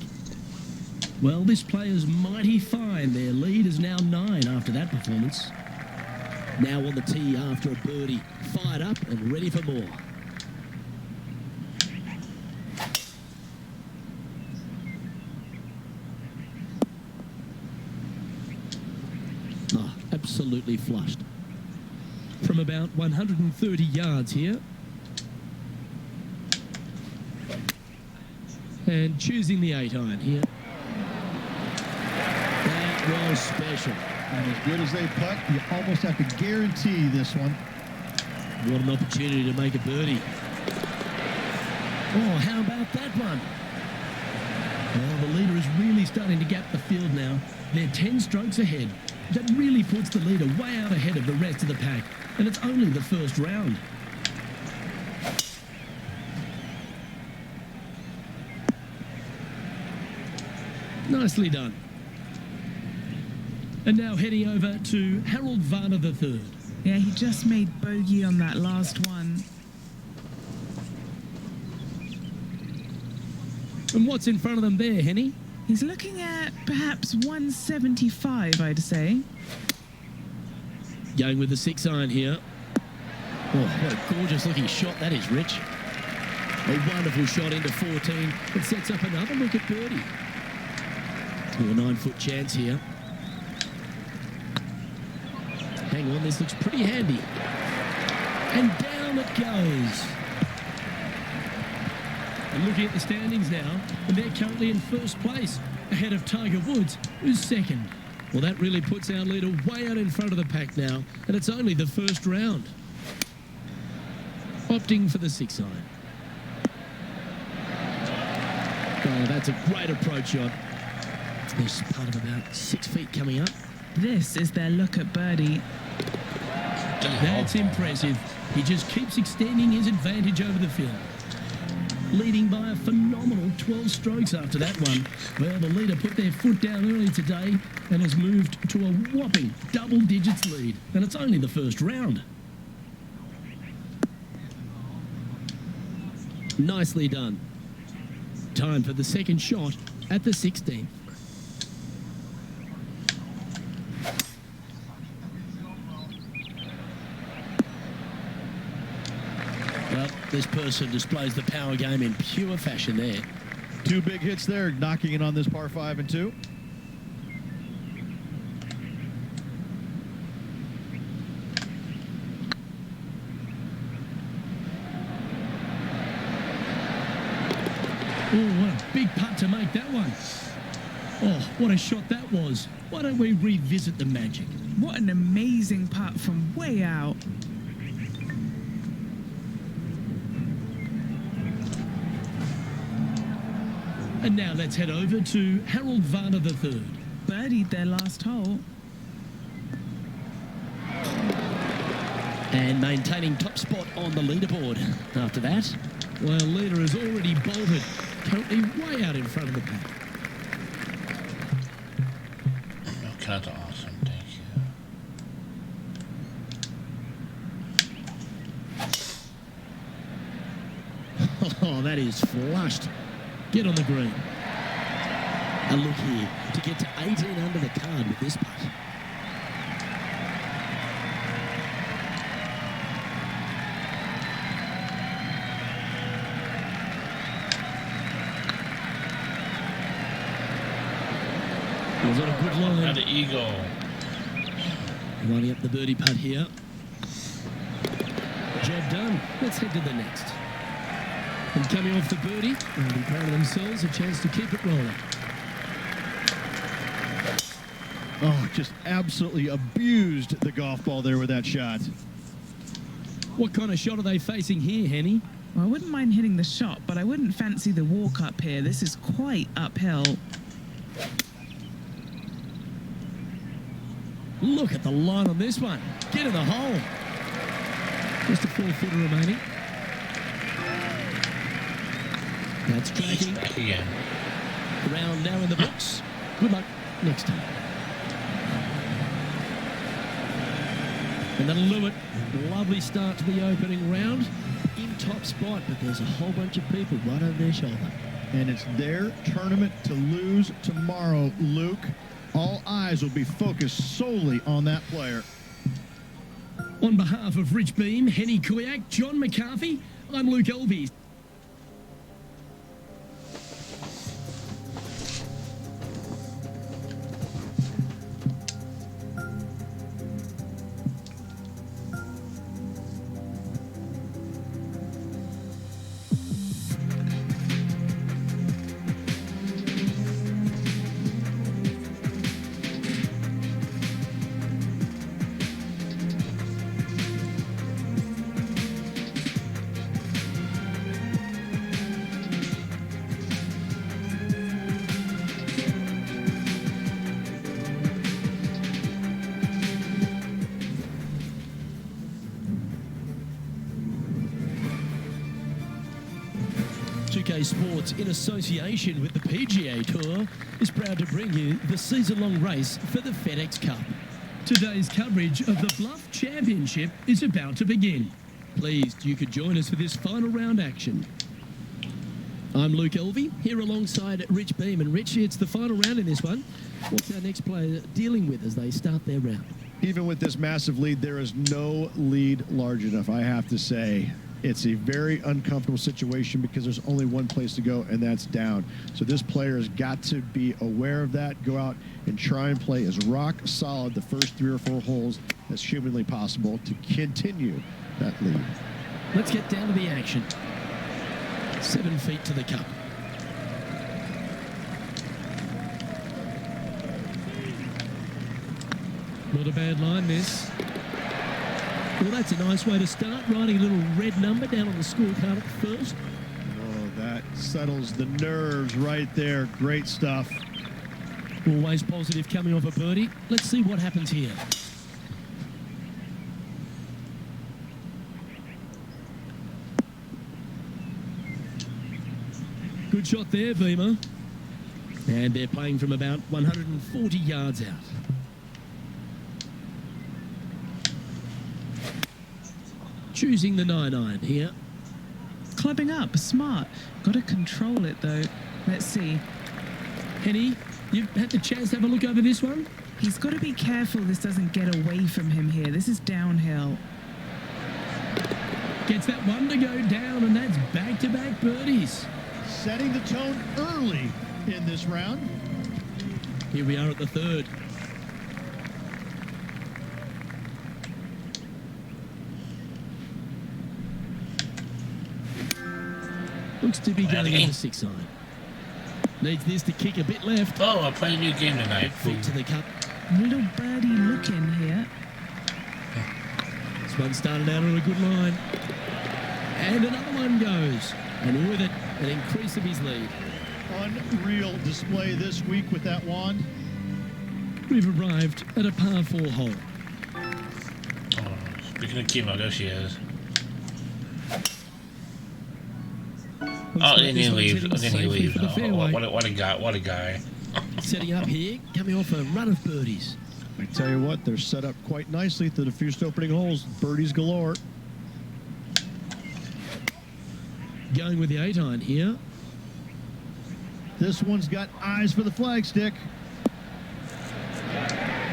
Well, this player's mighty fine. Their lead is now 9 after that performance. Now on the tee after a birdie, fired up and ready for more. Oh, absolutely flushed. From about 130 yards here. And choosing the 8-iron here. That was special. And as good as they putt, you almost have to guarantee this one. What an opportunity to make a birdie. Oh, how about that one? Well, the leader is really starting to gap the field now. They're 10 strokes ahead. That really puts the leader way out ahead of the rest of the pack. And it's only the first round. Nicely done. And now heading over to Harold Varner III. Yeah, he just made bogey on that last one. And what's in front of them there, Henny? He's looking at perhaps 175, I'd say. Going with the 6-iron here. Oh, what a gorgeous looking shot that is, Rich. A wonderful shot into 14. It sets up another look at birdie. To a 9-foot chance here. Hang on, this looks pretty handy. And down it goes. And looking at the standings now, and they're currently in first place, ahead of Tiger Woods, who's second. Well, that really puts our leader way out in front of the pack now, and it's only the first round. Opting for the 6-iron. Oh, that's a great approach shot. There's part of about 6 feet coming up. This is their look at birdie. That's impressive. He just keeps extending his advantage over the field. Leading by a phenomenal 12 strokes after that one. Well, the leader put their foot down early today and has moved to a whopping double digits lead. And it's only the first round. Nicely done. Time for the second shot at the 16th. Well, this person displays the power game in pure fashion there. 2 big hits there, knocking it on this par 5 and 2. Oh, what a big putt to make that one. Oh, what a shot that was. Why don't we revisit the magic? What an amazing putt from way out. And now let's head over to Harold Varner III. Birdied their last hole. And maintaining top spot on the leaderboard. After that, well, leader has already bolted, currently way out in front of the pack. Okay, that's awesome. Thank you. Oh, that is flushed. Get on the green. A look here to get to 18 under the card with this putt. Was that a good line? Had an eagle. Lining up the birdie putt here. Job done. Let's head to the next. And coming off the birdie, they'll be proud of themselves, a chance to keep it rolling. Oh, just absolutely abused the golf ball there with that shot. What kind of shot are they facing here, Henny? Well, I wouldn't mind hitting the shot, but I wouldn't fancy the walk up here. This is quite uphill. Look at the line on this one. Get in the hole. Just a 4-footer remaining. That's tracking. Back again. Round now in the books. Good luck next time. And that'll do it. Lovely start to the opening round. In top spot, but there's a whole bunch of people right over their shoulder. And it's their tournament to lose tomorrow, Luke. All eyes will be focused solely on that player. On behalf of Rich Beam, Henny Kuyak, John McCarthy, I'm Luke Elvey. Sports, in association with the PGA Tour, is proud to bring you the season-long race for the FedEx Cup. Today's coverage of the Bluff Championship is about to begin. Pleased you could join us for this final round action. I'm Luke Elvey, here alongside Rich Beam. And Rich, it's the final round in this one. What's our next player dealing with as they start their round? Even with this massive lead, there is no lead large enough, I have to say. It's a very uncomfortable situation because there's only one place to go, and that's down. So this player has got to be aware of that, go out and try and play as rock solid the first 3 or 4 holes as humanly possible to continue that lead. Let's get down to the action. 7 feet to the cup. Not a bad line, this. Well, that's a nice way to start, writing a little red number down on the scorecard at first. Oh, that settles the nerves right there. Great stuff. Always positive coming off a birdie. Let's see what happens here. Good shot there, Beamer. And they're playing from about 140 yards out. Choosing the 9-iron here. Clubbing up, smart. Got to control it though. Let's see. Henny, you've had the chance to have a look over this one? He's got to be careful this doesn't get away from him here. This is downhill. Gets that one to go down, and that's back-to-back birdies. Setting the tone early in this round. Here we are at the third. Looks to be going on the 6-iron. Needs this to kick a bit left. Oh, I'm playing a new game tonight. Feet to the cup. Little birdie looking here. This one started out on a good line. And another one goes. And with it, an increase of his lead. Unreal display this week with that wand. We've arrived at a par 4 hole. Oh, speaking of chemo, there she is. Oh, didn't he leave? Didn't he leave? Oh, what a guy! What a guy! Setting up here, coming off a run of birdies. I tell you what, they're set up quite nicely to the first opening holes. Birdies galore. Going with the 8-iron here. This one's got eyes for the flagstick.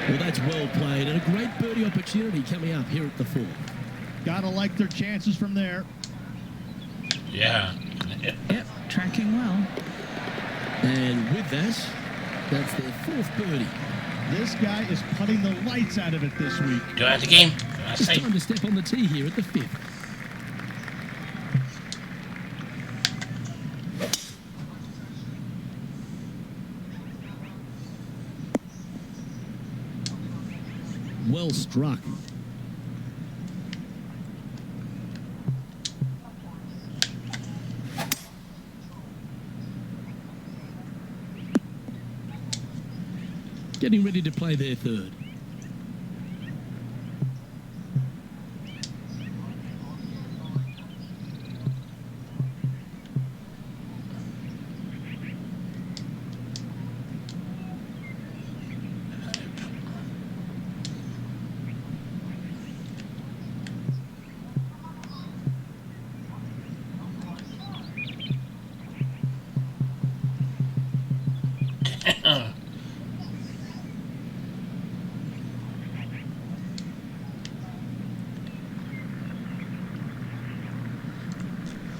Well, that's well played, and a great birdie opportunity coming up here at the 4th. Gotta like their chances from there. Yeah. Yep, tracking well. And with that, that's their 4th birdie. This guy is putting the lights out of it this week. Go out the game. It's time to step on the tee here at the 5th. Well struck. getting ready to play their third.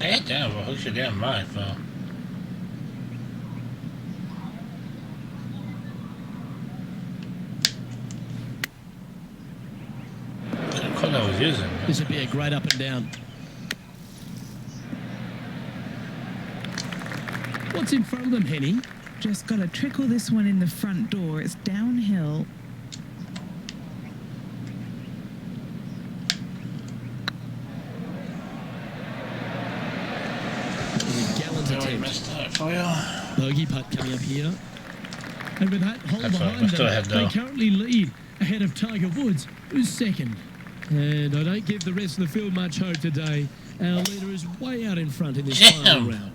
Hey, damn, well, who's your damn mind, Phil? What club I was using? This would be a great up and down. What's in front of them, Henny? Just got to trickle this one in the front door. It's downhill. Gallant Really attempt. missed that for you. Bogey putt coming up here. And with that hole That's all right, behind we're still them, ahead, they though. currently lead ahead of Tiger Woods, who's second. And I don't give the rest of the field much hope today. Our leader is way out in front in this final Damn. round.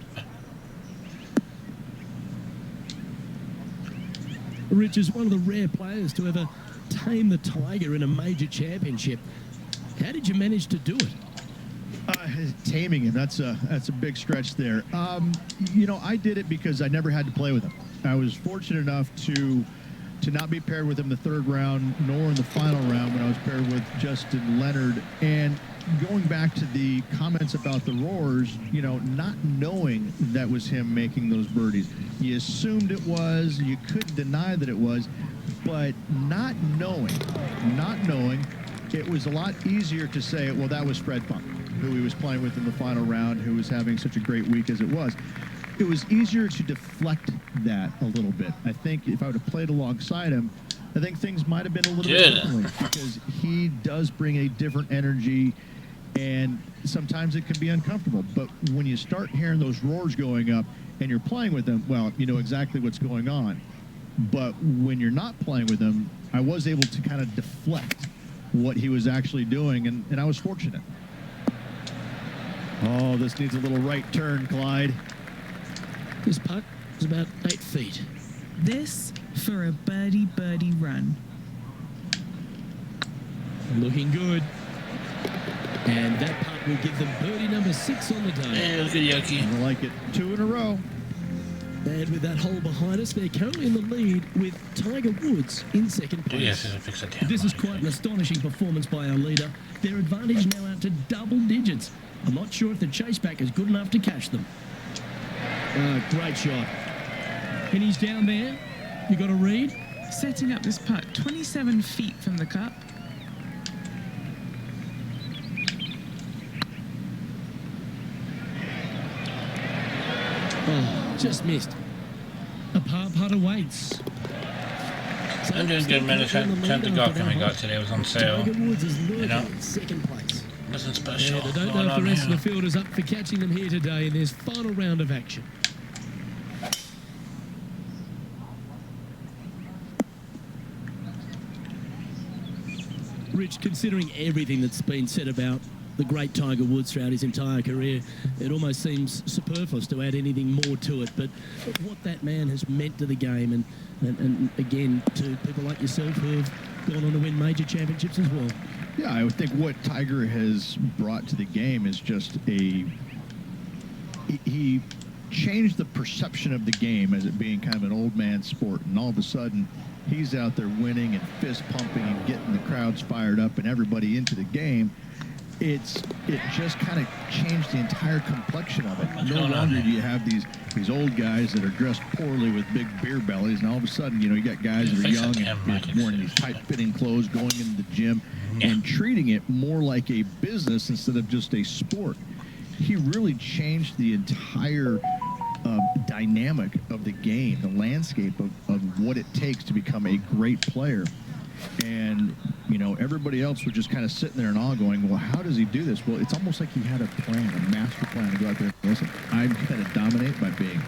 Rich is one of the rare players to ever tame the Tiger in a major championship. How did you manage to do it? Taming him, that's a big stretch there. You know, I did it because I never had to play with him. I was fortunate enough to not be paired with him the third round, nor in the final round when I was paired with Justin Leonard. And going back to the comments about the roars, you know, not knowing that was him making those birdies. You assumed it was, you couldn't deny that it was, but not knowing, it was a lot easier to say, well, that was Fred Funk, who he was playing with in the final round, who was having such a great week as it was. It was easier to deflect that a little bit. I think if I would have played alongside him, I think things might have been a little bit differently, because he does bring a different energy, and sometimes it can be uncomfortable. But when you start hearing those roars going up and you're playing with them, well, you know exactly what's going on. But when you're not playing with him, I was able to kind of deflect what he was actually doing, and I was fortunate. Oh, this needs a little right turn, Clyde. This putt is about 8 feet. This for a birdie run. Looking good. And that putt will give them birdie number 6 on the day. Hey, look at Yoki. I like it. 2 in a row. And with that hole behind us, they're currently in the lead with Tiger Woods in second place. Yes, I fix that damn This is mic. quite an astonishing performance by our leader. Their advantage now out to double digits. I'm not sure if the chase back is good enough to catch them. Great shot. And he's down there. You got a read? Setting up this putt 27 feet from the cup. Oh, just missed. A par putt awaits. So I'm doing good, man. The time to golf I got today was on sale. Tiger Woods is You know? in second place. Nothing special. And I don't going know if the on rest of here. the field is up for catching them here today in this final round of action. Rich, considering everything that's been said about the great Tiger Woods throughout his entire career, it almost seems superfluous to add anything more to it. But what that man has meant to the game, and again, to people like yourself who have gone on to win major championships as well. Yeah, I would think what Tiger has brought to the game is just he changed the perception of the game as it being kind of an old man sport, and all of a sudden he's out there winning and fist pumping and getting the crowds fired up and everybody into the game. It just kind of changed the entire complexion of it. No longer do you have these old guys that are dressed poorly with big beer bellies, and all of a sudden, you know, you got guys that are young and wearing these tight-fitting clothes, going into the gym and treating it more like a business instead of just a sport. He really changed the entire dynamic of the game, the landscape of what it takes to become a great player. And, you know, everybody else was just kind of sitting there and all going, well, how does he do this? Well, it's almost like he had a plan, a master plan to go out there and listen, I'm going to dominate by being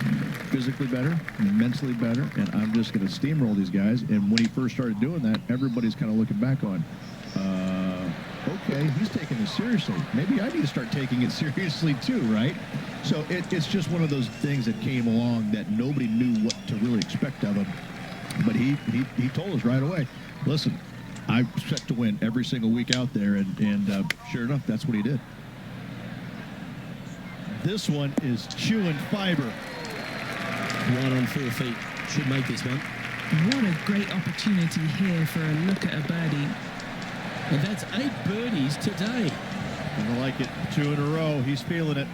physically better, mentally better, and I'm just going to steamroll these guys. And when he first started doing that, everybody's kind of looking back on, okay, he's taking this seriously. Maybe I need to start taking it seriously too, right? So it's just one of those things that came along that nobody knew what to really expect of him. But he told us right away, listen, I'm set to win every single week out there, and sure enough, that's what he did. This one is chewing fiber. Right on 4 feet. Should make this one. What a great opportunity here for a look at a birdie. And that's 8 birdies today. I like it. 2 in a row. He's feeling it.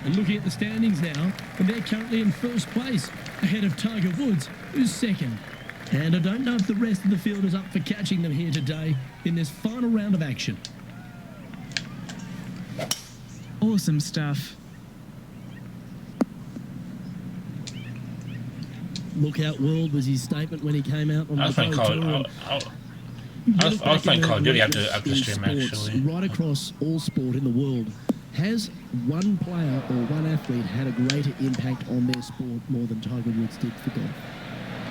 And looking at the standings now, and they're currently in first place, ahead of Tiger Woods, who's second. And I don't know if the rest of the field is up for catching them here today in this final round of action. Awesome stuff. Lookout World was his statement when he came out on I was the playing Pro Call. Tour. I was playing Call of Duty after the stream Sports, actually. right across all sport in the world. Has one player or one athlete had a greater impact on their sport more than Tiger Woods did for golf?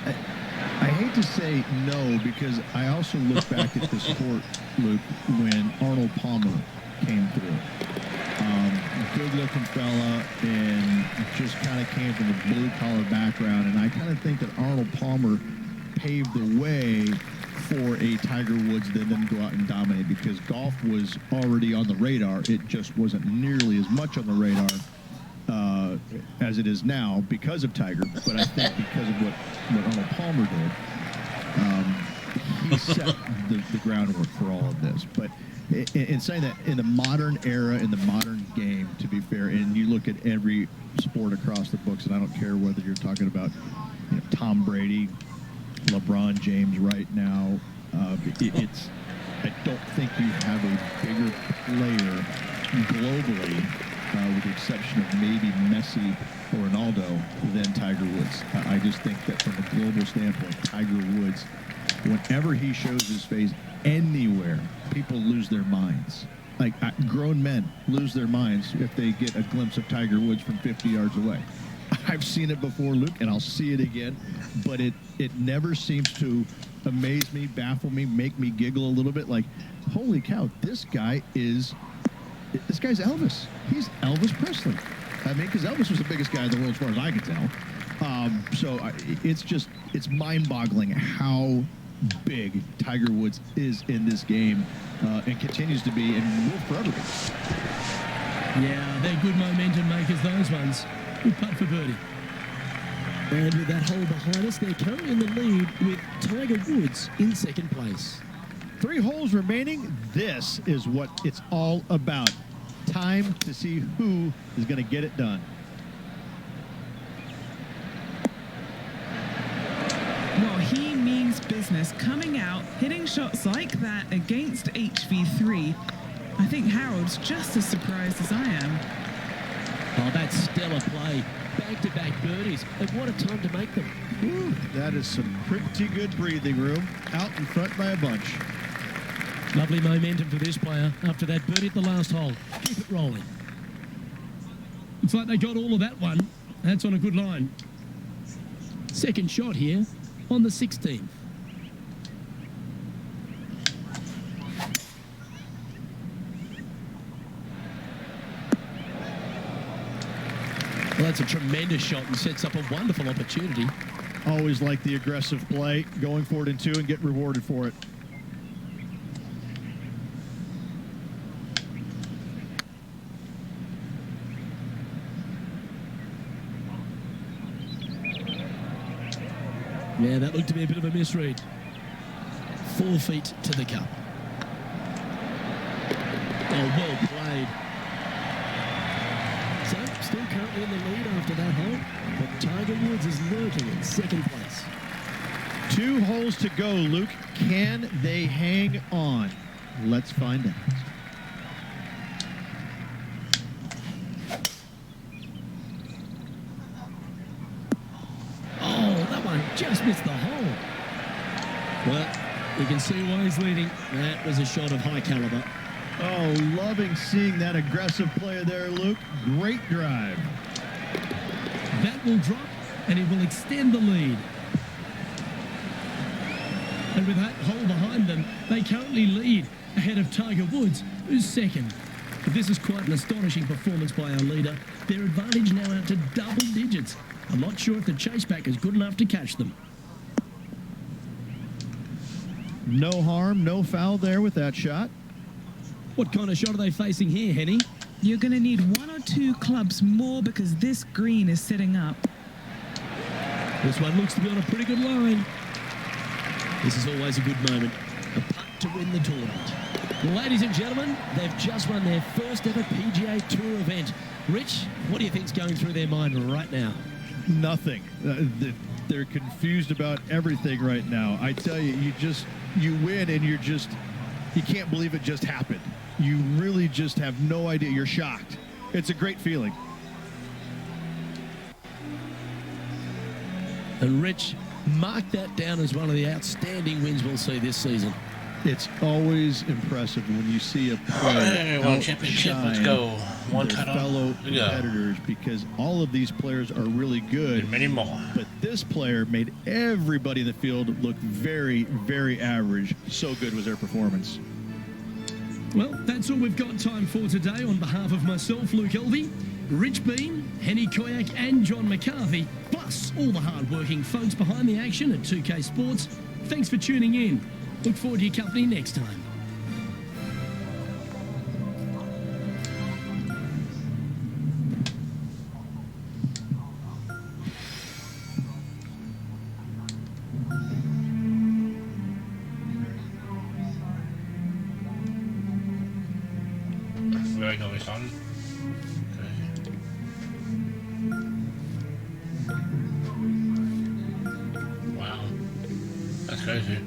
I hate to say no, because I also look back at the sport, Luke, when Arnold Palmer came through. Good-looking fella, and just kind of came from a blue-collar background, and I kind of think that Arnold Palmer paved the way for a Tiger Woods that then go out and dominate, because golf was already on the radar. It just wasn't nearly as much on the radar as it is now because of Tiger, but I think because of what Arnold Palmer did, he set the groundwork for all of this. But in saying that, in the modern era, in the modern game, to be fair, and you look at every sport across the books, and I don't care whether you're talking about Tom Brady, LeBron James right now, it's I don't think you have a bigger player globally, with the exception of maybe Messi or Ronaldo, than Tiger Woods. I just think that from a global standpoint, Tiger Woods, whenever he shows his face anywhere, people lose their minds. Like grown men lose their minds if they get a glimpse of Tiger Woods from 50 yards away. I've seen it before, Luke, and I'll see it again, but it never seems to amaze me, baffle me, make me giggle a little bit. Like, holy cow, this guy's Elvis. He's Elvis Presley. I mean, because Elvis was the biggest guy in the world as far as I can tell. It's mind-boggling how big Tiger Woods is in this game, and continues to be, and will forever be. Yeah, they're good momentum makers, those ones. Good putt for birdie. And with that hole behind us, they're currently in the lead with Tiger Woods in second place. 3 holes remaining. This is what it's all about. Time to see who is going to get it done. Well, he means business. Coming out, hitting shots like that against HV3. I think Harold's just as surprised as I am. Oh, that's stellar play. Back-to-back birdies. And what a time to make them. Whew, that is some pretty good breathing room. Out in front by a bunch. Lovely momentum for this player after that birdie at the last hole. Keep it rolling. Looks like they got all of that one. That's on a good line. Second shot here on the 16th. Well, that's a tremendous shot and sets up a wonderful opportunity. Always like the aggressive play, going for it in 2 and getting rewarded for it. Yeah, that looked to be a bit of a misread. 4 feet to the cup. Oh, well played. So, still currently in the lead after that hole, but Tiger Woods is lurking in second place. 2 holes to go, Luke. Can they hang on? Let's find out. Oh, that one just missed the hole. Well, you can see why he's leading. That was a shot of high caliber. Oh, loving seeing that aggressive play there, Luke. Great drive. That will drop, and it will extend the lead. And with that hole behind them, they currently lead ahead of Tiger Woods, who's second. But this is quite an astonishing performance by our leader. Their advantage now out to double digits. I'm not sure if the chase back is good enough to catch them. No harm, no foul there with that shot. What kind of shot are they facing here, Henny? You're going to need 1 or 2 clubs more because this green is sitting up. This one looks to be on a pretty good line. This is always a good moment. A putt to win the tournament. Ladies and gentlemen, they've just won their first ever PGA Tour event. Rich, what do you think's going through their mind right now? Nothing. They're confused about everything right now. I tell you, you win and you can't believe it just happened. You really just have no idea. You're shocked. It's a great feeling. And Rich, mark that down as one of the outstanding wins we'll see this season. It's always impressive when you see a Hey, player one championship. Let's outshine go. One their title. fellow Yeah. competitors, because all of these players are really good. And many more. But this player made everybody in the field look very, very average. So good was their performance. Well, that's all we've got time for today. On behalf of myself, Luke Elvey, Rich Beam, Henny Koyak and John McCarthy, plus all the hard-working folks behind the action at 2K Sports, thanks for tuning in. Look forward to your company next time. Very nice on. Okay. Wow. That's crazy.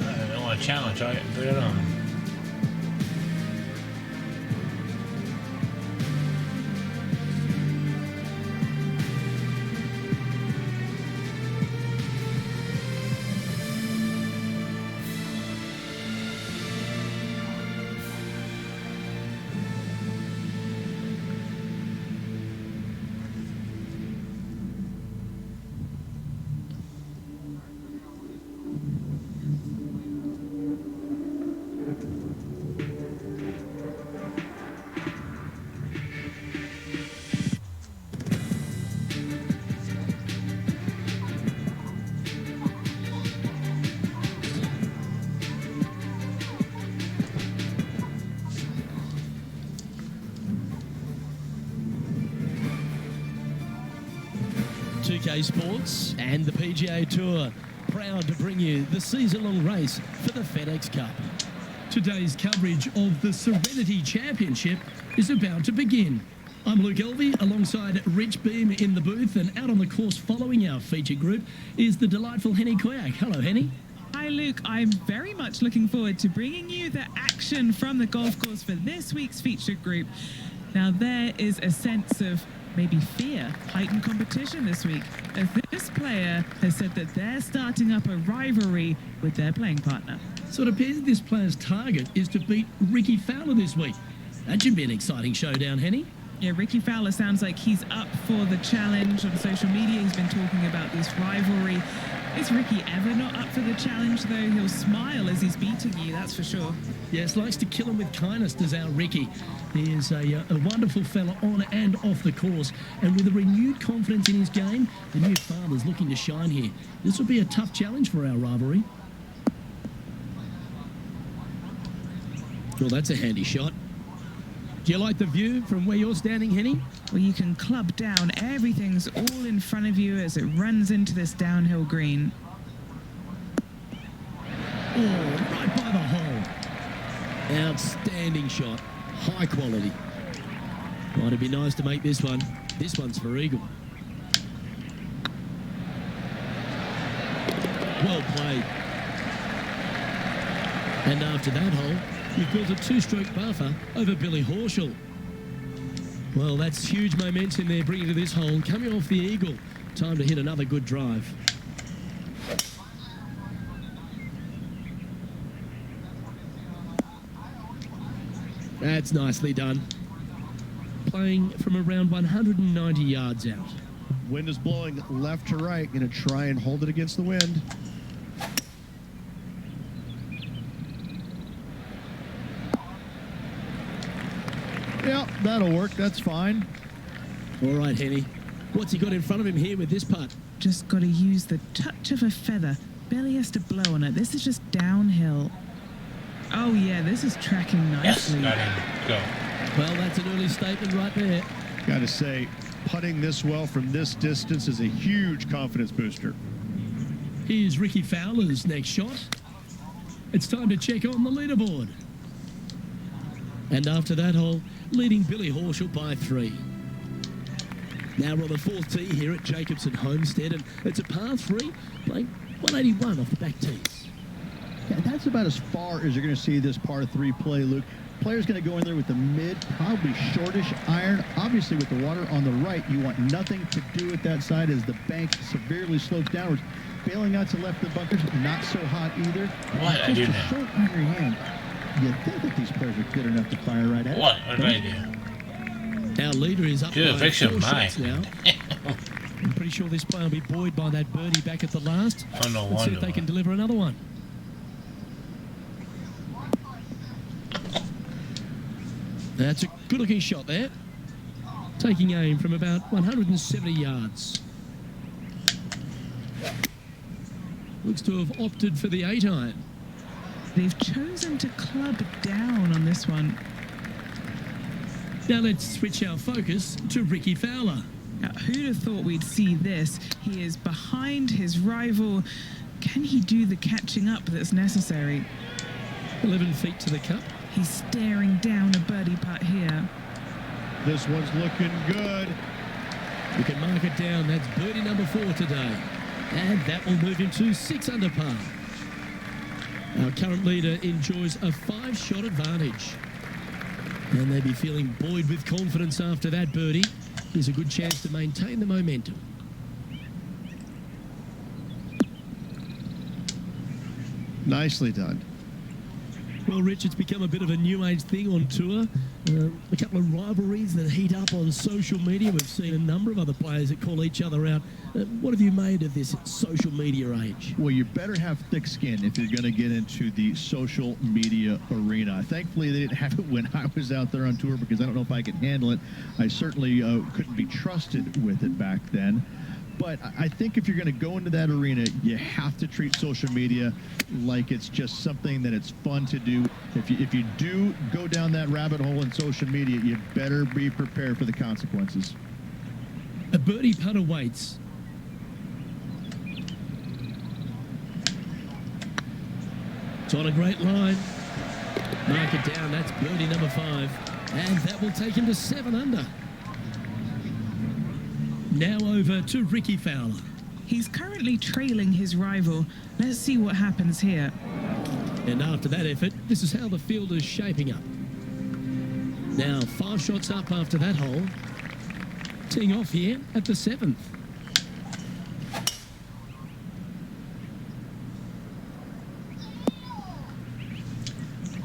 I don't want to challenge, I bring it on. UK Sports and the PGA Tour, proud to bring you the season-long race for the FedEx Cup. Today's coverage of the Serenity Championship is about to begin. I'm Luke Elvey alongside Rich Beam in the booth, and out on the course following our feature group is the delightful Henny Koyak. Hello, Henny. Hi, Luke. I'm very much looking forward to bringing you the action from the golf course for this week's featured group. Now, there is a sense of maybe fear, heightened competition this week, as this player has said that they're starting up a rivalry with their playing partner. So it appears this player's target is to beat Ricky Fowler this week. That should be an exciting showdown, Henny. Yeah, Ricky Fowler sounds like he's up for the challenge. On social media, he's been talking about this rivalry. Is Ricky ever not up for the challenge, though? He'll smile as he's beating you, that's for sure. Yes, likes to kill him with kindness, does our Ricky. He is a wonderful fella on and off the course, and with a renewed confidence in his game, the new father's looking to shine here. This will be a tough challenge for our rivalry. Well, that's a handy shot. Do you like the view from where you're standing, Henny? Well, you can club down. Everything's all in front of you as it runs into this downhill green. Oh, right by the hole. Outstanding shot. High quality. Might it be nice to make this one. This one's for eagle. Well played. And after that hole, you've built a two-stroke buffer over Billy Horschel. Well, that's huge momentum they're bringing to this hole. Coming off the eagle. Time to hit another good drive. That's nicely done. Playing from around 190 yards out. Wind is blowing left to right. Going to try and hold it against the wind. Yeah, that'll work. That's fine. All right, Henny. What's he got in front of him here with this putt? Just got to use the touch of a feather. Barely has to blow on it. This is just downhill. Oh, yeah, this is tracking Yes, nicely. got him. Go. Well, that's an early statement right there. Got to say, putting this well from this distance is a huge confidence booster. Here's Ricky Fowler's next shot. It's time to check on the leaderboard. And after that hole, leading Billy Horschel by 3. Now we're on the 4th tee here at Jacobson Homestead, and it's a par 3, playing 181 off the back tees. Yeah, that's about as far as you're going to see this par 3 play, Luke. Player's going to go in there with the mid, probably shortish iron. Obviously, with the water on the right, you want nothing to do with that side as the bank severely slopes downwards. Bailing out to left of the bunkers, not so hot either. What I do Just a now? short iron hand. You think that these players are good enough to fire right at it? What did I do? Our leader is up Good by fiction, 4 mine. shots now. I'm pretty sure this player will be buoyed by that birdie back at the last. Oh, no Let's see if wonder. they can deliver another one. That's a good-looking shot there. Taking aim from about 170 yards. Looks to have opted for the 8-iron. They've chosen to club down on this one. Now let's switch our focus to Ricky Fowler. Now, who'd have thought we'd see this? He is behind his rival. Can he do the catching up that's necessary? 11 feet to the cup. He's staring down a birdie putt here. This one's looking good. We can mark it down. That's birdie number 4 today. And that will move him to 6 under par. Our current leader enjoys a 5-shot advantage. And they'll be feeling buoyed with confidence after that birdie. Here's a good chance to maintain the momentum. Nicely done. Well, Rich, it's become a bit of a new age thing on tour. A couple of rivalries that heat up on social media. We've seen a number of other players that call each other out. What have you made of this social media age? Well, you better have thick skin if you're going to get into the social media arena. Thankfully, they didn't have it when I was out there on tour because I don't know if I could handle it. I certainly couldn't be trusted with it back then. But I think if you're going to go into that arena, you have to treat social media like it's just something that it's fun to do. If you do go down that rabbit hole in social media, you better be prepared for the consequences. A birdie putt awaits. It's on a great line. Mark it down. That's birdie number 5. And that will take him to 7 under. Now over to Ricky Fowler. He's currently trailing his rival. Let's see what happens here. And after that effort, this is how the field is shaping up. Now 5 shots up after that hole. Teeing off here at the 7th.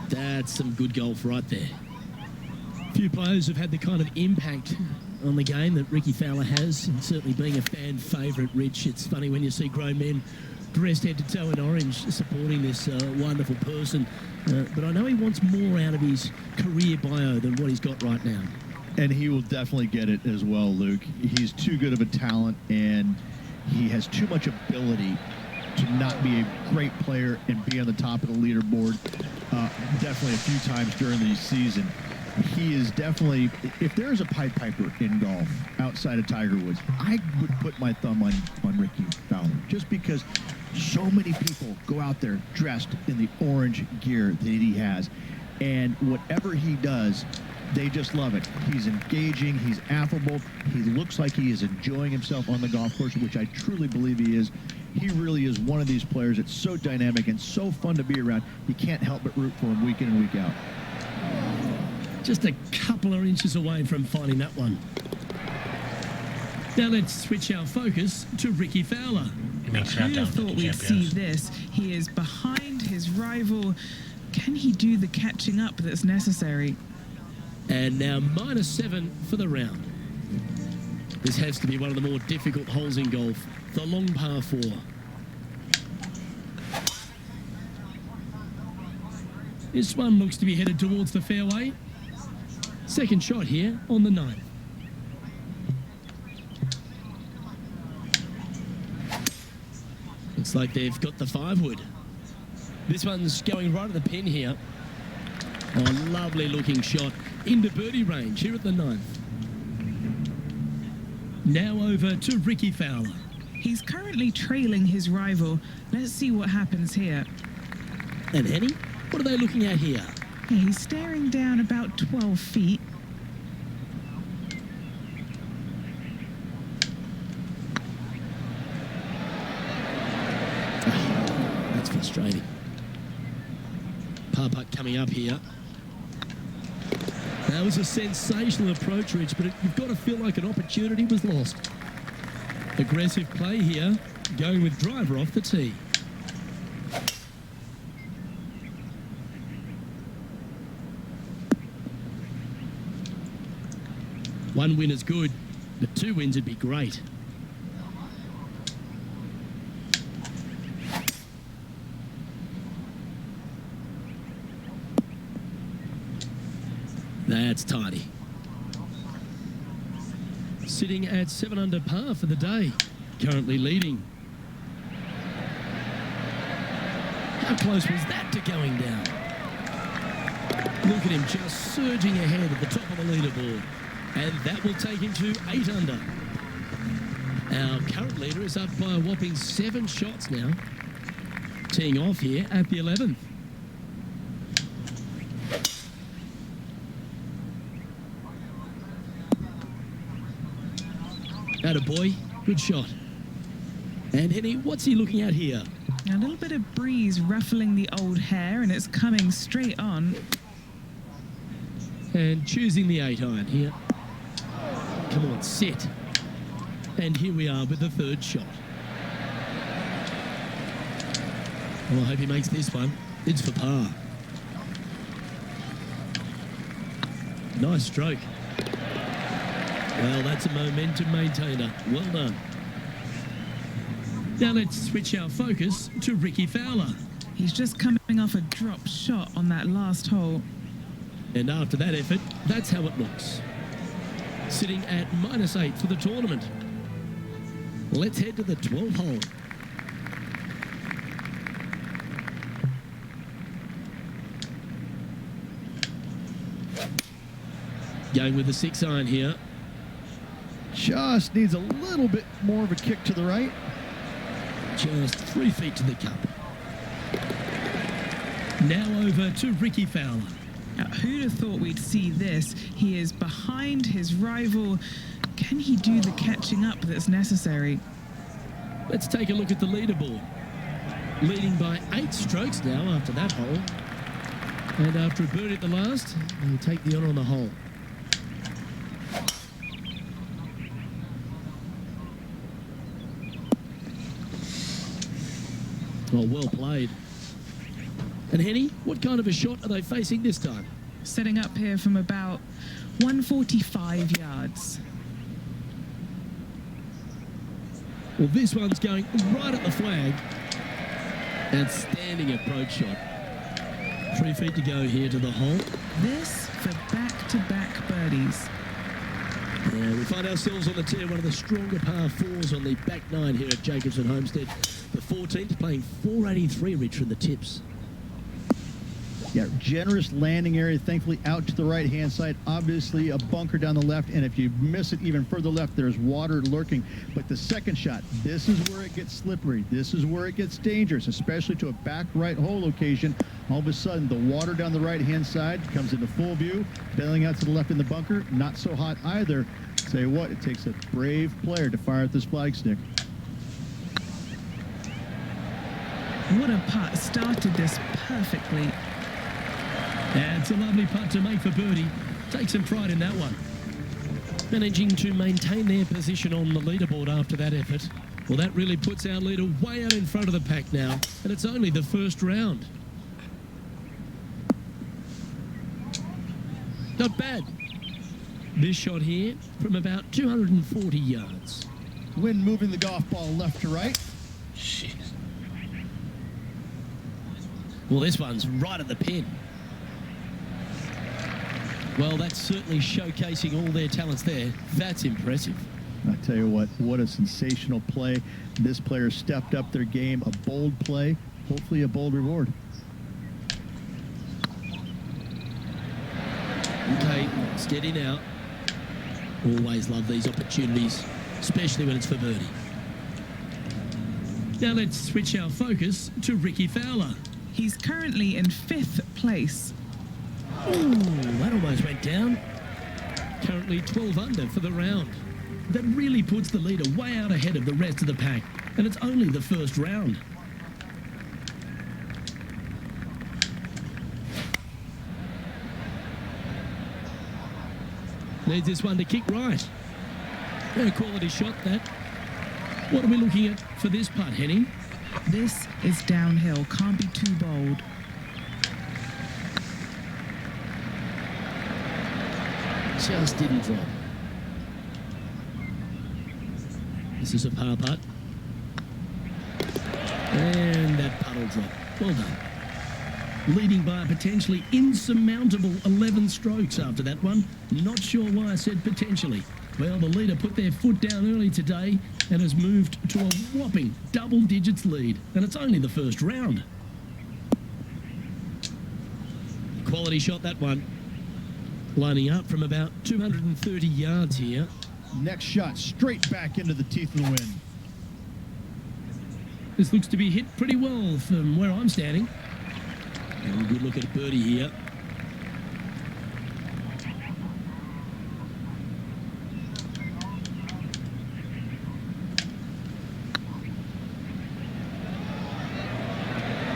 That's some good golf right there. Few players have had the kind of impact on the game that Ricky Fowler has, and certainly being a fan favourite, Rich. It's funny when you see grown men dressed head to toe in orange supporting this wonderful person. But I know he wants more out of his career bio than what he's got right now. And he will definitely get it as well, Luke. He's too good of a talent, and he has too much ability to not be a great player and be on the top of the leaderboard definitely a few times during the season. he is definitely, if there's a Pied Piper in golf outside of Tiger Woods, I would put my thumb on Ricky Fowler, just because so many people go out there dressed in the orange gear that he has. And whatever he does, they just love it. He's engaging, he's affable, he looks like he is enjoying himself on the golf course, which I truly believe he is. He really is one of these players that's so dynamic and so fun to be around. You can't help but root for him week in and week out. Just a couple of inches away from finding that one. Now let's switch our focus to Ricky Fowler. He makes Who'd countdown have for thought the we'd see champions. this? He is behind his rival. Can he do the catching up that's necessary? And now -7 for the round. This has to be one of the more difficult holes in golf, the long par 4. This one looks to be headed towards the fairway. Second shot here on the 9th. Looks like they've got the 5-wood. This one's going right at the pin here. Oh, lovely looking shot into birdie range here at the 9th. Now over to Ricky Fowler. He's currently trailing his rival. Let's see what happens here. And Henny, what are they looking at here? Yeah, he's staring down about 12 feet. That's frustrating. Par putt coming up here. That was a sensational approach, Rich, but you've got to feel like an opportunity was lost. Aggressive play here, going with driver off the tee. One win is good, but 2 wins would be great. That's tidy. Sitting at 7 under par for the day. Currently leading. How close was that to going down? Look at him just surging ahead at the top of the leaderboard. And that will take him to 8 under. Our current leader is up by a whopping 7 shots now. Teeing off here at the 11th. Attaboy, good shot. And Henny, what's he looking at here? A little bit of breeze ruffling the old hair, and it's coming straight on. And choosing the 8-iron here. Come on, sit. And here we are with the 3rd shot. Well, I hope he makes this one. It's for par. Nice stroke. Well, that's a momentum maintainer. Well done. Now let's switch our focus to Ricky Fowler. He's just coming off a drop shot on that last hole. And after that effort, that's how it looks. Sitting at -8 for the tournament. Let's head to the 12th hole. Going with the 6-iron here. Just needs a little bit more of a kick to the right. Just 3 feet to the cup. Now over to Ricky Fowler. Now, who'd have thought we'd see this? He is behind his rival. Can he do the catching up that's necessary? Let's take a look at the leaderboard. Leading by 8 strokes now after that hole. And after a birdie at the last, he'll take the honour on the hole. Oh, well played. And Henny, what kind of a shot are they facing this time? Setting up here from about 145 yards. Well, this one's going right at the flag. Outstanding approach shot. 3 feet to go here to the hole. This for back-to-back birdies. We find ourselves on the tier, one of the stronger par 4s on the back 9 here at Jacobson Homestead. The 14th playing 483, Rich, from the tips. You got generous landing area, thankfully out to the right-hand side. Obviously a bunker down the left, and if you miss it even further left, there's water lurking. But the second shot, this is where it gets slippery. This is where it gets dangerous, especially to a back right hole location. All of a sudden, the water down the right-hand side comes into full view. Bailing out to the left in the bunker, not so hot either. Say what, it takes a brave player to fire at this flag stick. What a putt. Started this perfectly. And it's a lovely putt to make for birdie. Take some pride in that one. Managing to maintain their position on the leaderboard after that effort. Well, that really puts our leader way out in front of the pack now. And it's only the first round. Not bad. This shot here from about 240 yards. Wind moving the golf ball left to right. Jeez. Well, this one's right at the pin. Well, that's certainly showcasing all their talents there. That's impressive. I tell you what a sensational play. This player stepped up their game, a bold play, hopefully a bold reward. Okay, steady now. Always love these opportunities, especially when it's for birdie. Now let's switch our focus to Ricky Fowler. He's currently in 5th place. Ooh, that almost went down. Currently 12 under for the round. That really puts the leader way out ahead of the rest of the pack, and it's only the first round. Needs this one to kick right. A quality shot, that. What are we looking at for this putt, Henning? This is downhill. Can't be too bold. Just didn't drop. This is a par putt. And that putt will drop. Well done. Leading by a potentially insurmountable 11 strokes after that one. Not sure why I said potentially. Well, the leader put their foot down early today and has moved to a whopping double digits lead. And it's only the first round. Quality shot, that one. Lining up from about 230 yards here. Next shot, straight back into the teeth of the wind. This looks to be hit pretty well from where I'm standing. And a good look at birdie here.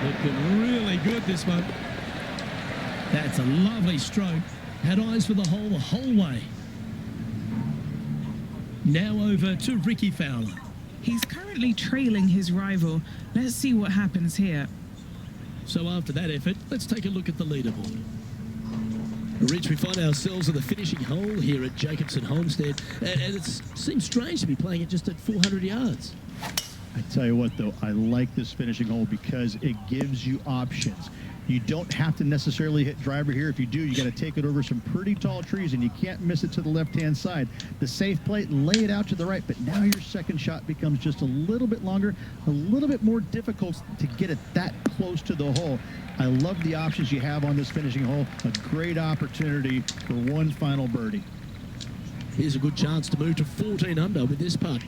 Looking really good, this one. That's a lovely stroke. Had eyes for the whole way. Now over to Ricky Fowler. He's currently trailing his rival. Let's see what happens here. So after that effort, let's take a look at the leaderboard. Rich, we find ourselves at the finishing hole here at Jacobson Homestead, and it seems strange to be playing it just at 400 yards. I tell you what, though, I like this finishing hole because it gives you options. You don't have to necessarily hit driver here. If you do, you got to take it over some pretty tall trees, and you can't miss it to the left-hand side. The safe play, lay it out to the right, but now your second shot becomes just a little bit longer, a little bit more difficult to get it that close to the hole. I love the options you have on this finishing hole. A great opportunity for one final birdie. Here's a good chance to move to 14 under with this putt.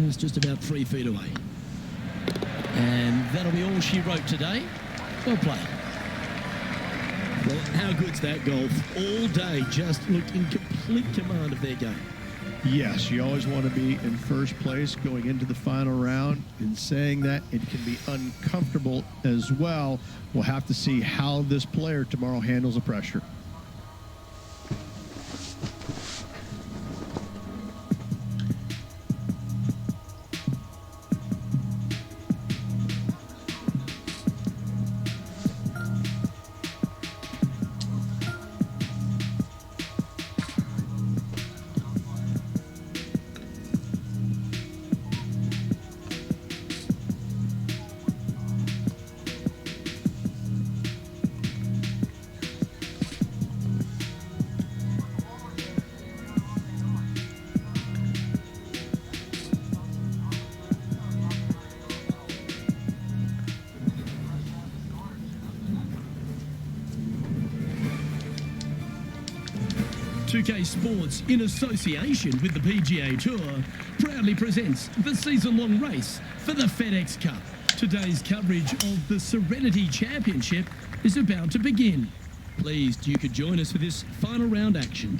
It's just about 3 feet away. And that'll be all she wrote today. Well played. Well, how good's that golf? All day just looked in complete command of their game. Yes, you always want to be in first place going into the final round. In saying that, it can be uncomfortable as well. We'll have to see how this player tomorrow handles the pressure. 2K Sports, in association with the PGA Tour, proudly presents the season-long race for the FedEx Cup. Today's coverage of the Serenity Championship is about to begin. Pleased you could join us for this final round action.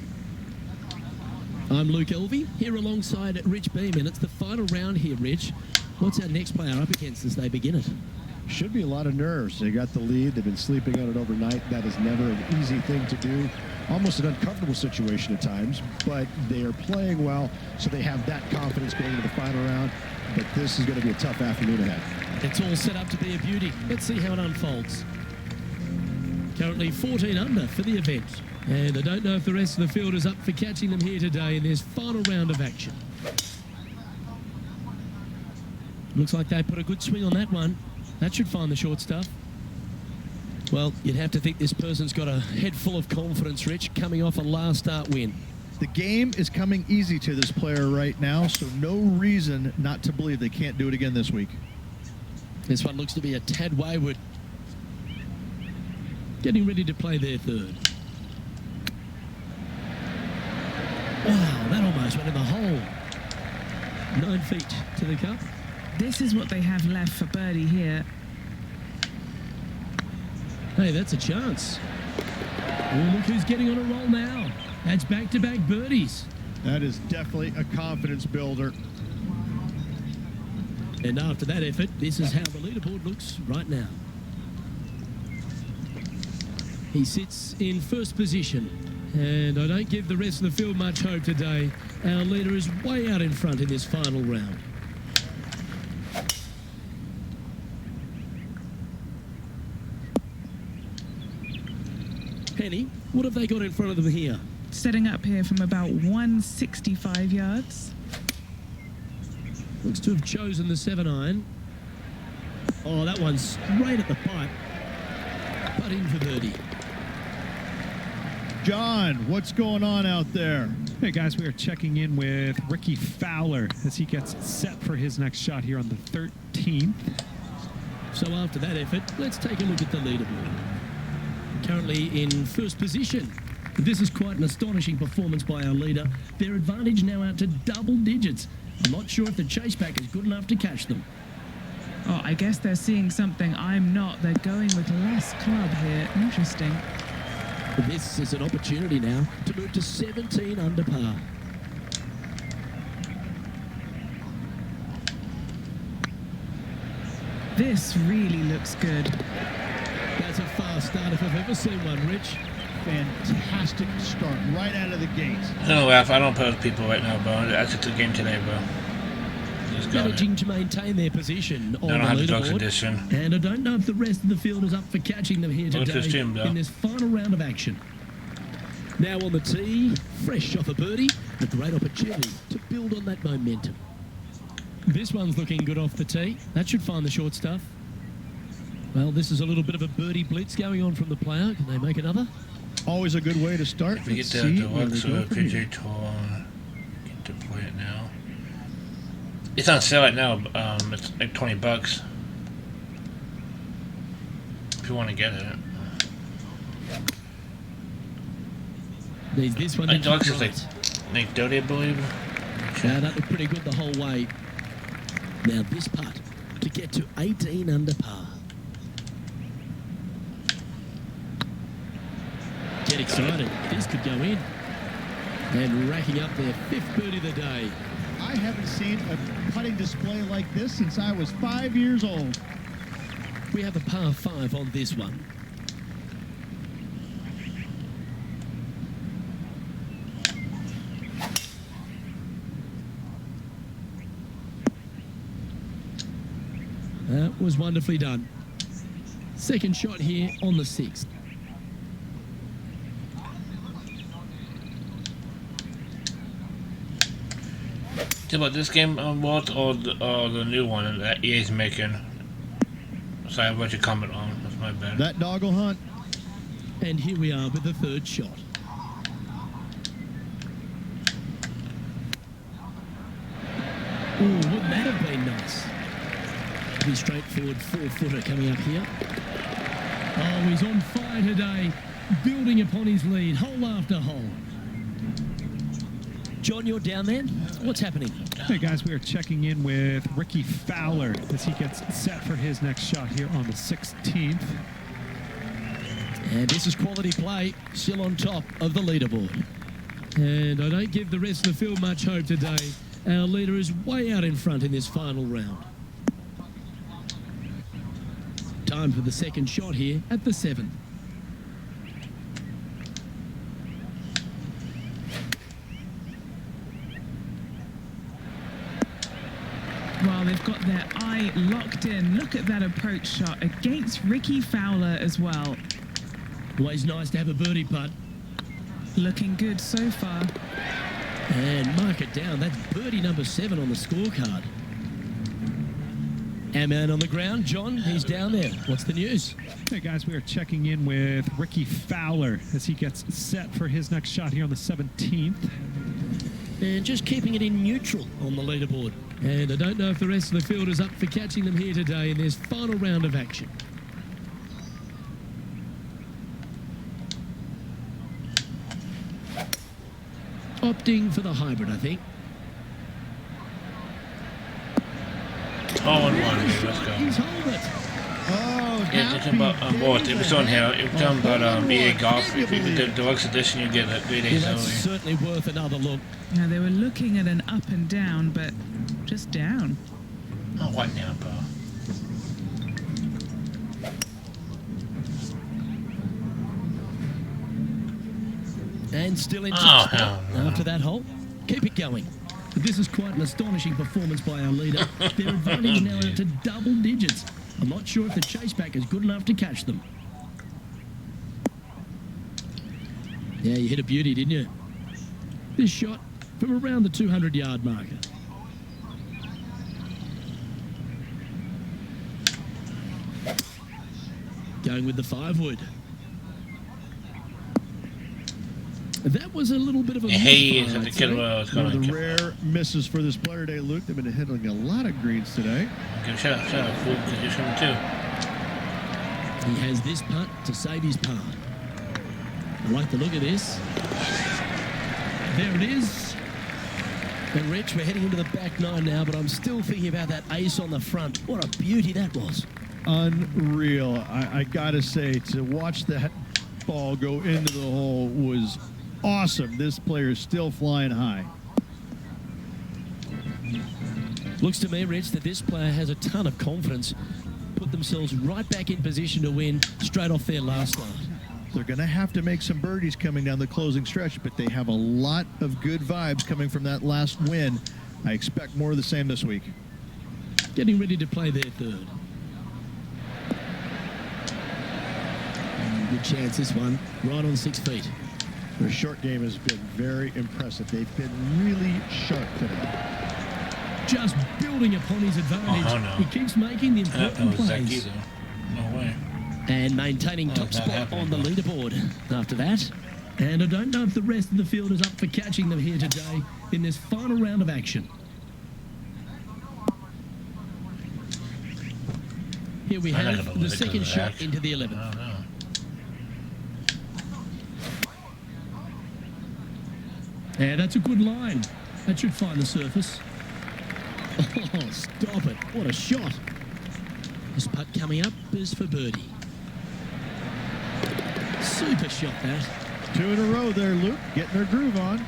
I'm Luke Elvey, here alongside Rich Beeman. It's the final round here, Rich. What's our next player up against as they begin it? Should be a lot of nerves. They got the lead. They've been sleeping on it overnight. That is never an easy thing to do. Almost an uncomfortable situation at times, but they are playing well, so they have that confidence going into the final round. But this is going to be a tough afternoon ahead. It's all set up to be a beauty. Let's see how it unfolds. Currently 14 under for the event. And I don't know if the rest of the field is up for catching them here today in this final round of action. Looks like they put a good swing on that one. That should find the short stuff. Well, you'd have to think this person's got a head full of confidence, Rich, coming off a last start win. The game is coming easy to this player right now, so no reason not to believe they can't do it again this week. This one looks to be a tad wayward. Getting ready to play their third. Wow, that almost went in the hole. 9 feet to the cup. This is what they have left for birdie here. Hey, that's a chance. Oh, look who's getting on a roll now. That's back-to-back birdies. That is definitely a confidence builder. And after that effort, this is how the leaderboard looks right now. He sits in first position, and I don't give the rest of the field much hope today. Our leader is way out in front in this final round. Penny, what have they got in front of them here? Setting up here from about 165 yards. Looks to have chosen the 7-iron. Oh, that one's straight at the pipe. But in for birdie. John, what's going on out there? Hey guys, we are checking in with Ricky Fowler as he gets set for his next shot here on the 13th. So after that effort, let's take a look at the leaderboard. Currently in first position. This is quite an astonishing performance by our leader. Their advantage now out to double digits. I'm not sure if the chase pack is good enough to catch them. Oh, I guess they're seeing something I'm not. They're going with less club here. Interesting. This is an opportunity now to move to 17 under par. This really looks good. That's a fast start if I've ever seen one, Rich. Fantastic start right out of the gate. I'm gonna laugh. I don't play with people right now, bro. That's just the game today, bro. Just got it. Managing to maintain their position on I don't have the the dog leaderboard. condition. And I don't know if the rest of the field is up for catching them here Look at today this team, though. in this final round of action. Now on the tee, fresh off a birdie, a great opportunity to build on that momentum. This one's looking good off the tee. That should find the short stuff. Well, this is a little bit of a birdie blitz going on from the player. Can they make another? Always a good way to start. If we get Let's the see where deluxe they go from here. PGA Tour, get to play it now. It's on sale right now. It's like $20 if you want to get it. There's this one. I think to deluxe keep is like right. $30, I believe. Now that looked pretty good the whole way. Now this putt to get to 18 under par. Get excited. This could go in. And racking up their 5th birdie of the day. I haven't seen a putting display like this since I was 5 years old. We have a par 5 on this one. That was wonderfully done. Second shot here on the 6th. About this game, Walt, or the new one that EA's making? Sorry, I'll let you comment on. That's my bad. That dog will hunt. And here we are with the 3rd shot. Oh, wouldn't that have been nice? Pretty straightforward 4-footer coming up here. Oh, he's on fire today, building upon his lead, hole after hole. John, you're down there. What's happening? Hey guys, we are checking in with Ricky Fowler as he gets set for his next shot here on the 16th. And this is quality play, still on top of the leaderboard. And I don't give the rest of the field much hope today. Our leader is way out in front in this final round. Time for the second shot here at the 7th. Well, they've got their eye locked in. Look at that approach shot against Ricky Fowler as well. Always nice to have a birdie putt. Looking good so far. And mark it down. That's birdie number 7 on the scorecard. Our man on the ground, John, he's down there. What's the news? Hey guys, we are checking in with Ricky Fowler as he gets set for his next shot here on the 17th. And just keeping it in neutral on the leaderboard. And I don't know if the rest of the field is up for catching them here today in this final round of action. Opting for the hybrid, I think. Oh, and 1. Let's go. He's hold it. Oh, Yeah, it's about what it was on here. It was on about EA Golf. If you did the deluxe edition, you get it 3 Well, days that's early. certainly worth another look. Now, they were looking at an up and down, but just down. Oh, what now, bro? And still in Oh, top spot hell no. after that hole. Keep it going. This is quite an astonishing performance by our leader. Their advantage now out to double digits. I'm not sure if the chase back is good enough to catch them. Yeah, you hit a beauty, didn't you? This shot from around the 200-yard marker. Going with the 5-wood. That was a little bit of a Hey, misfire, it's I'd the kid say. was One going of the to rare misses for this player today, Luke. They've been hitting a lot of greens today. give shout out, fool, because you're swimming too. He has this putt to save his par. I like the look of this. There it is. And Rich, we're heading into the back 9 now, but I'm still thinking about that ace on the front. What a beauty that was. Unreal. I got to say, to watch that ball go into the hole was awesome. This player is still flying high. Looks to me, Rich, that this player has a ton of confidence. Put themselves right back in position to win straight off their last start. They're going to have to make some birdies coming down the closing stretch, but they have a lot of good vibes coming from that last win. I expect more of the same this week. Getting ready to play their third. Good chance this one, right on 6 feet. Their short game has been very impressive. They've been really sharp today. Just building upon his advantage. Oh, no. He keeps making the That important was Zach plays. either. No way. And maintaining top that spot happened, on the bro. leaderboard after that. And I don't know if the rest of the field is up for catching them here today in this final round of action. Here we I'm not have gonna the let it go second to shot that. into the I 11th. don't know. And that's a good line. That should find the surface. Oh, stop it. What a shot. This putt coming up is for birdie. Super shot, that. 2 in a row there, Luke. Getting their groove on.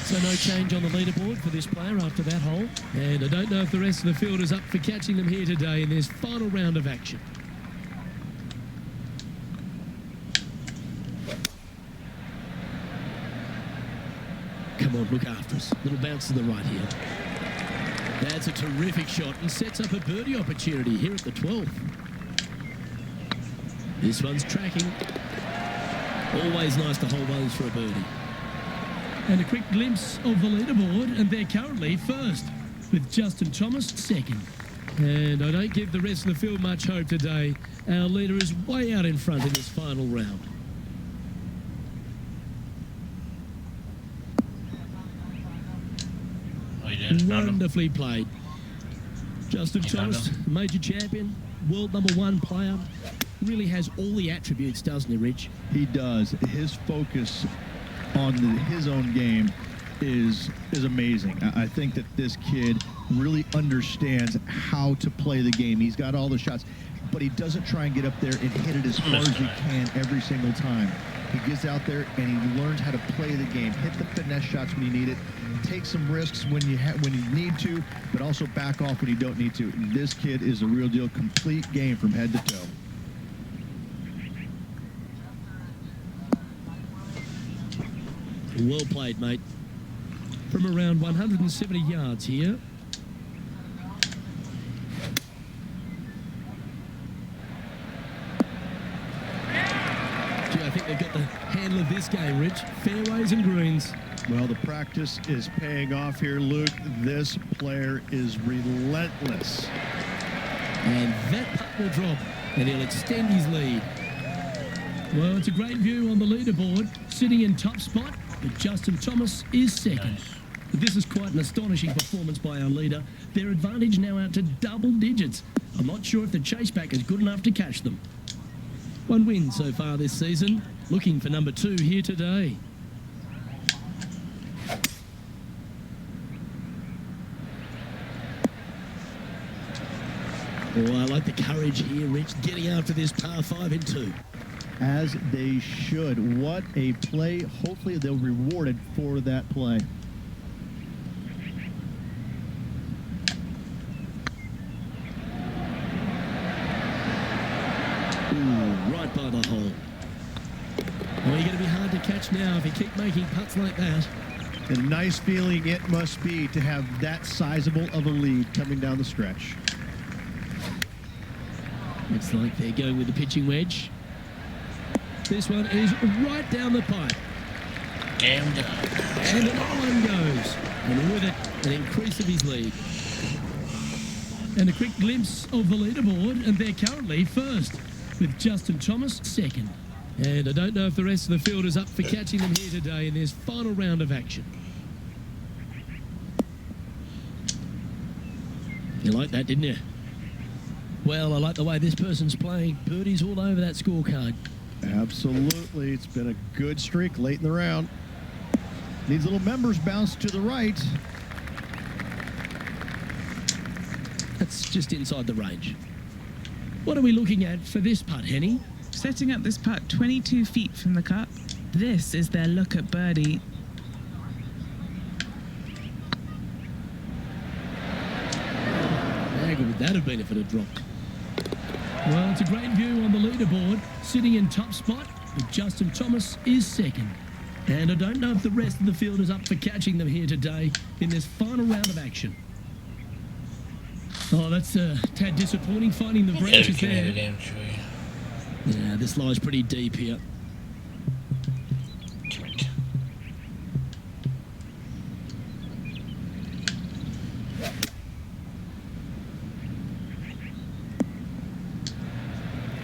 So no change on the leaderboard for this player after that hole. And I don't know if the rest of the field is up for catching them here today in this final round of action. Come on, look after us. Little bounce to the right here. That's a terrific shot and sets up a birdie opportunity here at the 12th. This one's tracking. Always nice to hold those for a birdie. And a quick glimpse of the leaderboard, and they're currently first, with Justin Thomas second. And I don't give the rest of the field much hope today. Our leader is way out in front in this final round. Oh, you did? Found him? Wonderfully played. Justin You found Thomas, major champion, world #1 player, really has all the attributes, doesn't he, Rich? He does. His focus on his own game is amazing. I think that this kid really understands how to play the game. He's got all the shots, but he doesn't try and get up there and hit it as hard as he can every single time. He gets out there and he learns how to play the game, hit the finesse shots when you need it, take some risks when you need to, but also back off when you don't need to. This kid is a real deal, complete game from head to toe. Well played, mate. From around 170 yards here. Gee, I think they've got the handle of this game, Rich. Fairways and greens. Well, the practice is paying off here, Luke. This player is relentless. And that putt will drop, and he'll extend his lead. Well, it's a great view on the leaderboard. Sitting in top spot, but Justin Thomas is second. This is quite an astonishing performance by our leader. Their advantage now out to double digits. I'm not sure if the chase back is good enough to catch them. One win so far this season. Looking for number 2 here today. Oh, I like the courage here, Rich, getting after this par 5 in 2. As they should. What a play. Hopefully they'll be rewarded for that play. Ooh, right by the hole. Well, you're going to be hard to catch now if you keep making putts like that. A nice feeling it must be to have that sizable of a lead coming down the stretch. Looks like they're going with the pitching wedge. This one is right down the pipe. Game done. And on goes. And with it, an increase of his lead. And a quick glimpse of the leaderboard, and they're currently first, with Justin Thomas second. And I don't know if the rest of the field is up for catching them here today in this final round of action. You like that, didn't you? Well, I like the way this person's playing. Birdies all over that scorecard. Absolutely. It's been a good streak late in the round. Needs a little members bounce to the right. That's just inside the range. What are we looking at for this putt, Henny? Setting up this putt 22 feet from the cup. This is their look at birdie. How good would that have been if it had dropped? Well, it's a great view on the leaderboard. Sitting in top spot, but Justin Thomas is second. And I don't know if the rest of the field is up for catching them here today in this final round of action. Oh, that's a tad disappointing, finding the branches there. Yeah, this lies pretty deep here.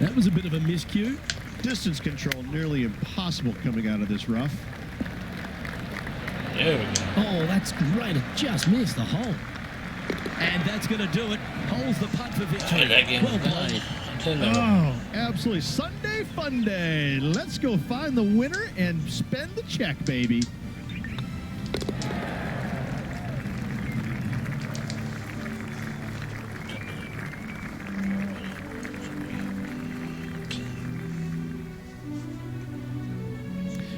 That was a bit of a miscue. Distance control nearly impossible coming out of this rough. There we go. Oh, that's great. It just missed the hole. And that's going to do it. Holds the putt for victory. That game Well played. Oh, absolutely. Sunday fun day. Let's go find the winner and spend the check, baby.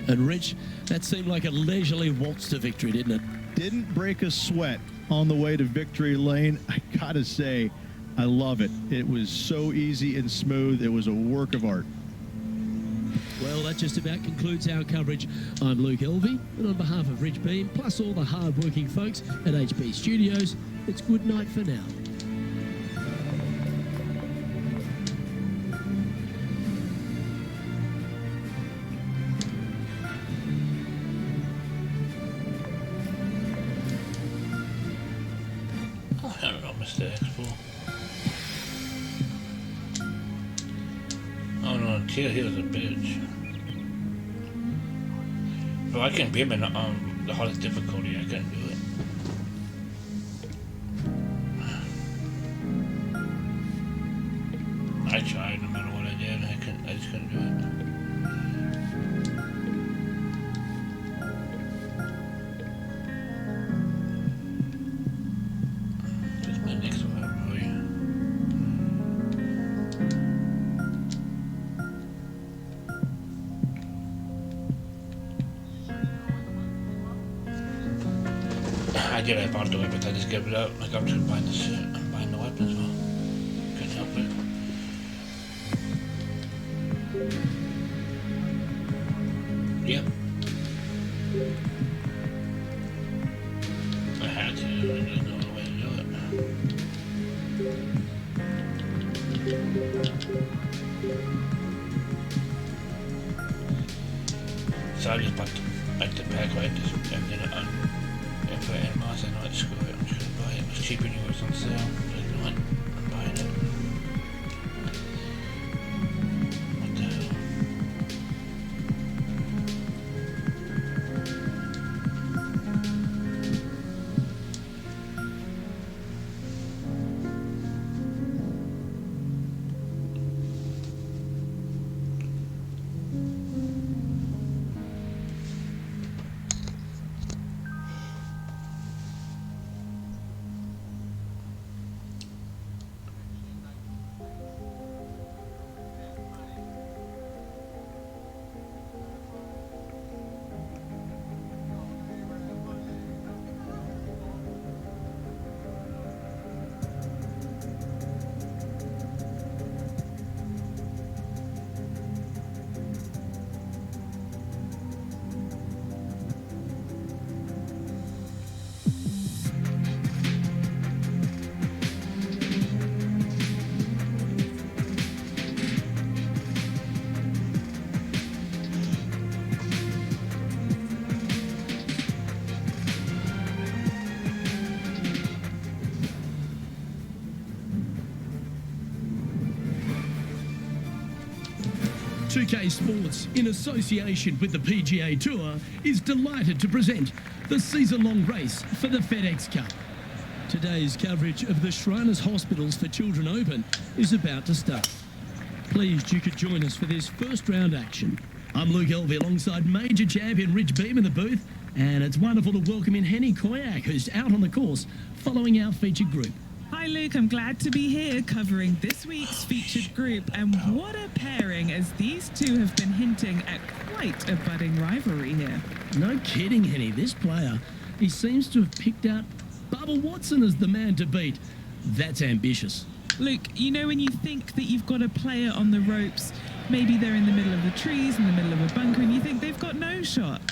And Rich, that seemed like a leisurely waltz to victory, didn't it? Didn't break a sweat on the way to victory lane. I gotta say, I love it. It was so easy and smooth. It was a work of art. Well, that just about concludes our coverage. I'm Luke Elvey, and on behalf of Rich Beam, plus all the hard-working folks at HP Studios, it's good night for now. I don't know, Mr. Expo. Oh no, Tia, he was a bitch. Bro, I couldn't beat him in the hardest difficulty. I couldn't do it. I tried no matter what I did. I just couldn't do it. did have bought the weapons, I just gave it up. Like, I'm just buying the shit. I'm buying the weapons, well. Couldn't help it. Yep. I had to. I didn't know the way to do it. So I just bought the pack, right? Just emptied it on. And put it in Moss. I know it, screw it. I'm just gonna buy it. It was cheaper than it was on sale. So you know what? I'm buying it. What the hell? UK Sports, in association with the PGA Tour, is delighted to present the season-long race for the FedEx Cup. Today's coverage of the Shriners Hospitals for Children Open is about to start. Pleased you could join us for this first round action. I'm Luke Elvey alongside major champion Rich Beam in the booth, and it's wonderful to welcome in Henny Koyak, who's out on the course following our featured group. Hi Luke, I'm glad to be here covering this week's featured group, and what a pairing, as these two have been hinting at quite a budding rivalry here. No kidding, Henny. This player, he seems to have picked out Bubba Watson as the man to beat. That's ambitious. Luke, you know when you think that you've got a player on the ropes, maybe they're in the middle of the trees, in the middle of a bunker, and you think they've got no shot.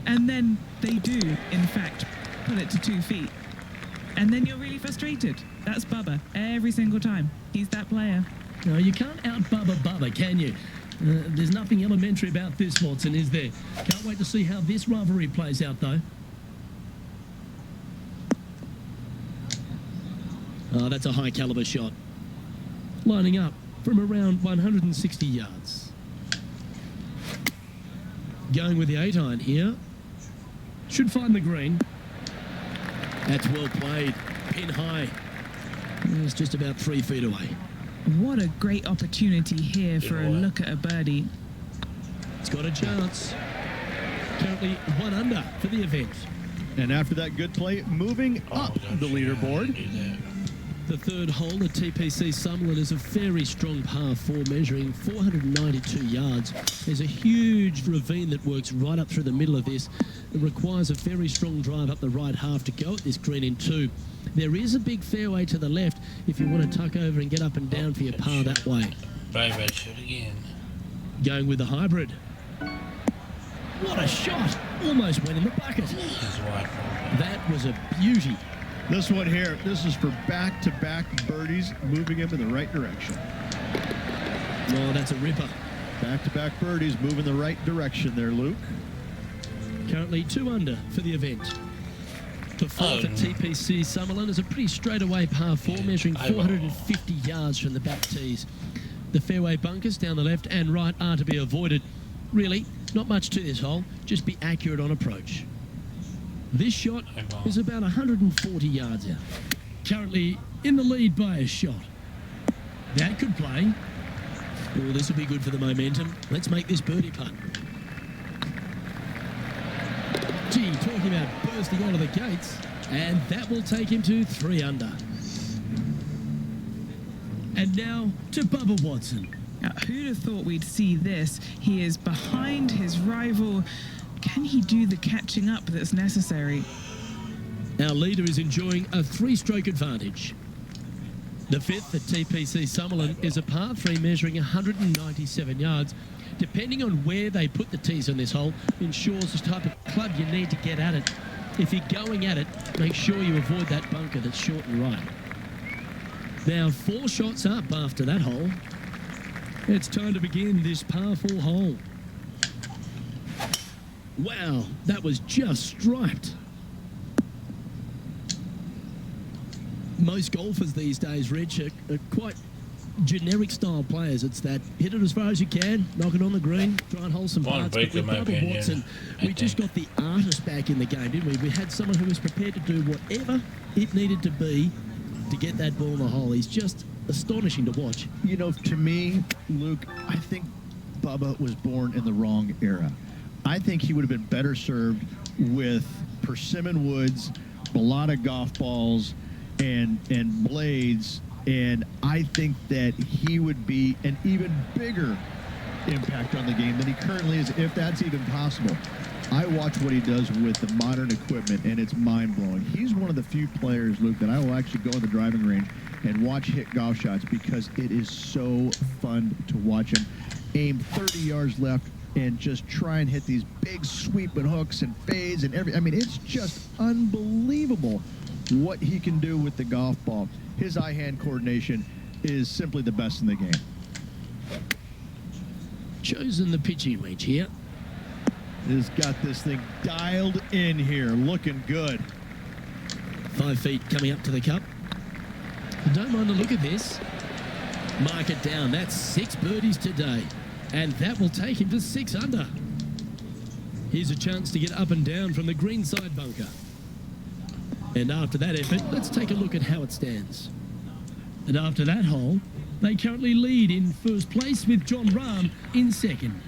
And then they do, in fact, put it to 2 feet. And then you're really frustrated. That's Bubba, every single time. He's that player. No, you can't out-Bubba Bubba, can you? There's nothing elementary about this, Watson, is there? Can't wait to see how this rivalry plays out, though. Oh, that's a high-caliber shot. Lining up from around 160 yards. Going with the 8-iron here. Should find the green. That's well played. Pin high. It's just about 3 feet away. What a great opportunity here for a look at a birdie. It's got a chance. Currently 1 under for the event. And after that good play, moving up the leaderboard. The third hole at TPC Summerlin is a very strong par 4, measuring 492 yards. There's a huge ravine that works right up through the middle of this. It requires a very strong drive up the right half to go at this green in 2. There is a big fairway to the left if you want to tuck over and get up and down for your par that way. Bye, red shoot again. Going with the hybrid. What a shot! Almost went in the bucket. That was a beauty. This one here, this is for back-to-back birdies, moving him in the right direction. Oh, that's a ripper. Back-to-back birdies, moving the right direction there, Luke. Currently 2 under for the event. The fourth at TPC Summerlin is a pretty straightaway par 4, measuring 450 yards from the back tees. The fairway bunkers down the left and right are to be avoided. Really, not much to this hole, just be accurate on approach. This shot is about 140 yards out. Currently in the lead by a shot. That could play. Oh, this will be good for the momentum. Let's make this birdie putt. Gee, talking about bursting out of the gates. And that will take him to 3 under. And now to Bubba Watson. Now, who'd have thought we'd see this? He is behind his rival. Can he do the catching up that's necessary? Our leader is enjoying a 3-stroke advantage. The fifth at TPC Summerlin is a par 3 measuring 197 yards. Depending on where they put the tees on this hole, ensures the type of club you need to get at it. If you're going at it, make sure you avoid that bunker that's short and right. Now 4 shots up after that hole. It's time to begin this par 4 hole. Wow, that was just striped. Most golfers these days, Rich, are quite generic style players. It's that hit it as far as you can, knock it on the green, try and hold some Fine putts. break, But with in my Bubba opinion, Watson, I we just think. got the artist back in the game, didn't we? We had someone who was prepared to do whatever it needed to be to get that ball in the hole. He's just astonishing to watch. You know, to me, Luke, I think Bubba was born in the wrong era. I think he would have been better served with persimmon woods, a lot of golf balls, and blades. And I think that he would be an even bigger impact on the game than he currently is, if that's even possible. I watch what he does with the modern equipment, and it's mind-blowing. He's one of the few players, Luke, that I will actually go in the driving range and watch hit golf shots because it is so fun to watch him aim 30 yards left and just try and hit these big sweeping hooks and fades and I mean, it's just unbelievable what he can do with the golf ball. His eye-hand coordination is simply the best in the game. Chosen the pitching range here. Has got this thing dialed in here, looking good. 5 feet coming up to the cup. Don't mind the look of this. Mark it down. That's 6 birdies today. And that will take him to 6 under. Here's a chance to get up and down from the greenside bunker. And after that effort, let's take a look at how it stands. And after that hole, they currently lead in first place with John Rahm in second.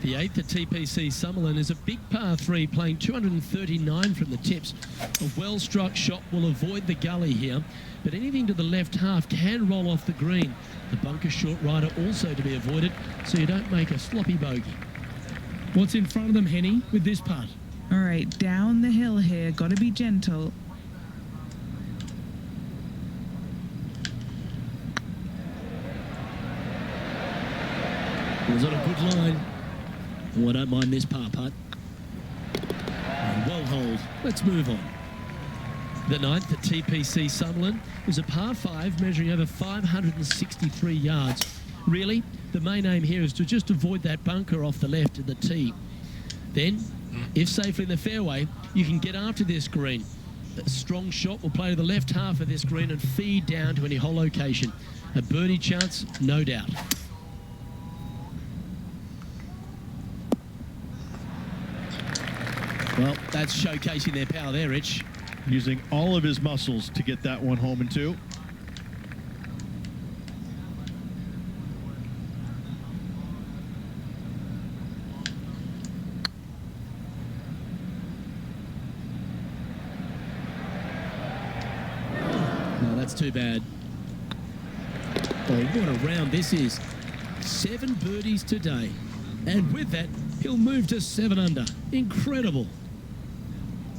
The 8th at TPC Summerlin is a big par 3 playing 239 from the tips. A well-struck shot will avoid the gully here, but anything to the left half can roll off the green. The bunker short rider also to be avoided, so you don't make a sloppy bogey. What's in front of them, Henny, with this putt? All right, down the hill here. Got to be gentle. Was on a good line. Oh, I don't mind this par putt. Well hold. Let's move on. The 9th at TPC Summerlin is a par 5 measuring over 563 yards. Really, the main aim here is to just avoid that bunker off the left of the tee. Then, if safely in the fairway, you can get after this green. A strong shot will play to the left half of this green and feed down to any hole location. A birdie chance, no doubt. Well, that's showcasing their power there, Rich. Using all of his muscles to get that one home in 2. No, that's too bad. Oh, what a round this is. 7 birdies today. And with that, he'll move to 7 under. Incredible.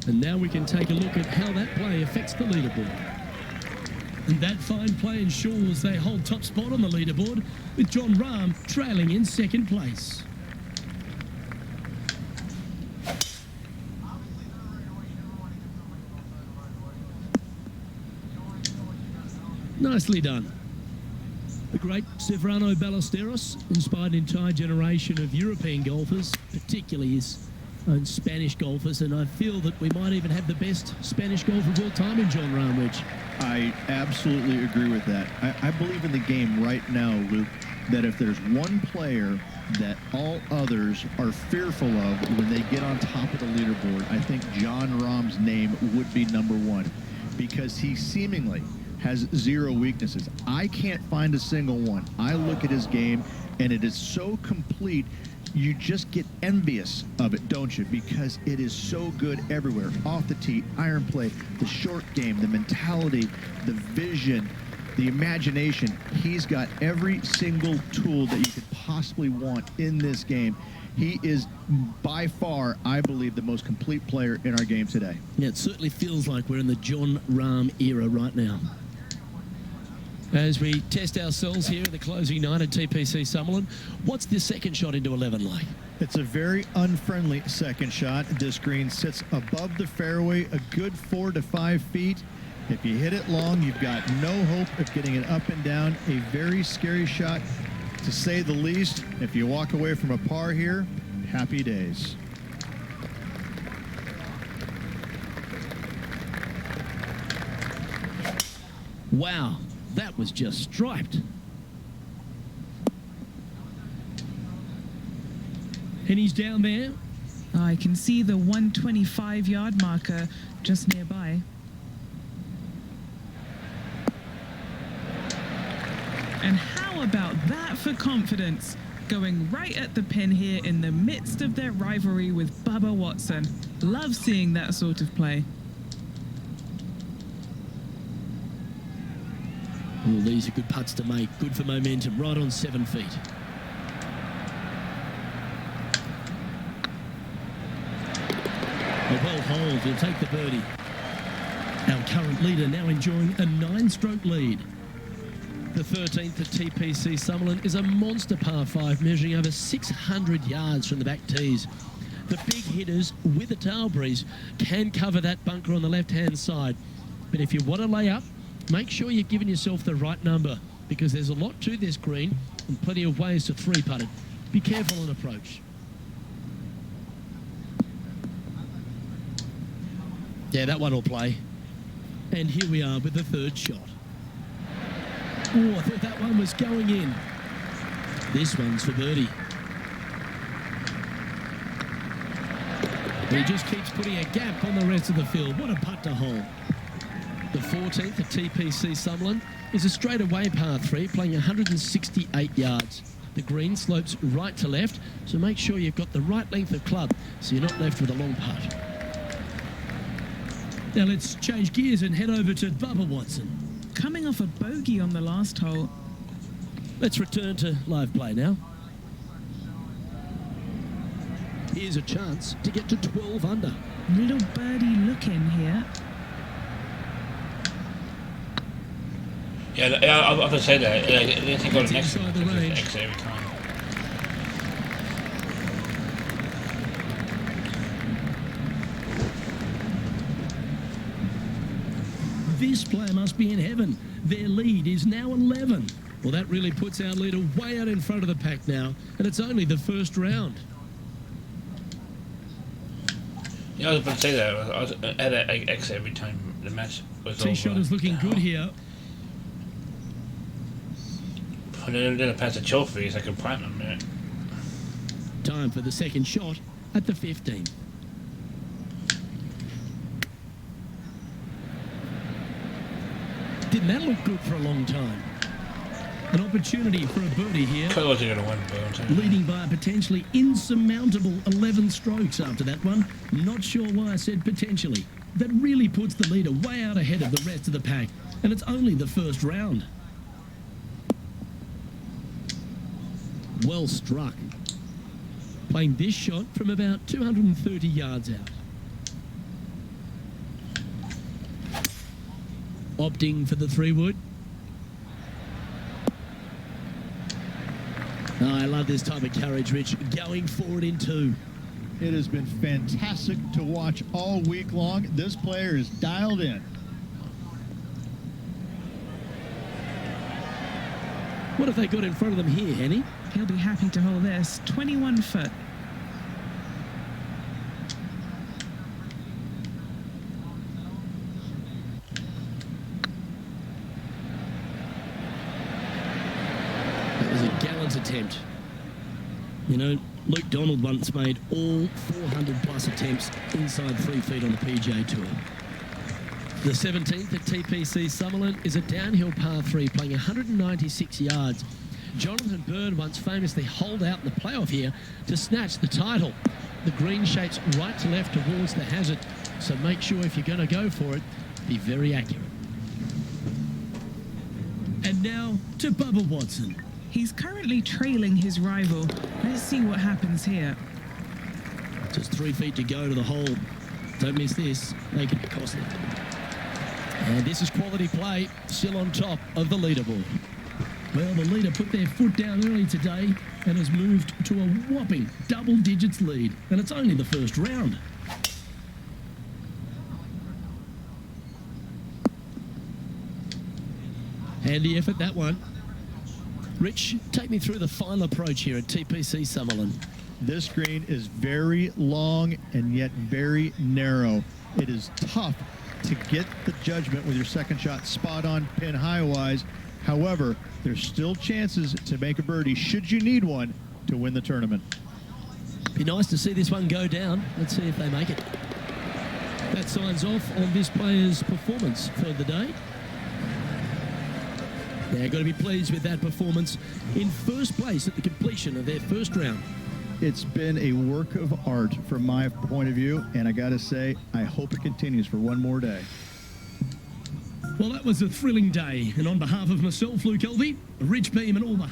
And now we can take a look at how that play affects the leaderboard. And that fine play ensures they hold top spot on the leaderboard, with John Rahm trailing in 2nd place. Nicely done. The great Severano Ballesteros inspired an entire generation of European golfers, particularly his own Spanish golfers, and I feel that we might even have the best Spanish golfer of all time in John Rahm, Rich. I absolutely agree with that. I believe in the game right now, Luke, that if there's one player that all others are fearful of when they get on top of the leaderboard, I think John Rahm's name would be number 1, because he seemingly has 0 weaknesses. I can't find a single one. I look at his game, and it is so complete, you just get envious of it, don't you? Because it is so good everywhere. Off the tee, iron play, the short game, the mentality, the vision, the imagination. He's got every single tool that you could possibly want in this game. He is by far, I believe, the most complete player in our game today. Yeah, it certainly feels like we're in the John Rahm era right now. As we test ourselves here in the closing night at TPC Summerlin, what's the second shot into 11 like? It's a very unfriendly second shot. This green sits above the fairway a good 4 to 5 feet. If you hit it long, you've got no hope of getting it up and down. A very scary shot, to say the least. If you walk away from a par here, happy days. Wow, that was just striped. And he's down there. I can see the 125-yard marker just nearby. And how about that for confidence? Going right at the pin here in the midst of their rivalry with Bubba Watson. Love seeing that sort of play. Oh, these are good putts to make. Good for momentum. Right on 7 feet. A well hold. He'll take the birdie. Our current leader now enjoying a 9-stroke lead. The 13th at TPC Summerlin is a monster par 5 measuring over 600 yards from the back tees. The big hitters with a tail breeze can cover that bunker on the left-hand side. But if you want to lay up, make sure you're giving yourself the right number, because there's a lot to this green and plenty of ways to 3-putt it. Be careful on approach. Yeah, that one will play. And here we are with the third shot. Oh, I thought that one was going in. This one's for birdie. He just keeps putting a gap on the rest of the field. What a putt to hole. The 14th at TPC Summerlin is a straightaway par 3, playing 168 yards. The green slopes right to left, so make sure you've got the right length of club so you're not left with a long putt. Now let's change gears and head over to Bubba Watson. Coming off a bogey on the last hole. Let's return to live play now. Here's a chance to get to 12 under. Little birdie look in here. Yeah, I was going to say that. I didn't think go to the next one. Inside the range. Exit every time. This player must be in heaven. Their lead is now 11. Well, that really puts our leader way out in front of the pack now, and it's only the first round. Yeah, I was about to say that. I was at an exit every time the match was over. Tee shot is looking good here. And then I pass the trophy, it's like a platinum, yeah. Time for the second shot at the 15. Didn't that look good for a long time? An opportunity for a birdie here, Cole wasn't going to win, but leading by a potentially insurmountable 11 strokes after that one. Not sure why I said potentially. That really puts the leader way out ahead of the rest of the pack, and it's only the first round. Well struck. Playing this shot from about 230 yards out. Opting for the 3-wood. Oh, I love this type of courage, Rich. Going forward in 2. It has been fantastic to watch all week long. This player is dialed in. What have they got in front of them here, Henny? He'll be happy to hold this. 21 foot. That was a gallant attempt. You know, Luke Donald once made all 400-plus attempts inside 3 feet on the PGA Tour. The 17th at TPC Summerlin is a downhill par 3 playing 196 yards. Jonathan Byrne once famously holed out in the playoff here to snatch the title. The green shapes right to left towards the hazard, so make sure if you're going to go for it, be very accurate. And now to Bubba Watson. He's currently trailing his rival. Let's see what happens here. Just 3 feet to go to the hole. Don't miss this. Make it costly. And this is quality play, still on top of the leaderboard. Well, the leader put their foot down early today and has moved to a whopping double digits lead. And it's only the first round. Handy effort, that one. Rich, take me through the final approach here at TPC Summerlin. This green is very long and yet very narrow. It is tough to get the judgment with your second shot spot on, pin high wise. However, there's still chances to make a birdie should you need one to win the tournament. Be nice to see this one go down. Let's see if they make it. That signs off on this player's performance for the day. They're going to be pleased with that performance in first place at the completion of their first round. It's been a work of art from my point of view, and I got to say, I hope it continues for one more day. Well, that was a thrilling day, and on behalf of myself, Luke Elvey, Rich Beam, and all the...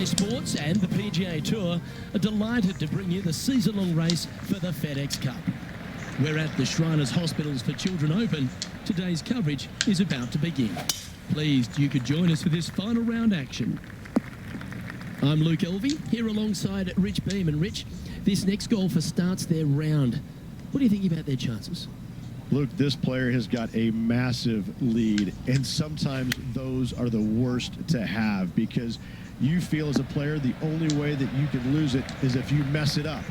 Sports and the PGA Tour are delighted to bring you the season-long race for the FedEx Cup. We're at the Shriners Hospitals for Children Open. Today's coverage is about to begin. Pleased you could join us for this final round action. I'm Luke Elvey, here alongside Rich Beam. And Rich, this next golfer starts their round. What do you think about their chances? Luke, this player has got a massive lead, and sometimes those are the worst to have because you feel as a player the only way that you can lose it is if you mess it up.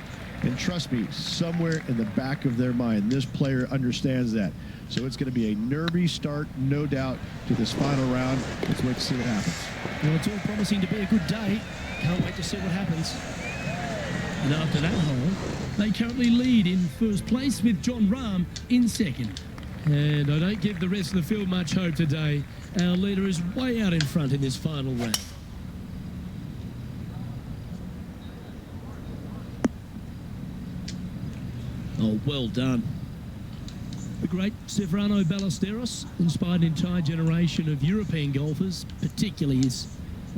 And trust me, somewhere in the back of their mind, this player understands that. So it's going to be a nervy start, no doubt, to this final round. Let's wait to see what happens. Well, it's all promising to be a good day. Can't wait to see what happens. And after that hole, they currently lead in first place with Jon Rahm in second. And I don't give the rest of the field much hope today. Our leader is way out in front in this final round. Oh, well done. The great Severano Ballesteros inspired an entire generation of European golfers, particularly his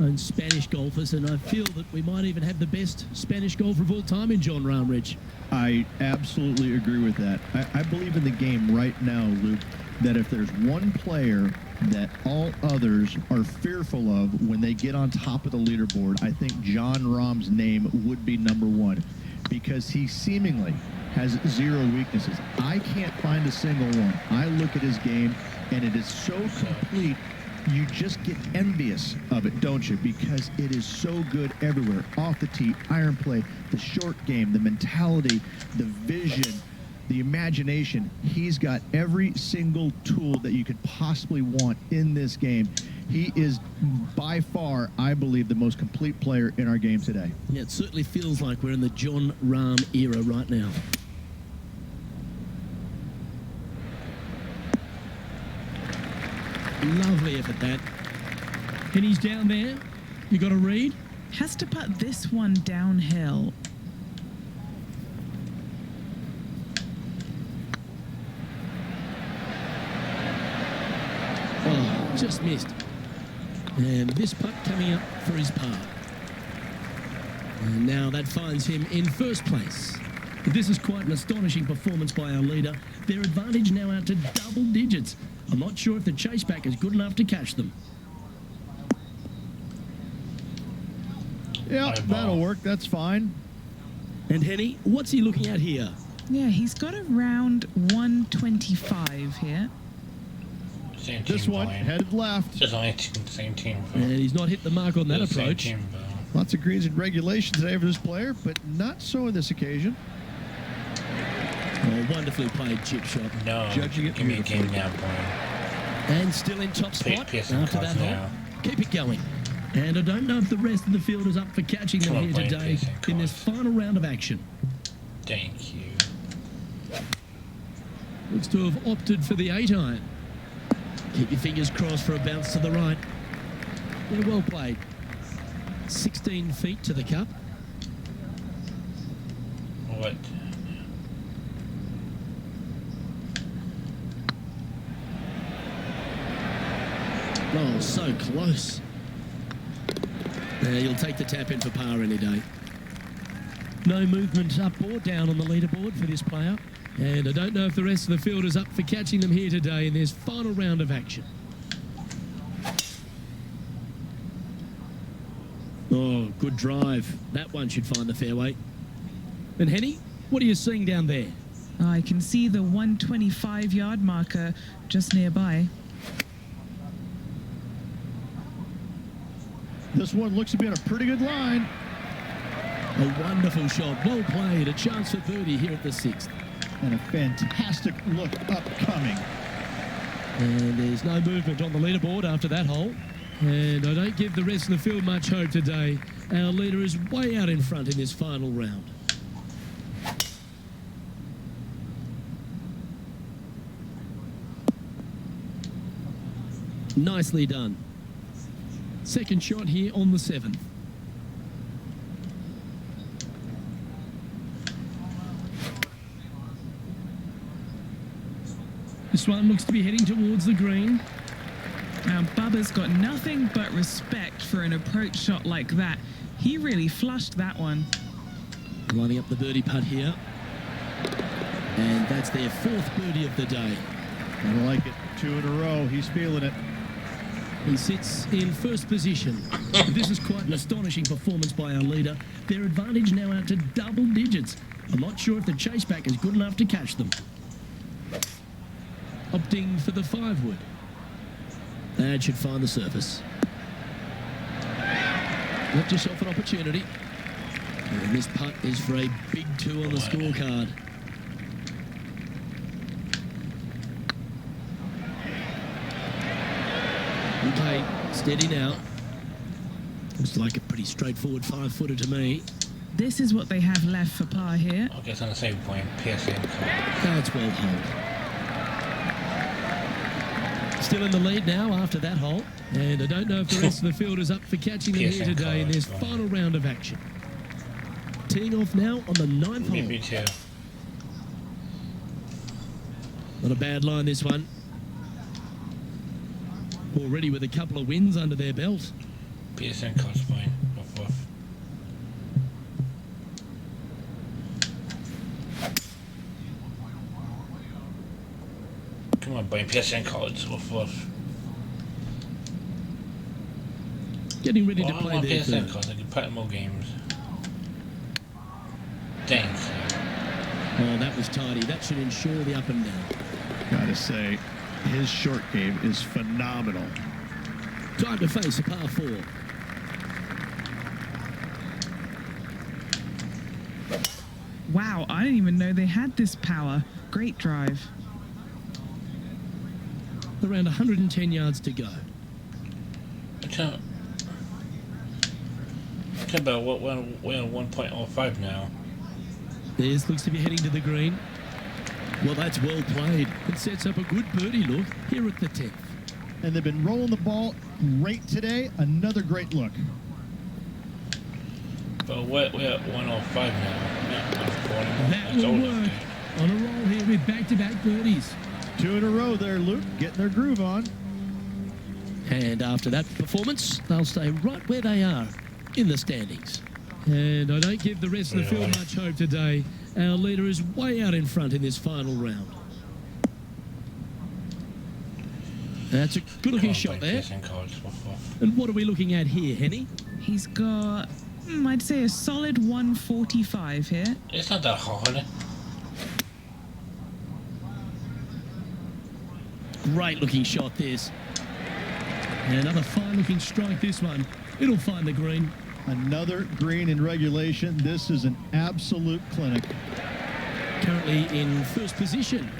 own Spanish golfers, and I feel that we might even have the best Spanish golfer of all time in Jon Rahm, Rich. I absolutely agree with that. I believe in the game right now, Luke, that if there's one player that all others are fearful of when they get on top of the leaderboard, I think Jon Rahm's name would be number one because he seemingly has zero weaknesses. I can't find a single one. I look at his game, and it is so complete, you just get envious of it, don't you? Because it is so good everywhere. Off the tee, iron play, the short game, the mentality, the vision, the imagination. He's got every single tool that you could possibly want in this game. He is by far, I believe, the most complete player in our game today. Yeah, it certainly feels like we're in the Jon Rahm era right now. Lovely effort, that. And he's down there. You got a read? Has to put this one downhill. Oh, just missed. And this putt coming up for his par. And now that finds him in first place. This is quite an astonishing performance by our leader. Their advantage now out to double digits. I'm not sure if the chase back is good enough to catch them. Yeah, that'll work. That's fine. And Henny, what's he looking at here? Yeah, he's got around 125 here. Same This team one playing. headed left. Just only same team. And he's not hit the mark on that The same approach. team, bro. Lots of greens in regulation today for this player, but not so on this occasion. Oh, wonderfully played chip shot. No, Judging it give me a game beautifully. now, boy. And still in top spot Pearson after that Cox hole. now. Keep it going. And I don't know if the rest of the field is up for catching them Come on, here Blaine today Pearson in this Cox. final round of action. Thank you. Looks to have opted for the 8-iron. Keep your fingers crossed for a bounce to the right. Yeah, well played. 16 feet to the cup. What? Oh, so close. You'll take the tap in for par any day. No movement up or down on the leaderboard for this player. And I don't know if the rest of the field is up for catching them here today in this final round of action. Oh, good drive. That one should find the fairway. And Henny, what are you seeing down there? I can see the 125-yard marker just nearby. This one looks to be on a pretty good line. A wonderful shot. Well played. A chance for birdie here at the 6th. And a fantastic look upcoming. And there's no movement on the leaderboard after that hole. And I don't give the rest of the field much hope today. Our leader is way out in front in this final round. Nicely done. Second shot here on the 7th. This one looks to be heading towards the green. Now, Bubba's got nothing but respect for an approach shot like that. He really flushed that one. Lining up the birdie putt here. And that's their 4th birdie of the day. I like it. 2 in a row. He's feeling it. He sits in first position. This is quite an astonishing performance by our leader. Their advantage now out to double digits. I'm not sure if the chase back is good enough to catch them. Opting for the 5-wood. That should find the surface. Left yourself an opportunity. And this putt is for a big 2 on the scorecard. Okay, steady now. Looks like a pretty straightforward 5-footer to me. This is what they have left for par here. Okay, it's on the same point. Pearson. That's well holed. Still in the lead now after that hole. And I don't know if the rest of the field is up for catching them here Pearson today in this Cox, final round of action. Teeing off now on the 9th Me hole. too. Not a bad line, this one. Already with a couple of wins under their belt. Pearson Cox point. Off. Come on, Blaine Pearson Cox. Off. Getting ready to Oh, I play want their Pearson third. Cox. I can play more games. Thanks. Oh, that was tidy. That should ensure the up and down. Gotta say, his short game is phenomenal. Time to face a par 4. Wow, I didn't even know they had this power. Great drive. Around 110 yards to go. Tell about what we're on 1.05 now. This looks to be heading to the green. Well, that's well played. It sets up a good birdie look here at the 10th. And they've been rolling the ball great today. Another great look. But we're at 105 now. Not 140. That That's will old. work. On a roll here with back-to-back birdies. 2 in a row there, Luke. Getting their groove on. And after that performance, they'll stay right where they are in the standings. And I don't give the rest of the field much hope today. Our leader is way out in front in this final round. That's a good-looking shot there. And what are we looking at here, Henny? He's got, I'd say, a solid 145 here. It's not that hard. Great looking shot this. And another fine looking strike this one. It'll find the green. Another green in regulation. This is an absolute clinic. Currently in first position.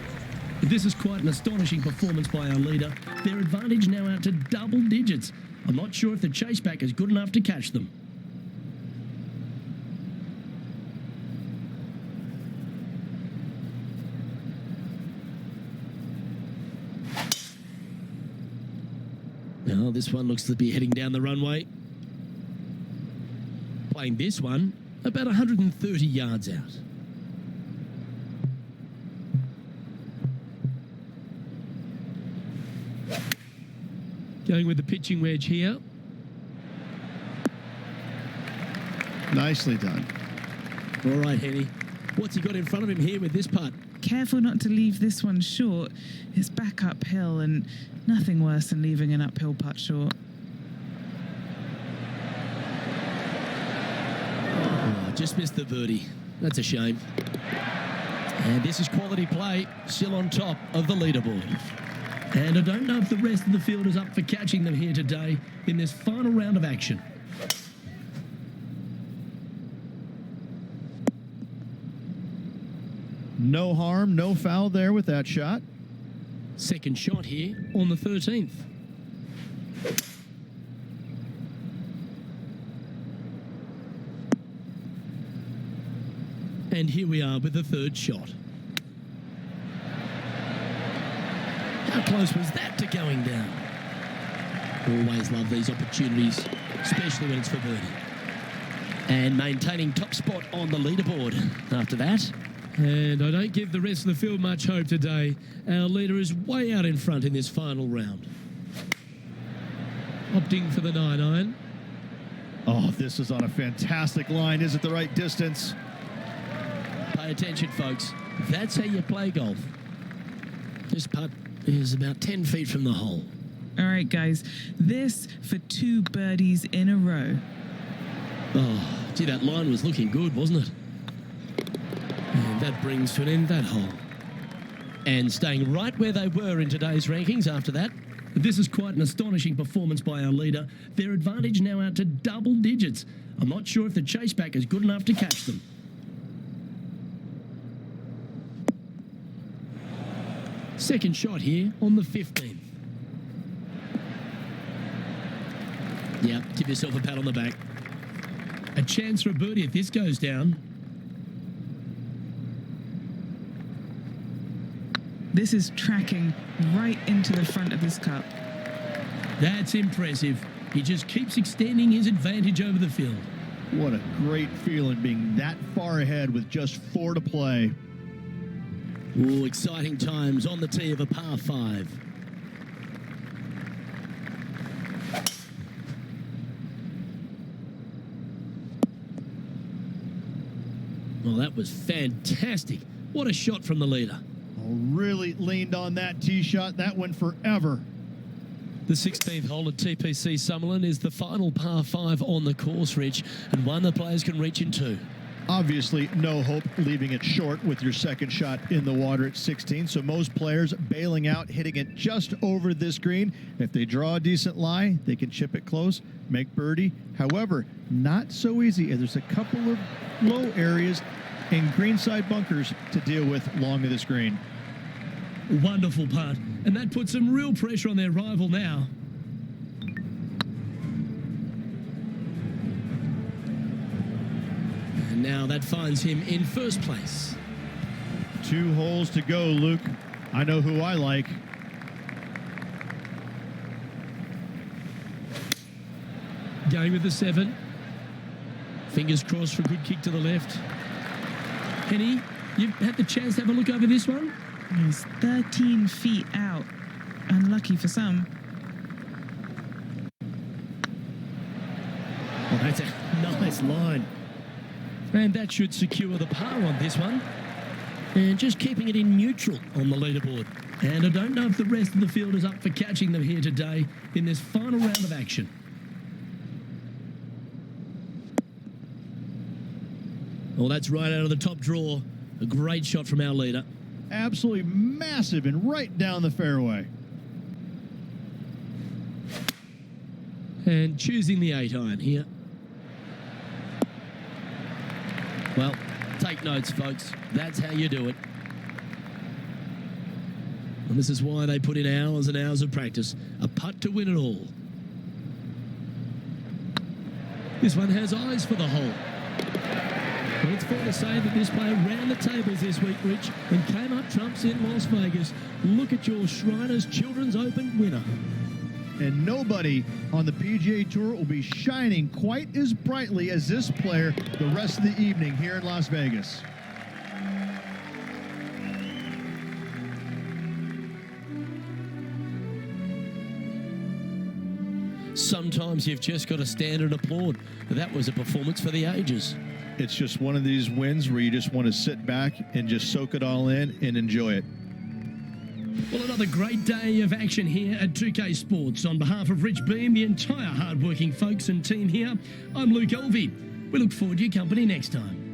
This is quite an astonishing performance by our leader. Their advantage now out to double digits. I'm not sure if the chase back is good enough to catch them. Now this one looks to be heading down the runway. Playing this one about 130 yards out. Going with the pitching wedge here. Nicely done. All right, Henny. What's he got in front of him here with this putt? Careful not to leave this one short. It's back uphill and nothing worse than leaving an uphill putt short. Oh, just missed the birdie. That's a shame. And this is quality play, still on top of the leaderboard. And I don't know if the rest of the field is up for catching them here today in this final round of action. No harm, no foul there with that shot. Second shot here on the 13th. And here we are with the third shot. How close was that to going down? Always love these opportunities, especially when it's for birdie. And maintaining top spot on the leaderboard after that. And I don't give the rest of the field much hope today. Our leader is way out in front in this final round. Opting for the 9-iron. Oh, this is on a fantastic line. Is it the right distance? Pay attention, folks. That's how you play golf. This putt is about 10 feet from the hole. All right, guys. This for 2 birdies in a row. Oh, gee, that line was looking good, wasn't it? And that brings to an end that hole. And staying right where they were in today's rankings after that. This is quite an astonishing performance by our leader. Their advantage now out to double digits. I'm not sure if the chase back is good enough to catch them. Second shot here on the 15th. Yeah, give yourself a pat on the back. A chance for a birdie if this goes down. This is tracking right into the front of this cup. That's impressive. He just keeps extending his advantage over the field. What a great feeling being that far ahead with just 4 to play. Oh, exciting times on the tee of a par 5. Well, that was fantastic. What a shot from the leader. Oh, really leaned on that tee shot. That went forever. The 16th hole at TPC Summerlin is the final par 5 on the course, Rich, and one the players can reach in 2. Obviously, no hope leaving it short with your second shot in the water at 16. So most players bailing out, hitting it just over this green. If they draw a decent lie, they can chip it close, make birdie. However, not so easy. There's a couple of low areas and greenside bunkers to deal with along of this green. Wonderful putt, and that puts some real pressure on their rival now. And now that finds him in first place. 2 holes to go, Luke. I know who I like. Going with the 7. Fingers crossed for a good kick to the left. Henny, you've had the chance to have a look over this one? He's 13 feet out. Unlucky for some. Oh, that's a nice line. And that should secure the par on this one. And just keeping it in neutral on the leaderboard. And I don't know if the rest of the field is up for catching them here today in this final round of action. Well, that's right out of the top draw. A great shot from our leader. Absolutely massive and right down the fairway. And choosing the 8-iron here. Well, take notes, folks. That's how you do it. And this is why they put in hours and hours of practice. A putt to win it all. This one has eyes for the hole. Well, it's fair to say that this player ran the tables this week, Rich, and came up trumps in Las Vegas. Look at your Shriners Children's Open winner. And nobody on the PGA Tour will be shining quite as brightly as this player the rest of the evening here in Las Vegas. Sometimes you've just got to stand and applaud. That was a performance for the ages. It's just one of these wins where you just want to sit back and just soak it all in and enjoy it. Well, another great day of action here at 2K Sports. On behalf of Rich Beam, the entire hard-working folks and team here, I'm Luke Elvey. We look forward to your company next time.